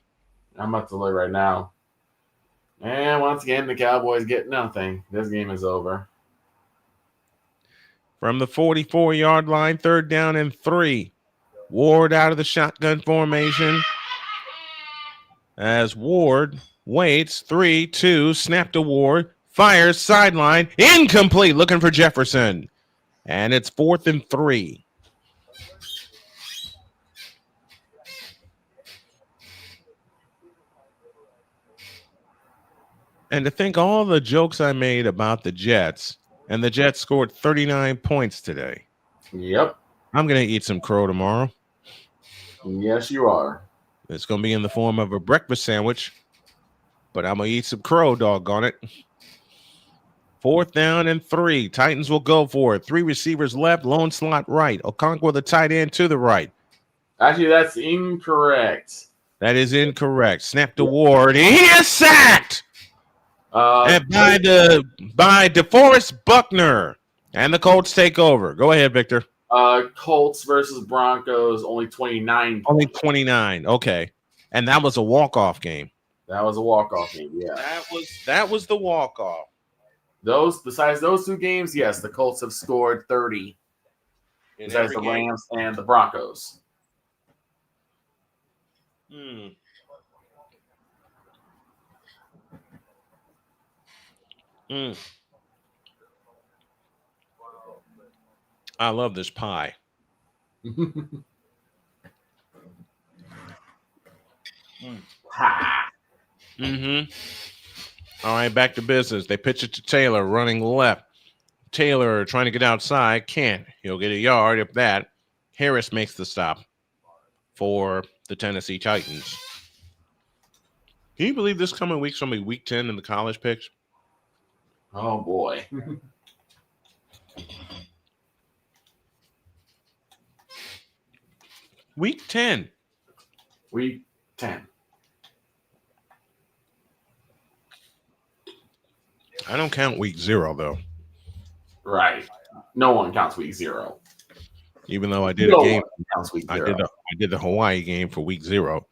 I'm about to look right now. And once again, the Cowboys get nothing. This game is over. From the 44-yard line, third down and 3. Ward out of the shotgun formation. As Ward waits, 3-2, snap to Ward, fires, sideline, incomplete, looking for Jefferson. And it's 4th and 3. And to think all the jokes I made about the Jets, and the Jets scored 39 points today. Yep. I'm going to eat some crow tomorrow. Yes, you are. It's going to be in the form of a breakfast sandwich, but I'm going to eat some crow, doggone it. 4th down and 3. Titans will go for it. 3 receivers left, lone slot right. Okonkwo, the tight end, to the right. Actually, that's incorrect. That is incorrect. Snap to Ward. He is sacked and by DeForest Buckner. And the Colts take over. Go ahead, Victor. Colts versus Broncos, only 29. Only 29. Okay. And that was a walk-off game. That was a walk-off game, yeah. That was the walk-off. Besides those 2 games, yes, the Colts have scored 30. Besides the Rams and the Broncos. I love this pie. All right, back to business. They pitch it to Taylor, running left. Taylor trying to get outside, can't. He'll get a yard if that. Harris makes the stop for the Tennessee Titans. Can you believe this coming week's going to be week 10 in the college picks? Oh, boy. Week 10. Week 10. I don't count week 0, though. Right. No one counts week 0. Even though I did a game. I did the Hawaii game for week 0.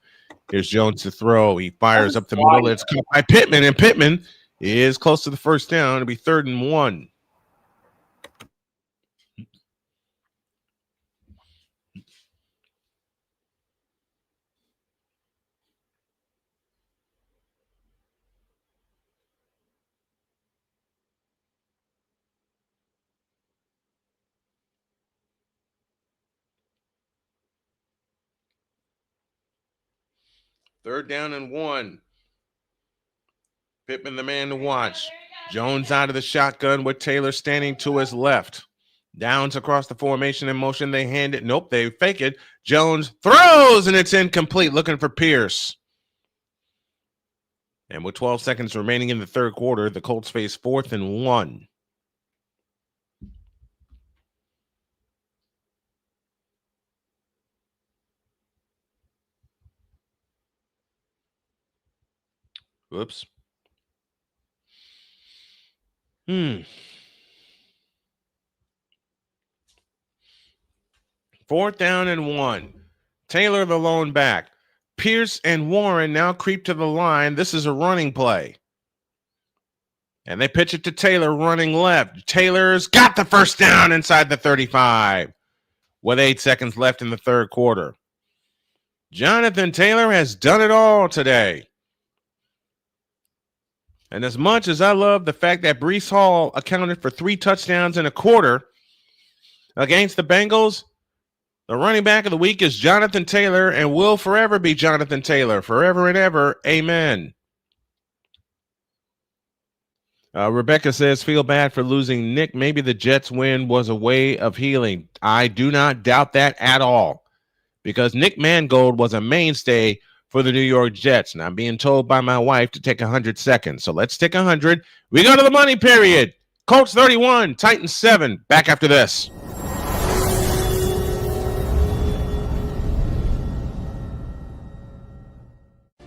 Here's Jones to throw. He fires up the middle. It's caught by Pittman, and Pittman is close to the first down. It'll be 3rd and 1. Third down and 1. Pittman, the man to watch. Jones out of the shotgun with Taylor standing to his left. Downs across the formation in motion. They hand it. Nope, they fake it. Jones throws, and it's incomplete. Looking for Pierce. And with 12 seconds remaining in the third quarter, the Colts face 4th and 1. Whoops. 4th down and 1. Taylor the lone back. Pierce and Warren now creep to the line. This is a running play. And they pitch it to Taylor running left. Taylor's got the first down inside the 35 with 8 seconds left in the third quarter. Jonathan Taylor has done it all today. And as much as I love the fact that Breece Hall accounted for 3 touchdowns in a quarter against the Bengals, the running back of the week is Jonathan Taylor and will forever be Jonathan Taylor, forever and ever. Amen. Rebecca says, feel bad for losing Nick. Maybe the Jets win was a way of healing. I do not doubt that at all, because Nick Mangold was a mainstay for the New York Jets. And I'm being told by my wife to take 100 seconds. So let's take 100. We go to the money period. Colts 31, Titans 7. Back after this.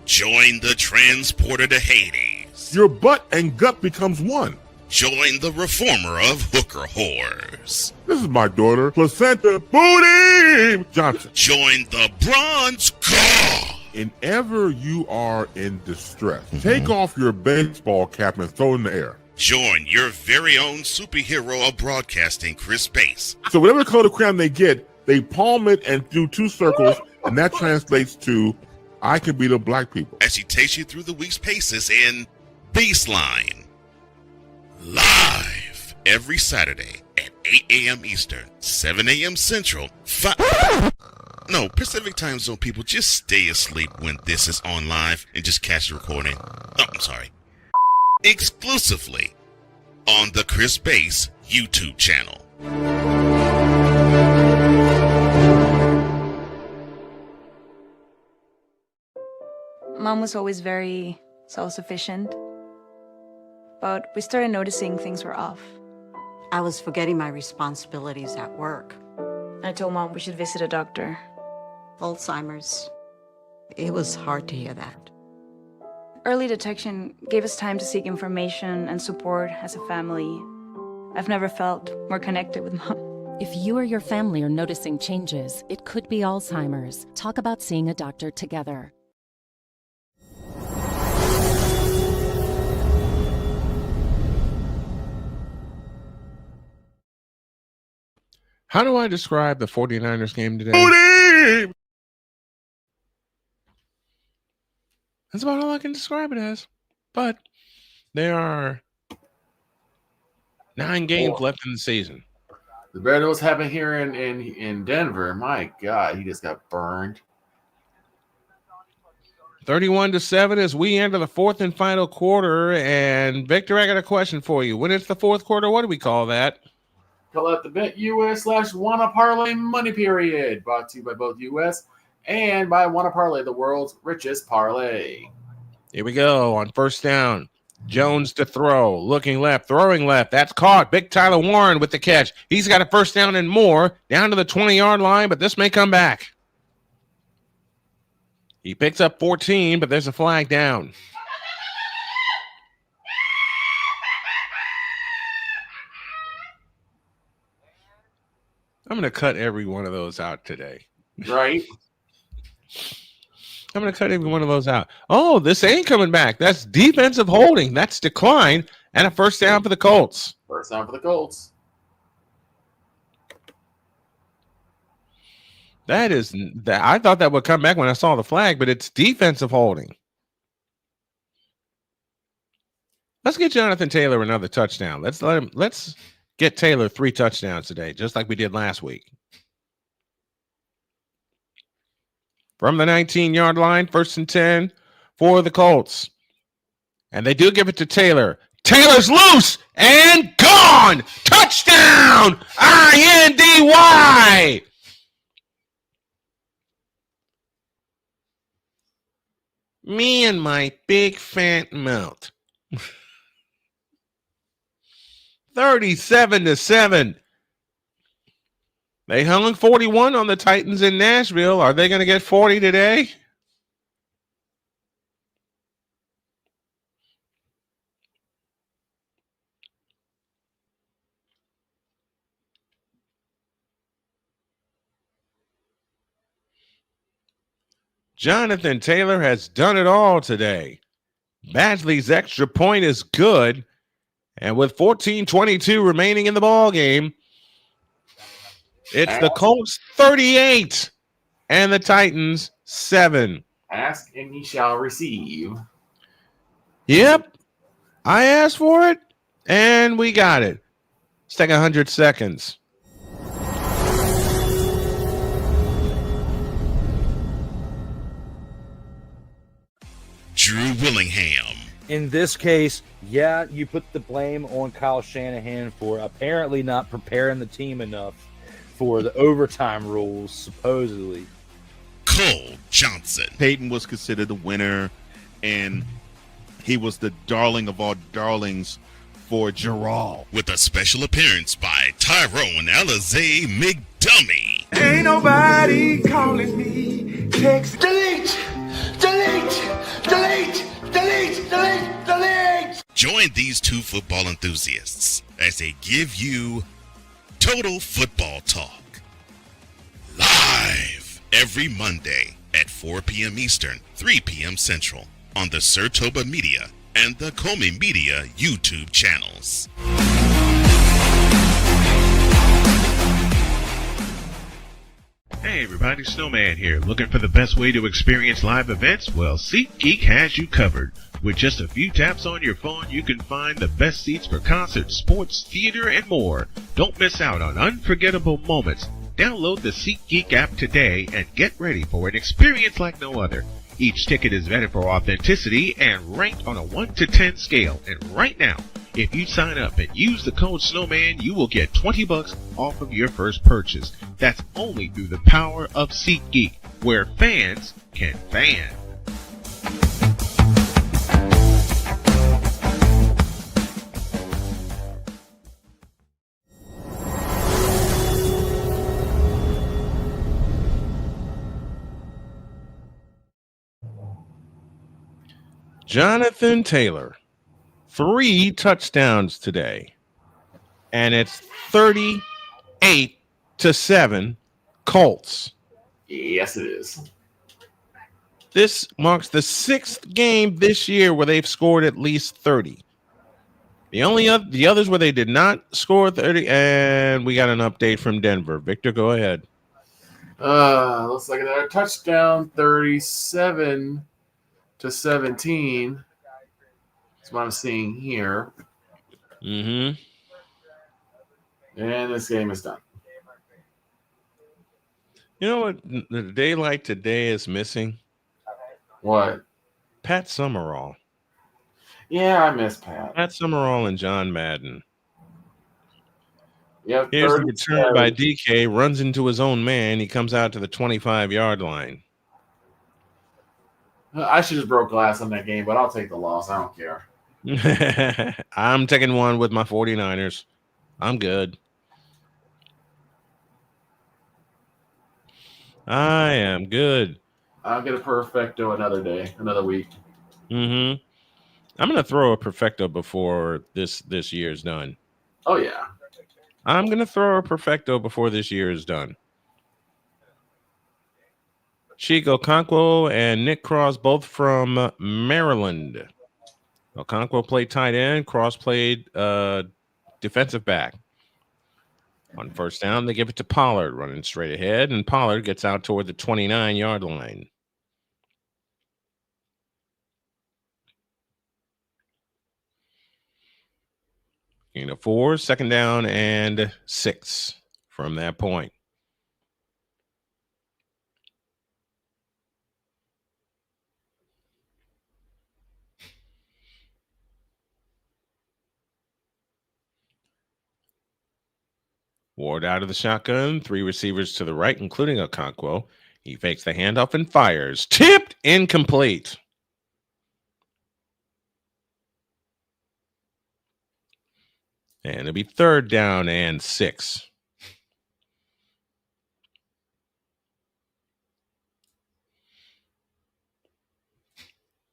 Join the transporter to Hades. Your butt and gut becomes one. Join the reformer of hooker whores. This is my daughter, Placenta Booty Johnson. Join the bronze car. And ever you are in distress, take off your baseball cap and throw it in the air. Join your very own superhero of broadcasting, Chris Bass. So whatever color crayon they get, they palm it and do 2 circles, and that translates to I can beat up black people. As he takes you through the week's paces in Baseline. Live every Saturday at 8 a.m. Eastern, 7 a.m. Central, Pacific Time Zone people, just stay asleep when this is on live and just catch the recording. Oh, I'm sorry. Exclusively on the Chris Bass YouTube channel. Mom was always very self-sufficient, but we started noticing things were off. I was forgetting my responsibilities at work. I told Mom we should visit a doctor. Alzheimer's. It was hard to hear that. Early detection gave us time to seek information and support as a family. I've never felt more connected with Mom. If you or your family are noticing changes, it could be Alzheimer's. Talk about seeing a doctor together. How do I describe the 49ers game today? Booty! That's about all I can describe it as. But there are 9 games left in the season. The better than what's happening here in Denver. My God, he just got burned. 31-7 as we enter the 4th and final quarter. And Victor, I got a question for you. When it's the 4th quarter, what do we call that? Call out the Bet US/Wanna Parlay Money Period. Brought to you by both US and by Wanna Parlay, the world's richest parlay. Here we go on first down. Jones to throw, looking left, throwing left. That's caught. Big Tyler Warren with the catch. He's got a first down and more down to the 20-yard line, but this may come back. He picks up 14, but there's a flag down. I'm going to cut every one of those out today. Right. I'm going to cut every one of those out. Oh, this ain't coming back. That's defensive holding. That's decline and a first down for the Colts. First down for the Colts. That is that. I thought that would come back when I saw the flag, but it's defensive holding. Let's get Jonathan Taylor another touchdown. Let's get Taylor 3 touchdowns today, just like we did last week. From the 19-yard line, 1st and 10 for the Colts. And they do give it to Taylor. Taylor's loose and gone. Touchdown, Indy. Me and my big fat mouth. 37-7. They hung 41 on the Titans in Nashville. Are they going to get 40 today? Jonathan Taylor has done it all today. Badgley's extra point is good. And with 14:22 remaining in the ball game, it's the Colts 38 and the Titans 7. Ask and ye shall receive. Yep. I asked for it and we got it. Let's take 100 seconds. Drew Willingham. In this case, yeah, you put the blame on Kyle Shanahan for apparently not preparing the team enough for the overtime rules, supposedly. Cole Johnson. Peyton was considered the winner, and he was the darling of all darlings for Gerald. With a special appearance by Tyrone Alizé McDummy. Ain't nobody calling me. Text delete, delete, delete, delete, delete, delete. Join these two football enthusiasts as they give you Total Football Talk. Live every Monday at 4 p.m. Eastern, 3 p.m. Central on the Sertoba Media and the Comey Media YouTube channels. Hey everybody, Snowman here. Looking for the best way to experience live events? Well, SeatGeek has you covered. With just a few taps on your phone, you can find the best seats for concerts, sports, theater, and more. Don't miss out on unforgettable moments. Download the SeatGeek app today and get ready for an experience like no other. Each ticket is vetted for authenticity and ranked on a 1 to 10 scale. And right now, if you sign up and use the code Snowman, you will get $20 off of your first purchase. That's only through the power of SeatGeek, where fans can fan. Jonathan Taylor, 3 touchdowns today, and it's 38-7 Colts. Yes, it is. This marks the 6th game this year where they've scored at least 30. The others where they did not score 30, and we got an update from Denver. Victor, go ahead. Looks like another touchdown, 37-17. That's what I'm seeing here. Mm-hmm. And this game is done. You know what the day like today is missing? What? Pat Summerall. Yeah, I miss Pat. Pat Summerall and John Madden. Yep. Here's the return by DK, runs into his own man. He comes out to the 25-yard line. I should have broke glass on that game, but I'll take the loss. I don't care. I'm taking one with my 49ers. I'm good. I am good. I'll get a perfecto another day, another week. Mm-hmm. I'm going to throw a perfecto before this year's done. Oh, yeah. I'm going to throw a perfecto before this year is done. Chico Okonkwo and Nick Cross, both from Maryland. Okonkwo played tight end. Cross played defensive back. On first down, they give it to Pollard, running straight ahead, and Pollard gets out toward the 29-yard line. Gain of 4, second down and 6 from that point. Ward out of the shotgun, 3 receivers to the right, including Okonkwo. He fakes the handoff and fires. Tipped, incomplete. And it'll be 3rd down and 6.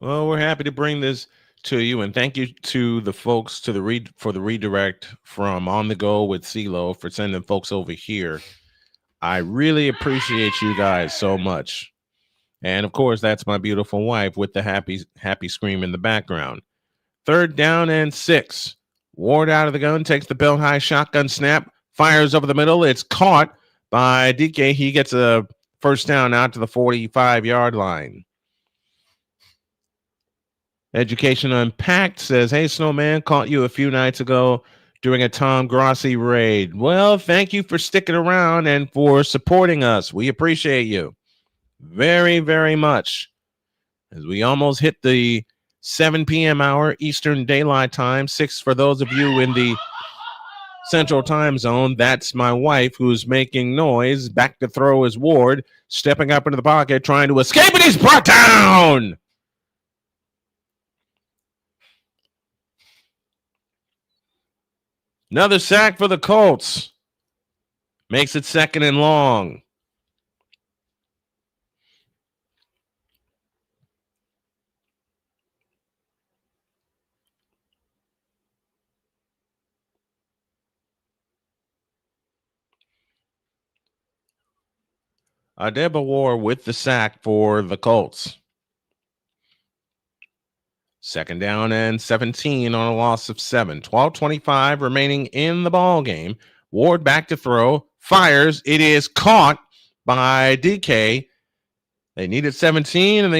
Well, we're happy to bring this to you, and thank you to the folks for the redirect from On the Go with CeeLo for sending folks over here. I really appreciate you guys so much. And of course, that's my beautiful wife with the happy scream in the background. 3rd down and 6. Ward out of the gun, takes the belt high shotgun snap, fires over the middle. It's caught by DK. He gets a first down out to the 45-yard line. Education Unpacked says, hey, Snowman, caught you a few nights ago during a Tom Grossi raid. Well, thank you for sticking around and for supporting us. We appreciate you very, very much. As we almost hit the 7 p.m. hour Eastern Daylight Time, 6 for those of you in the Central Time Zone. That's my wife who's making noise. Back to throw is Ward, stepping up into the pocket, trying to escape, and he's brought down. Another sack for the Colts. Makes it 2nd and long. Adebayor with the sack for the Colts. 2nd down and 17 on a loss of 7. 12:25 remaining in the ball game. Ward back to throw, fires. It is caught by DK. They needed 17 and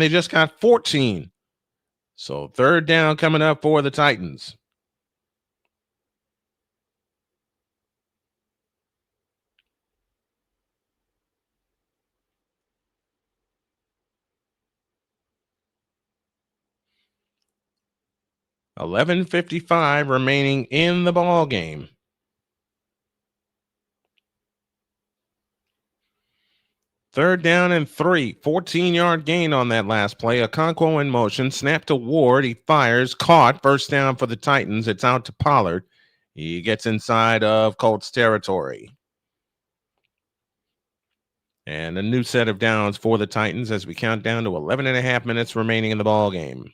they just got 14. So 3rd down coming up for the Titans. $11:55 remaining in the ball game. 3rd down and 3. 14-yard gain on that last play. Okonkwo in motion. Snap to Ward. He fires. Caught. First down for the Titans. It's out to Pollard. He gets inside of Colts territory. And a new set of downs for the Titans as we count down to 11 and a half minutes remaining in the ball game.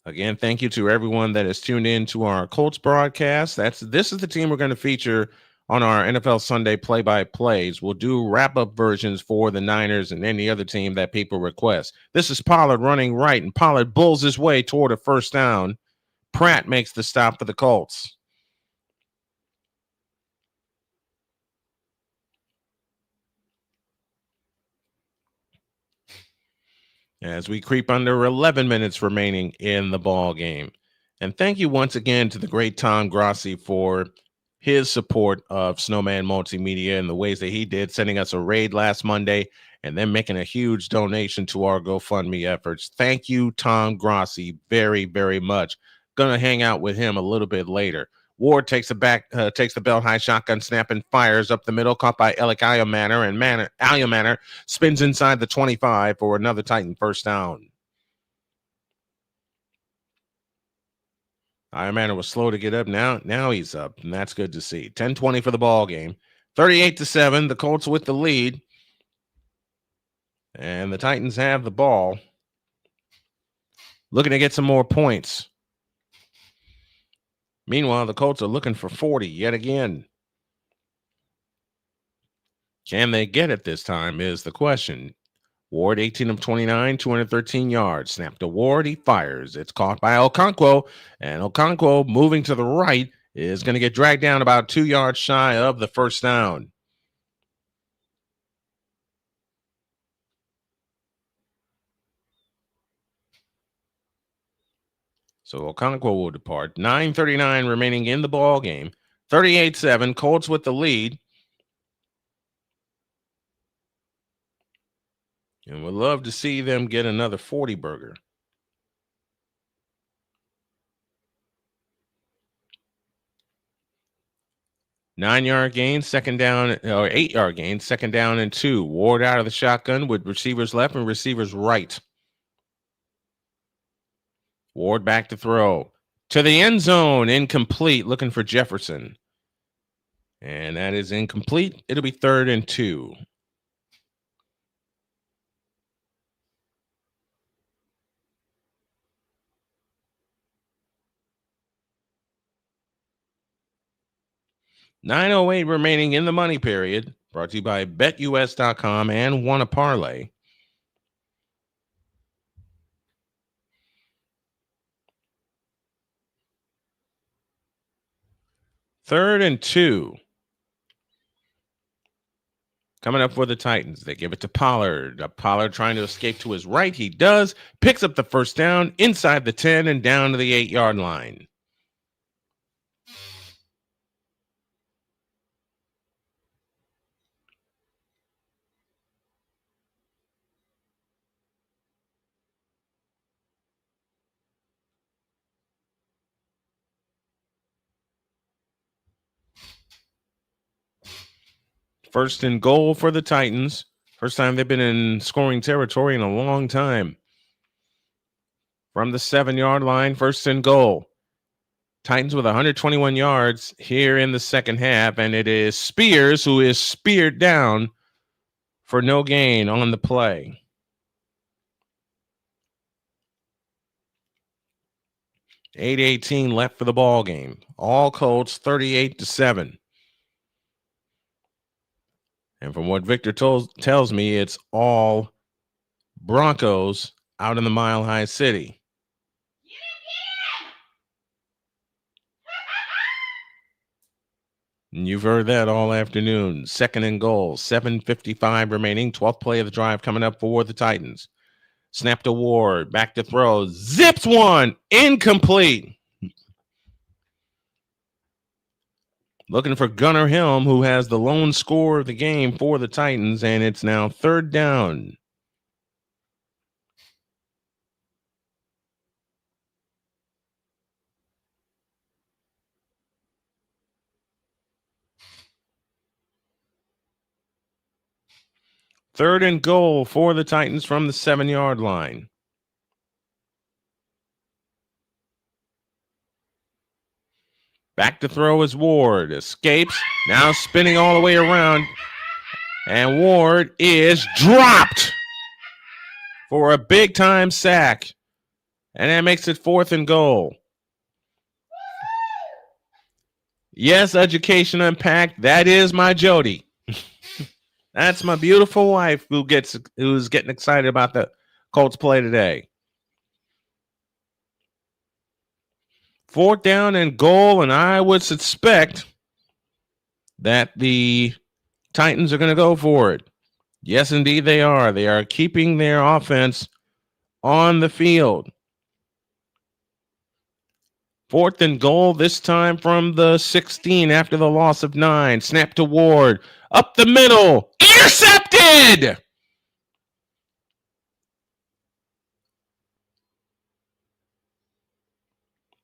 Again, thank you to everyone that has tuned in to our Colts broadcast. This is the team we're going to feature on our NFL Sunday play-by-plays. We'll do wrap-up versions for the Niners and any other team that people request. This is Pollard running right, and Pollard bulls his way toward a first down. Pratt makes the stop for the Colts. As we creep under 11 minutes remaining in the ball game. And thank you once again to the great Tom Grossi for his support of Snowman Multimedia and the ways that he did, sending us a raid last Monday and then making a huge donation to our GoFundMe efforts. Thank you, Tom Grossi, very, very much. Gonna hang out with him a little bit later. Ward takes the belt high shotgun snap and fires up the middle, caught by Alec Ayamaner, and Ayamaner spins inside the 25 for another Titan first down. Ayamaner was slow to get up. Now he's up, and that's good to see. 10-20 for the ball game. 38-7. The Colts with the lead. And the Titans have the ball. Looking to get some more points. Meanwhile, the Colts are looking for 40 yet again. Can they get it this time is the question. Ward, 18 of 29, 213 yards. Snap to Ward. He fires. It's caught by Okonkwo. And Okonkwo, moving to the right, is going to get dragged down about 2 yards shy of the first down. So Okonkwo will depart. 9:39 remaining in the ball game. 38-7. Colts with the lead. And we'd love to see them get another 40 burger. 9-yard gain, second down, or 8-yard gain, second down and 2. Ward out of the shotgun with receivers left and receivers right. Ward back to throw. To the end zone, incomplete, looking for Jefferson. And that is incomplete. It'll be 3rd and 2. $9:08 remaining in the money period. Brought to you by BetUS.com and Wanna Parlay. Third and 2. Coming up for the Titans. They give it to Pollard. Pollard trying to escape to his right. He does. Picks up the first down inside the 10 and down to the 8-yard line. First and goal for the Titans. First time they've been in scoring territory in a long time. From the 7-yard line, first and goal. Titans with 121 yards here in the second half, and it is Spears who is speared down for no gain on the play. .818 left for the ball game. All Colts 38-7. And from what Victor tells me, it's all Broncos out in the Mile High City. And you've heard that all afternoon. Second and goal, 7:55 remaining. 12th play of the drive coming up for the Titans. Snap to Ward, back to throw. Zips one, incomplete. Looking for Gunnar Helm, who has the lone score of the game for the Titans, and it's now 3rd down. Third and goal for the Titans from the 7-yard line. Back to throw is Ward. Escapes. Now spinning all the way around. And Ward is dropped for a big-time sack. And that makes it 4th and goal. Yes, Education Unpacked. That is my Jody. That's my beautiful wife who's getting excited about the Colts play today. 4th down and goal, and I would suspect that the Titans are going to go for it. Yes, indeed they are. They are keeping their offense on the field. 4th and goal, this time from the 16 after the loss of 9. Snap to Ward. Up the middle. Intercepted!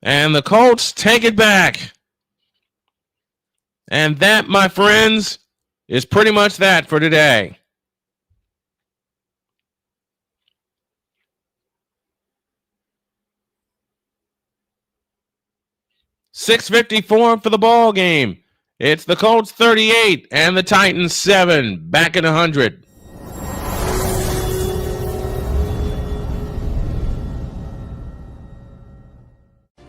And the Colts take it back. And that, my friends, is pretty much that for today. $6:54 for the ball game. It's the Colts 38 and the Titans 7. Back at 100.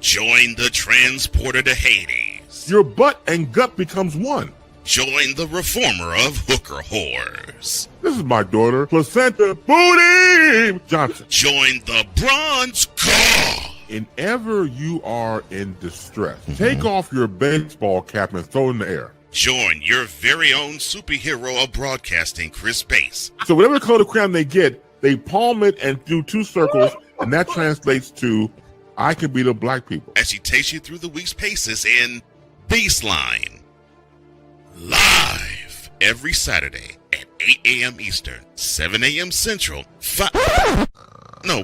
Join the transporter to Hades. Your butt and gut becomes one. Join the reformer of hooker whores. This is my daughter, Placenta Booty Johnson. Join the bronze car. Whenever you are in distress, take off your baseball cap and throw it in the air. Join your very own superhero of broadcasting, Chris Bass. So whatever color crayon they get, they palm it and do 2 circles, and that translates to I can beat up black people. As he takes you through the week's paces in Baseline. Live every Saturday at 8 a.m. Eastern, 7 a.m. Central,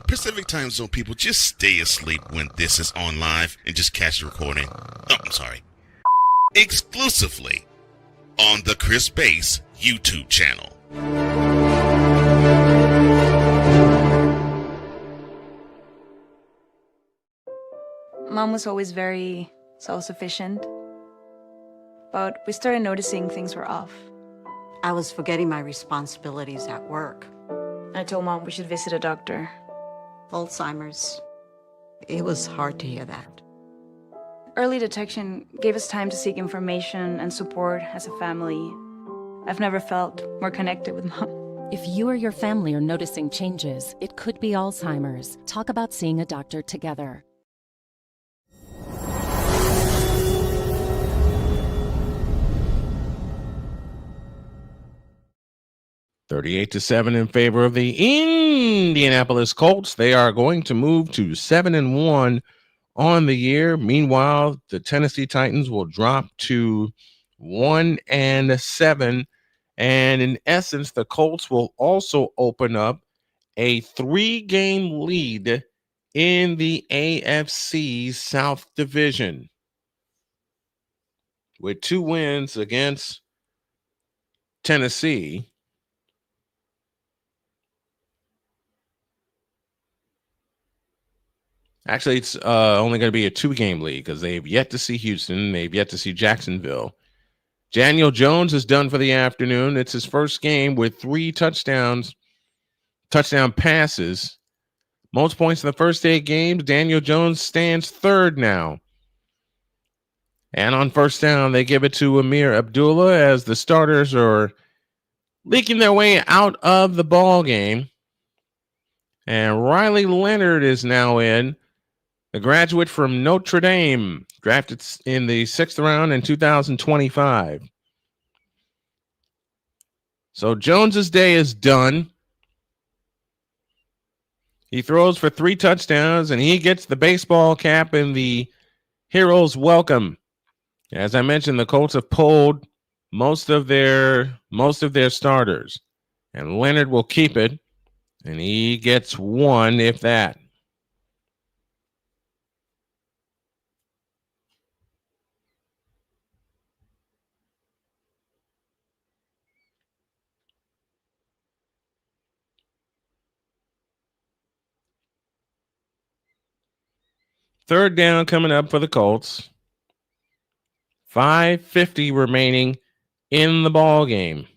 Pacific Time Zone people, just stay asleep when this is on live and just catch the recording. Oh, I'm sorry. Exclusively on the Chris Base YouTube channel. Mom was always very self-sufficient, but we started noticing things were off. I was forgetting my responsibilities at work. I told Mom we should visit a doctor. Alzheimer's. It was hard to hear that. Early detection gave us time to seek information and support as a family. I've never felt more connected with Mom. If you or your family are noticing changes, it could be Alzheimer's. Talk about seeing a doctor together. 38-7 in favor of the Indianapolis Colts. They are going to move to 7-1 on the year. Meanwhile, the Tennessee Titans will drop to 1-7. And in essence, the Colts will also open up a 3-game lead in the AFC South division with 2 wins against Tennessee. Actually, it's only going to be a 2-game lead because they've yet to see Houston. They've yet to see Jacksonville. Daniel Jones is done for the afternoon. It's his first game with 3 touchdown passes. Most points in the first 8 games. Daniel Jones stands 3rd now. And on first down, they give it to Amir Abdullah as the starters are leaking their way out of the ball game. And Riley Leonard is now in. A graduate from Notre Dame, drafted in the 6th round in 2025. So Jones's day is done. He throws for 3 touchdowns, and he gets the baseball cap and the hero's welcome. As I mentioned, the Colts have pulled most of their starters, and Leonard will keep it, and he gets 1, if that. Third down coming up for the Colts. 5:50 remaining in the ball game.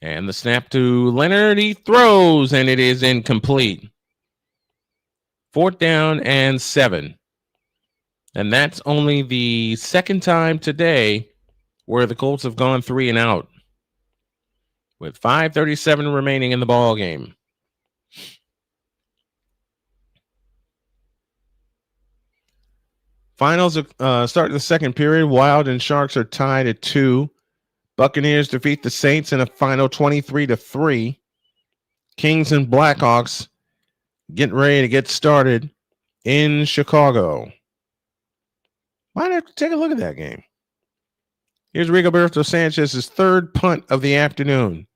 And the snap to Leonard. He throws, and it is incomplete. 4th down and 7. And that's only the 2nd time today where the Colts have gone 3 and out, with 5:37 remaining in the ball game. Finals start the second period. Wild and Sharks are tied at 2. Buccaneers defeat the Saints in a final 23-3. Kings and Blackhawks getting ready to get started in Chicago. Might have to take a look at that game. Here's Rigoberto Sanchez's 3rd punt of the afternoon.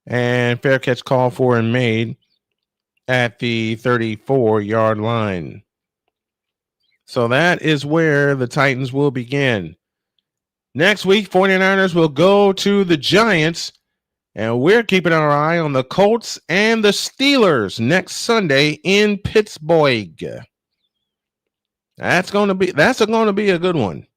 And fair catch called for and made at the 34-yard line. So that is where the Titans will begin. Next week, 49ers will go to the Giants, and we're keeping our eye on the Colts and the Steelers next Sunday in Pittsburgh. That's going to be a good one.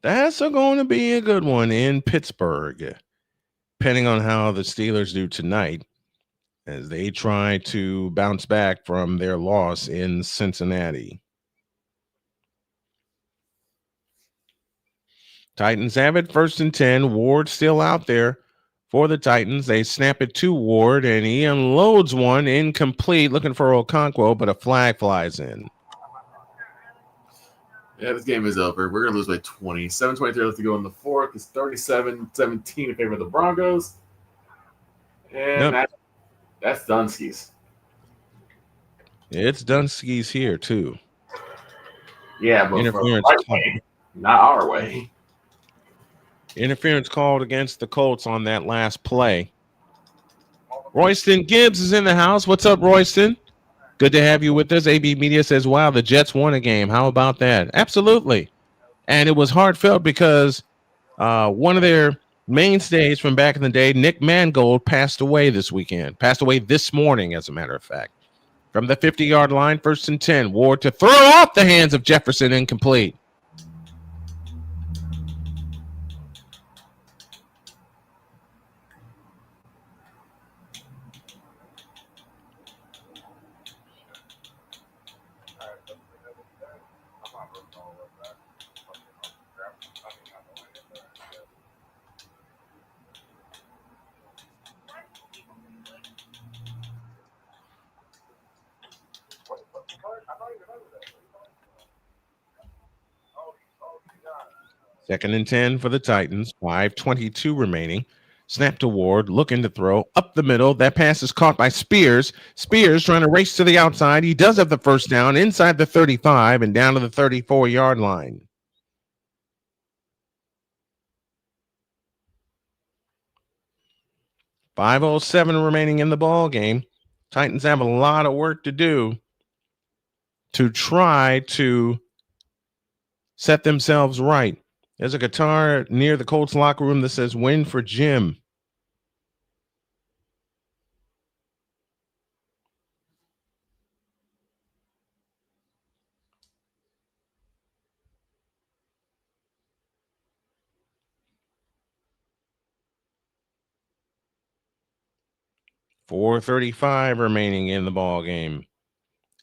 That's going to be a good one in Pittsburgh, depending on how the Steelers do tonight as they try to bounce back from their loss in Cincinnati. Titans have it 1st and 10. Ward still out there for the Titans. They snap it to Ward, and he unloads one incomplete, looking for Okonkwo, but a flag flies in. Yeah, this game is over. We're going to lose by 20. 7:23 left to go in the 4th. It's 37-17 in favor of the Broncos. And that's Dunskies. It's Dunskies here, too. Yeah, but interference, right way, not our way. Interference called against the Colts on that last play. Royston Gibbs is in the house. What's up, Royston? Good to have you with us. AB Media says, wow, the Jets won a game. How about that? Absolutely. And it was heartfelt because one of their mainstays from back in the day, Nick Mangold, passed away this morning, as a matter of fact. From the 50-yard line, 1st and 10. Ward to throw off the hands of Jefferson, incomplete. Second and 10 for the Titans. 5:22 remaining. Snap to Ward, looking to throw up the middle. That pass is caught by Spears. Spears trying to race to the outside. He does have the first down inside the 35 and down to the 34-yard line. .507 remaining in the ball game. Titans have a lot of work to do to try to set themselves right. There's a guitar near the Colts locker room that says, win for Jim. .435 remaining in the ball game.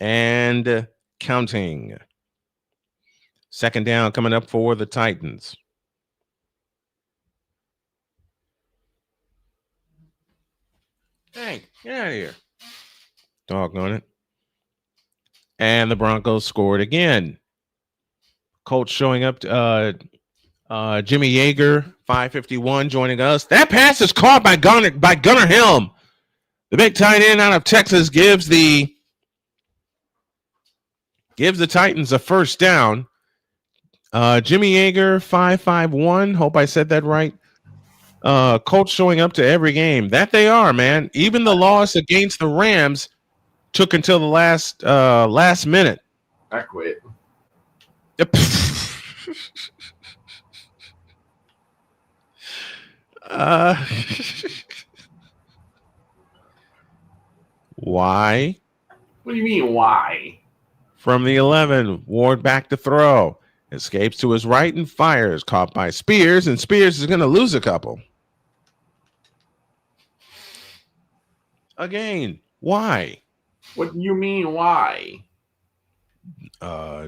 And counting. Second down coming up for the Titans. Hey, get out of here. Doggone it. And the Broncos scored again. Colts showing up. Jimmy Yeager, 5:51, joining us. That pass is caught by Gunnar Helm. The big tight end out of Texas gives the Titans a first down. Jimmy Yeager, 551. Hope I said that right. Colts showing up to every game. That they are, man. Even the loss against the Rams took until the last minute. I quit. Why? What do you mean, why? From the 11, Ward back to throw. Escapes to his right and fires. Caught by Spears, and Spears is going to lose a couple. Again, why? What do you mean, why?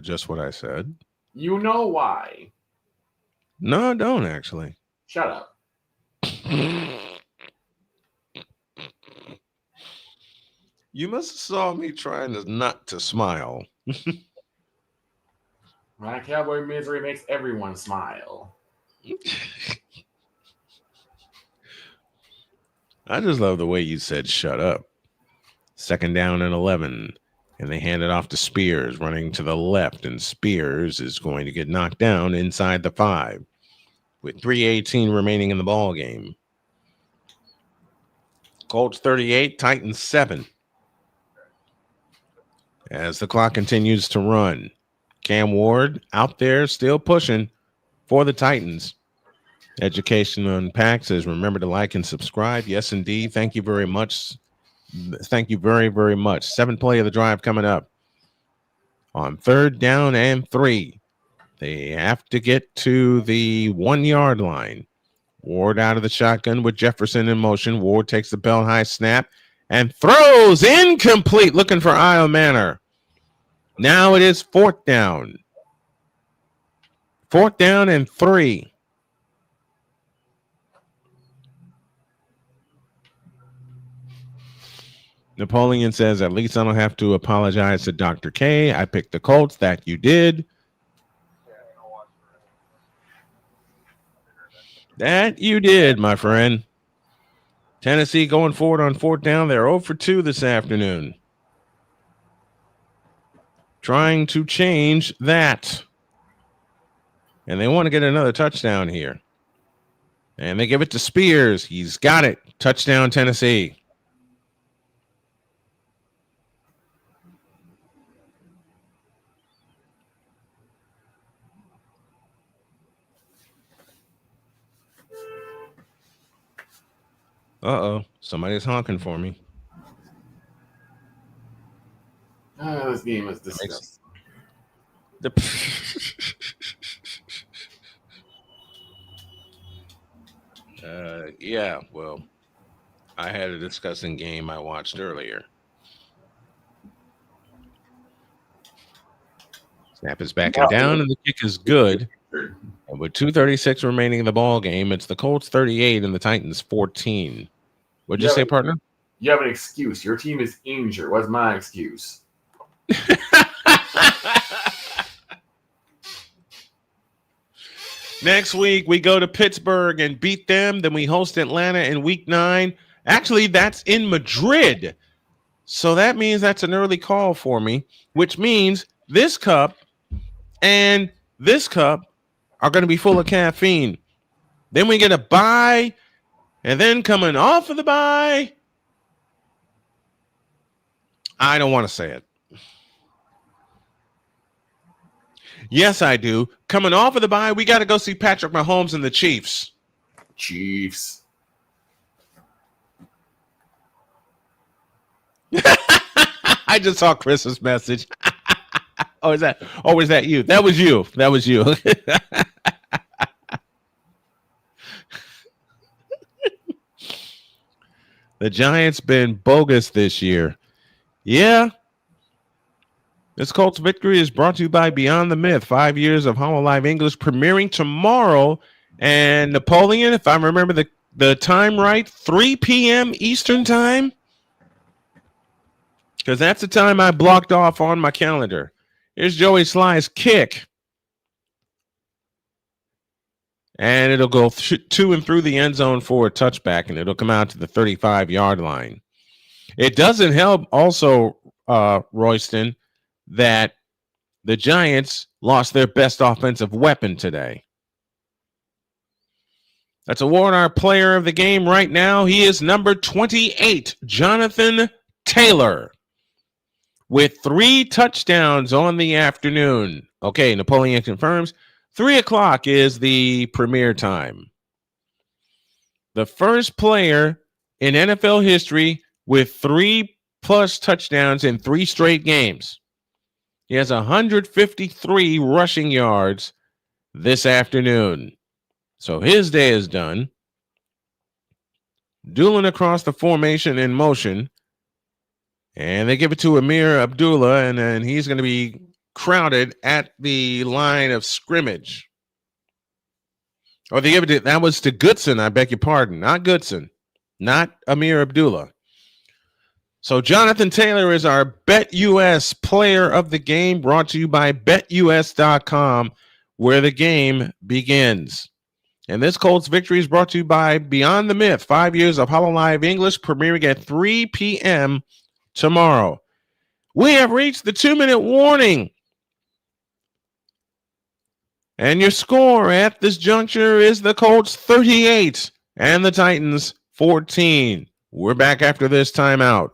Just what I said. You know why. No, I don't actually. Shut up. You must have saw me trying not to smile. My cowboy misery makes everyone smile. I just love the way you said shut up. Second down and 11. And they hand it off to Spears, running to the left. And Spears is going to get knocked down inside the 5. With 3:18 remaining in the ball game. Colts 38, Titans 7. As the clock continues to run. Cam Ward out there still pushing for the Titans. Education Unpacked says, remember to like and subscribe. Yes, indeed. Thank you very much. Thank you very, very much. 7th play of the drive coming up. On 3rd down and 3. They have to get to the 1-yard line. Ward out of the shotgun with Jefferson in motion. Ward takes the belt high snap and throws incomplete, looking for Isle Manor. Now it is 4th down. 4th down and 3. Napoleon says, at least I don't have to apologize to Dr. K. I picked the Colts. That you did. That you did, my friend. Tennessee going forward on 4th down. They're 0 for 2 this afternoon. Trying to change that. And they want to get another touchdown here. And they give it to Spears. He's got it. Touchdown, Tennessee. Uh-oh. Somebody's honking for me. This game is disgusting. Yeah, well, I had a disgusting game I watched earlier. Snap is backing down, and the kick is good. And with 2:36 remaining in the ball game, it's the Colts 38 and the Titans 14. What'd you say, partner? You have an excuse. Your team is injured. What's my excuse? Next week, we go to Pittsburgh and beat them. Then we host Atlanta in week 9. Actually, that's in Madrid. So that means that's an early call for me, which means this cup and this cup are going to be full of caffeine. Then we get a bye, and then coming off of the bye, I don't want to say it. Yes, I do. Coming off of the bye, we got to go see Patrick Mahomes and the Chiefs. Chiefs. I just saw Chris's message. Was that you? That was you. That was you. The Giants been bogus this year. Yeah. This Colts victory is brought to you by Beyond the Myth. 5 years of Hollow Live English premiering tomorrow. And Napoleon, if I remember the time right, 3 p.m. Eastern time. Because that's the time I blocked off on my calendar. Here's Joey Sly's kick. And it'll go to and through the end zone for a touchback, and it'll come out to the 35-yard line. It doesn't help also, Royston, that the Giants lost their best offensive weapon today. Let's award our player of the game right now. He is number 28, Jonathan Taylor, with 3 touchdowns on the afternoon. Okay, Napoleon confirms 3 o'clock is the premiere time. The first player in NFL history with 3+ touchdowns in 3 straight games. He has 153 rushing yards this afternoon. So his day is done. Dueling across the formation in motion. And they give it to Amir Abdullah, and then he's going to be crowded at the line of scrimmage. Or they give it to, that was to Goodson, I beg your pardon. Not Goodson. Not Amir Abdullah. So Jonathan Taylor is our BetUS player of the game, brought to you by BetUS.com, where the game begins. And this Colts victory is brought to you by Beyond the Myth, 5 years of Hollow Live English, premiering at 3 p.m. tomorrow. We have reached the 2-minute warning. And your score at this juncture is the Colts 38 and the Titans 14. We're back after this timeout.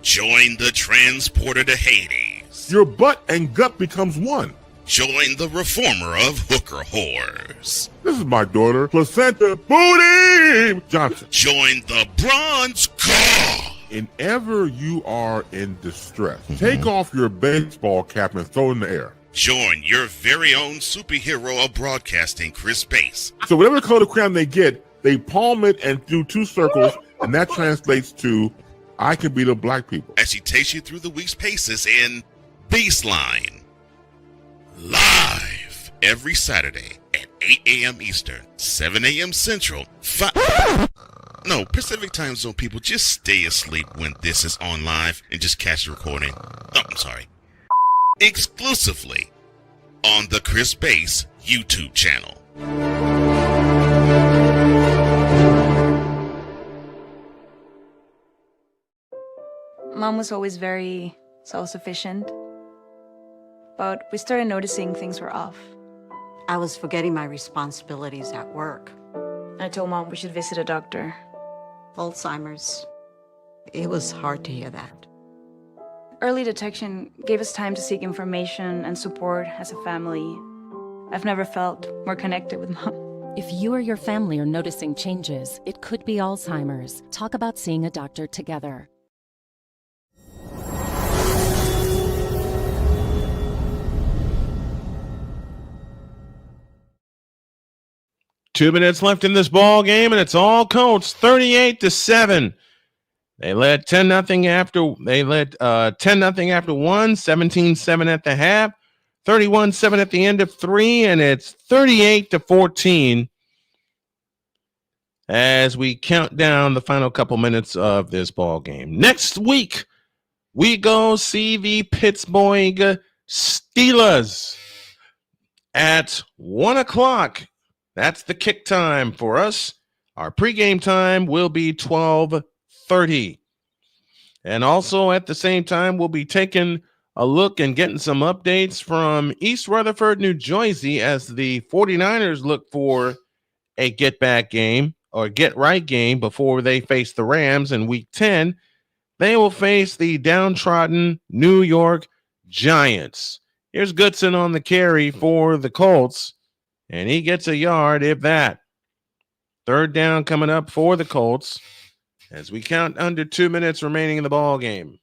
Join the transporter to Hades. Your butt and gut becomes one. Join the reformer of hooker whores. This is my daughter, Placenta Booty Johnson. Join the bronze car. If ever you are in distress, take off your baseball cap and throw it in the air. Join your very own superhero of broadcasting, Chris Bass. So whatever color crayon they get, they palm it and do 2 circles, and that translates to I can beat up black people. As he takes you through the week's paces in Baseline. Live every Saturday at 8 a.m. Eastern, 7 a.m. Central, No, Pacific Time Zone people, just stay asleep when this is on live and just catch the recording. Oh, I'm sorry. Exclusively on the Chris Bass YouTube channel. Mom was always very self-sufficient. but we started noticing things were off. I was forgetting my responsibilities at work. I told Mom we should visit a doctor. Alzheimer's. It was hard to hear that. Early detection gave us time to seek information and support as a family. I've never felt more connected with Mom. If you or your family are noticing changes, it could be Alzheimer's. Talk about seeing a doctor together. Two minutes left in this ball game, and it's all Colts, 38-7. They led 10-0 after. They led 10-0 after one, 17-7 at the half, 31-7 at the end of three, and it's 38-14 as we count down the final couple minutes of this ball game. Next week, we go see the Pittsburgh Steelers at 1:00. That's the kick time for us. Our pregame time will be 12:30. And also at the same time, we'll be taking a look and getting some updates from East Rutherford, New Jersey, as the 49ers look for a get-back game or get-right game before they face the Rams in Week 10. They will face the downtrodden New York Giants. Here's Goodson on the carry for the Colts, and he gets a yard, if that. Third down coming up for the Colts as we count under 2 minutes remaining in the ball game.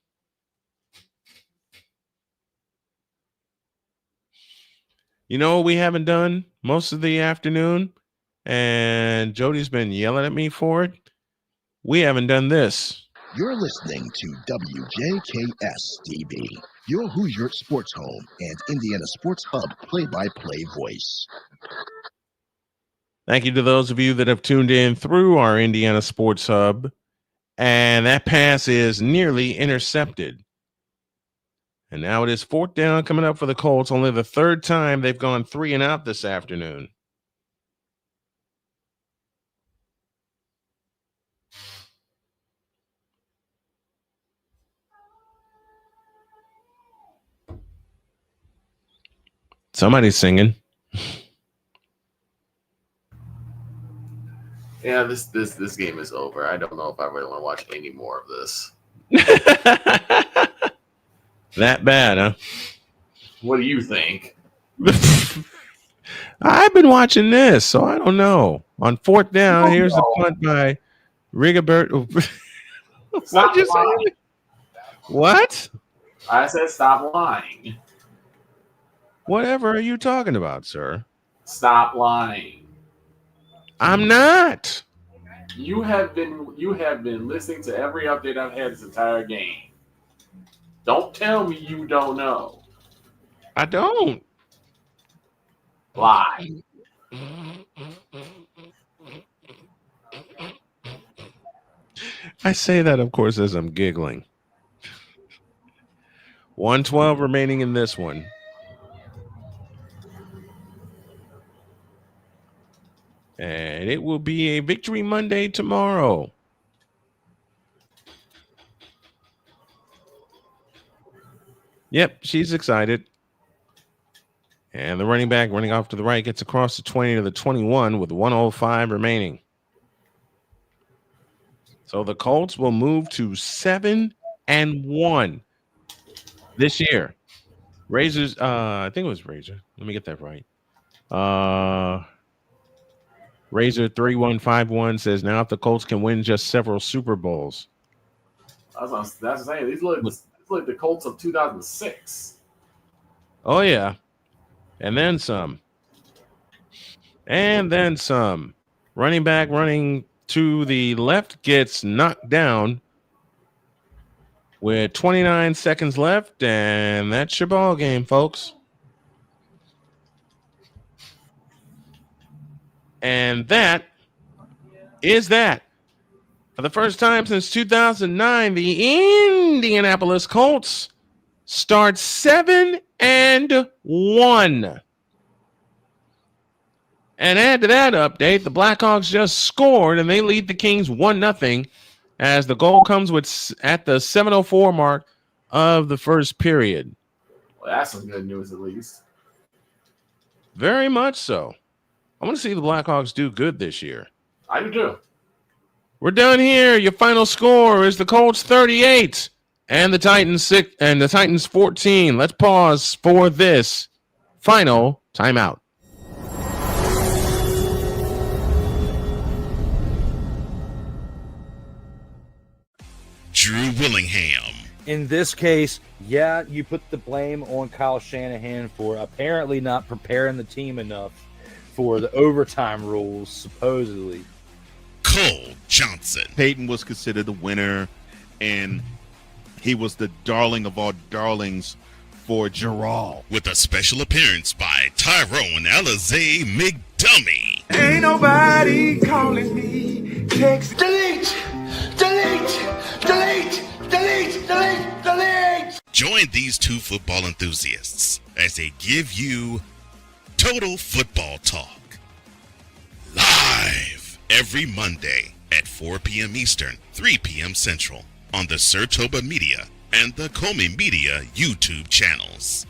You know what we haven't done most of the afternoon, and Jody's been yelling at me for it? We haven't done this. You're listening to WJKS-TV, your Hoosier Sports Home and Indiana Sports Hub play-by-play voice. Thank you to those of you that have tuned in through our Indiana Sports Hub. And that pass is nearly intercepted. And now it is fourth down coming up for the Colts. Only the third time they've gone 3 and out this afternoon. Somebody's singing. Yeah, this game is over. I don't know if I really want to watch any more of this. That bad, huh? What do you think? I've been watching this, so I don't know. On fourth down, here's the punt by Rigobert. What'd you say? What? I said stop lying. Whatever are you talking about, sir? Stop lying. I'm not. You have been listening to every update I've had this entire game. Don't tell me you don't know. I don't. Lie. I say that, of course, as I'm giggling. 1:12 remaining in this one. And it will be a Victory Monday tomorrow. Yep, she's excited. And the running back running off to the right gets across the 20 to the 21 with 1:05 remaining. So the Colts will move to 7-1 this year. Razors, I think it was Razor. Let me get that right. Razor 3151 says now if the Colts can win just several Super Bowls. That's saying these look like the Colts of 2006. Oh yeah, and then some. And then some. Running back running to the left gets knocked down with 29 seconds left, and that's your ball game, folks. And that is that. For the first time since 2009, the Indianapolis Colts start 7-1. And add to that update, the Blackhawks just scored, and they lead the Kings 1-0 as the goal comes at the 7:04 mark of the first period. That's some good news, at least. Very much so. I want to see the Blackhawks do good this year. I do too. We're done here. Your final score is the Colts 38 and the Titans 6 and the Titans 14. Let's pause for this final timeout. Drew Willingham. In this case, yeah, you put the blame on Kyle Shanahan for apparently not preparing the team enough for the overtime rules, supposedly. Cole Johnson. Peyton was considered the winner, and he was the darling of all darlings for Gerald. With a special appearance by Tyrone Alizé McDummy. Ain't nobody calling me. Text. Delete! Join these two football enthusiasts as they give you Total Football Talk. Live every Monday at 4 p.m. Eastern, 3 p.m. Central on the Sertoba Media and the Comey Media YouTube channels.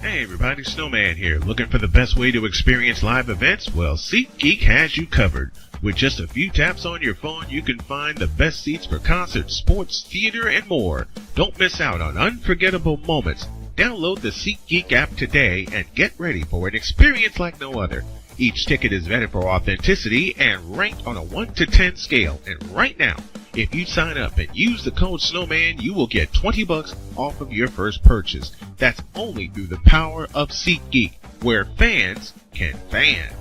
Hey everybody, Snowman here. Looking for the best way to experience live events? Well, SeatGeek has you covered. With just a few taps on your phone, you can find the best seats for concerts, sports, theater, and more. Don't miss out on unforgettable moments. Download the SeatGeek app today and get ready for an experience like no other. Each ticket is vetted for authenticity and ranked on a 1 to 10 scale. And right now, if you sign up and use the code Snowman, you will get $20 off of your first purchase. That's only through the power of SeatGeek, where fans can fan.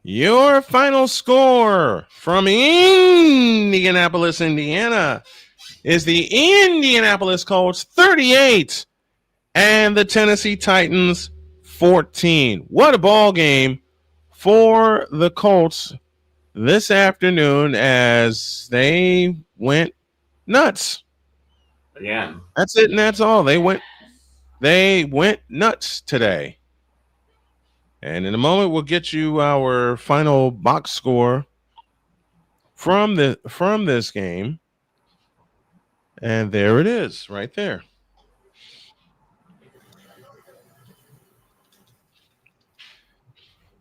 Your final score from Indianapolis, Indiana, is the Indianapolis Colts 38 and the Tennessee Titans 14. What a ball game for the Colts this afternoon as they went nuts. Again. That's it and that's all. They went nuts today. And in a moment, we'll get you our final box score from this game. And there it is, right there.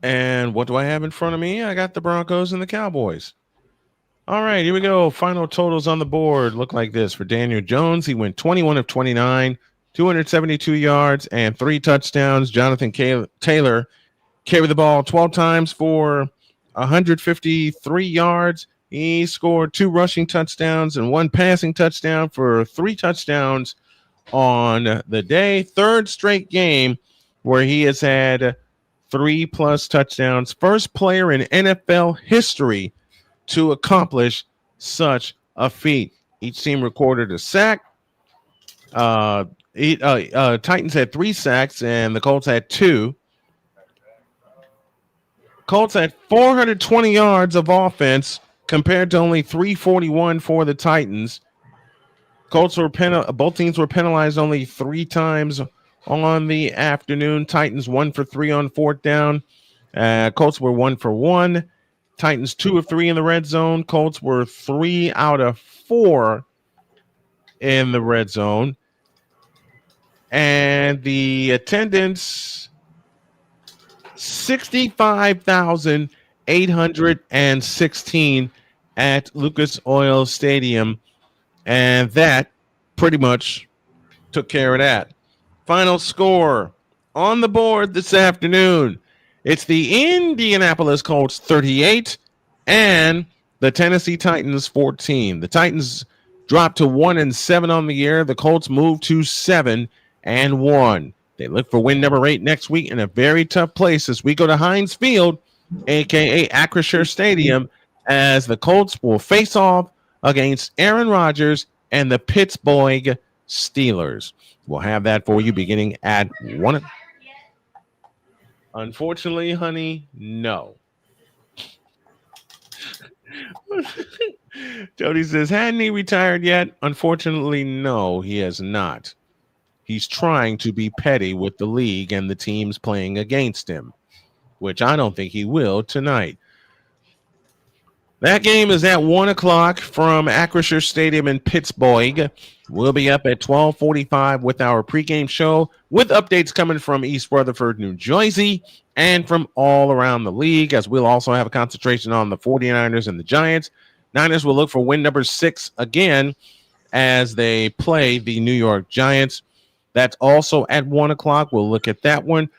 And what do I have in front of me? I got the Broncos and the Cowboys. All right, here we go. Final totals on the board look like this. For Daniel Jones, he went 21 of 29, 272 yards, and 3 touchdowns. Jonathan Taylor carried the ball 12 times for 153 yards. He scored 2 rushing touchdowns and 1 passing touchdown for 3 touchdowns on the day. Third straight game where he has had 3+ touchdowns. First player in NFL history to accomplish such a feat. Each team recorded a sack. Titans had 3 sacks and the Colts had 2. Colts had 420 yards of offense compared to only 341 for the Titans. Both teams were penalized only 3 times on the afternoon. Titans 1 for 3 on 4th down. Colts were 1 for 1. Titans 2 of 3 in the red zone. Colts were 3 out of 4 in the red zone. And the attendance, 65,816 at Lucas Oil Stadium. And that pretty much took care of that. Final score on the board this afternoon. It's the Indianapolis Colts 38 and the Tennessee Titans 14. The Titans dropped to 1-7 on the year. The Colts moved to 7-1. They look for win number 8 next week in a very tough place as we go to Heinz Field, a.k.a. Acrisure Stadium, as the Colts will face off against Aaron Rodgers and the Pittsburgh Steelers. We'll have that for you beginning at 1. Unfortunately, honey, no. Jody says, hadn't he retired yet? Unfortunately, no, he has not. He's trying to be petty with the league and the teams playing against him, which I don't think he will tonight. That game is at 1 o'clock from Acrisure Stadium in Pittsburgh. We'll be up at 12:45 with our pregame show, with updates coming from East Rutherford, New Jersey, and from all around the league, as we'll also have a concentration on the 49ers and the Giants. Niners will look for win number 6 again as they play the New York Giants. That's also at 1 o'clock. We'll look at that one.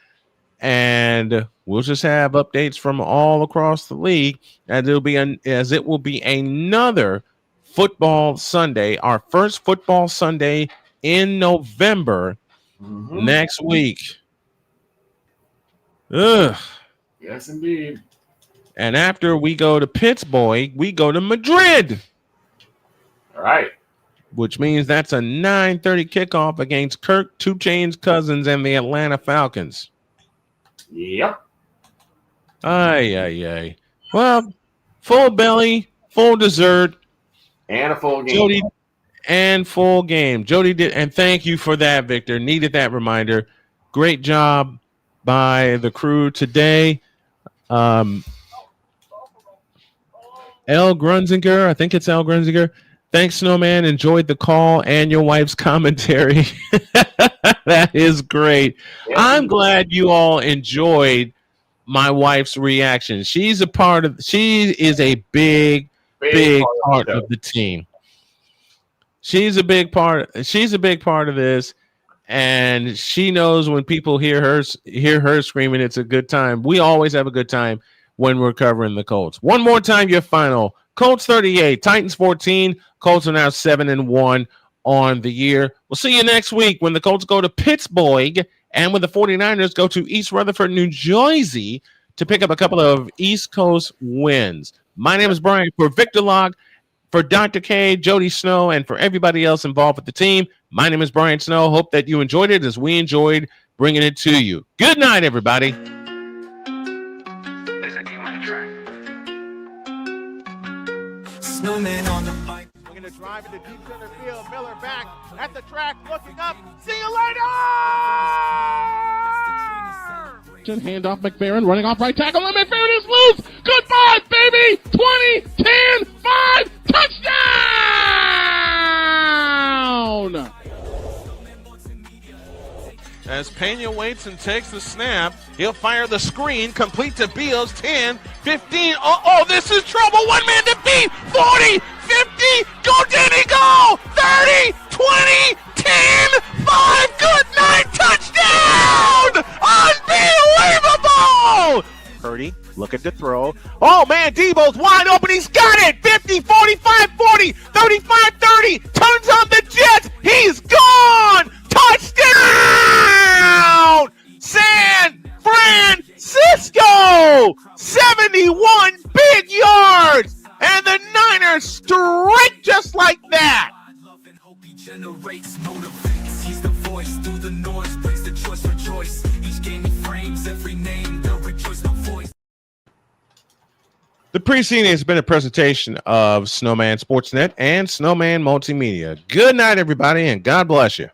And we'll just have updates from all across the league, and it will be another football Sunday, our first football Sunday in November next week. Ugh. Yes, indeed. And after we go to Pittsburgh, we go to Madrid. All right. Which means that's a 9:30 kickoff against Kirk 2 Chainz Cousins and the Atlanta Falcons. Yep. Ay. Well, full belly, full dessert. And a full game. Jody, and full game. Jody did, and thank you for that, Victor. Needed that reminder. Great job by the crew today. L. Grunzinger, I think it's L. Grunzinger. Thanks, Snowman. Enjoyed the call and your wife's commentary. That is great. I'm glad you all enjoyed my wife's reaction. She is a big part of the team. She's a big part of this, and she knows when people hear her screaming, it's a good time. We always have a good time when we're covering the Colts. One more time, your final. Colts 38, Titans 14. Colts are now 7-1 on the year. We'll see you next week when the Colts go to Pittsburgh and when the 49ers go to East Rutherford, New Jersey to pick up a couple of East Coast wins. My name is Brian. For Victor Locke, for Dr. K, Jody Snow, and for everybody else involved with the team, my name is Brian Snow. Hope that you enjoyed it as we enjoyed bringing it to you. Good night, everybody. Snowman on the pipe. We're going to drive into deep center field. Miller back at the track, looking up. See you later! Handoff McFerrin, running off right tackle, and McFerrin is loose! Goodbye, baby! 20, 10, 5, touchdown! As Pena waits and takes the snap, he'll fire the screen, complete to Beals, 10, 15. Oh, this is trouble. One man to beat. 40, 50. Go, Denny, go. 30, 20, 10, 5. Good night. Touchdown. Unbelievable. Purdy, looking to throw. Oh, man, Debo's wide open. He's got it. 50, 45, 40, 35, 30. Turns on the Jets. He's gone. Touchdown! San Francisco! 71 big yards! And the Niners strike just like that! Generates, motivates, he's the voice through the noise, brings the choice for choice. Each game he frames, every name, they'll rejoice, no voice. The preceding has been a presentation of Snowman Sportsnet and Snowman Multimedia. Good night, everybody, and God bless you.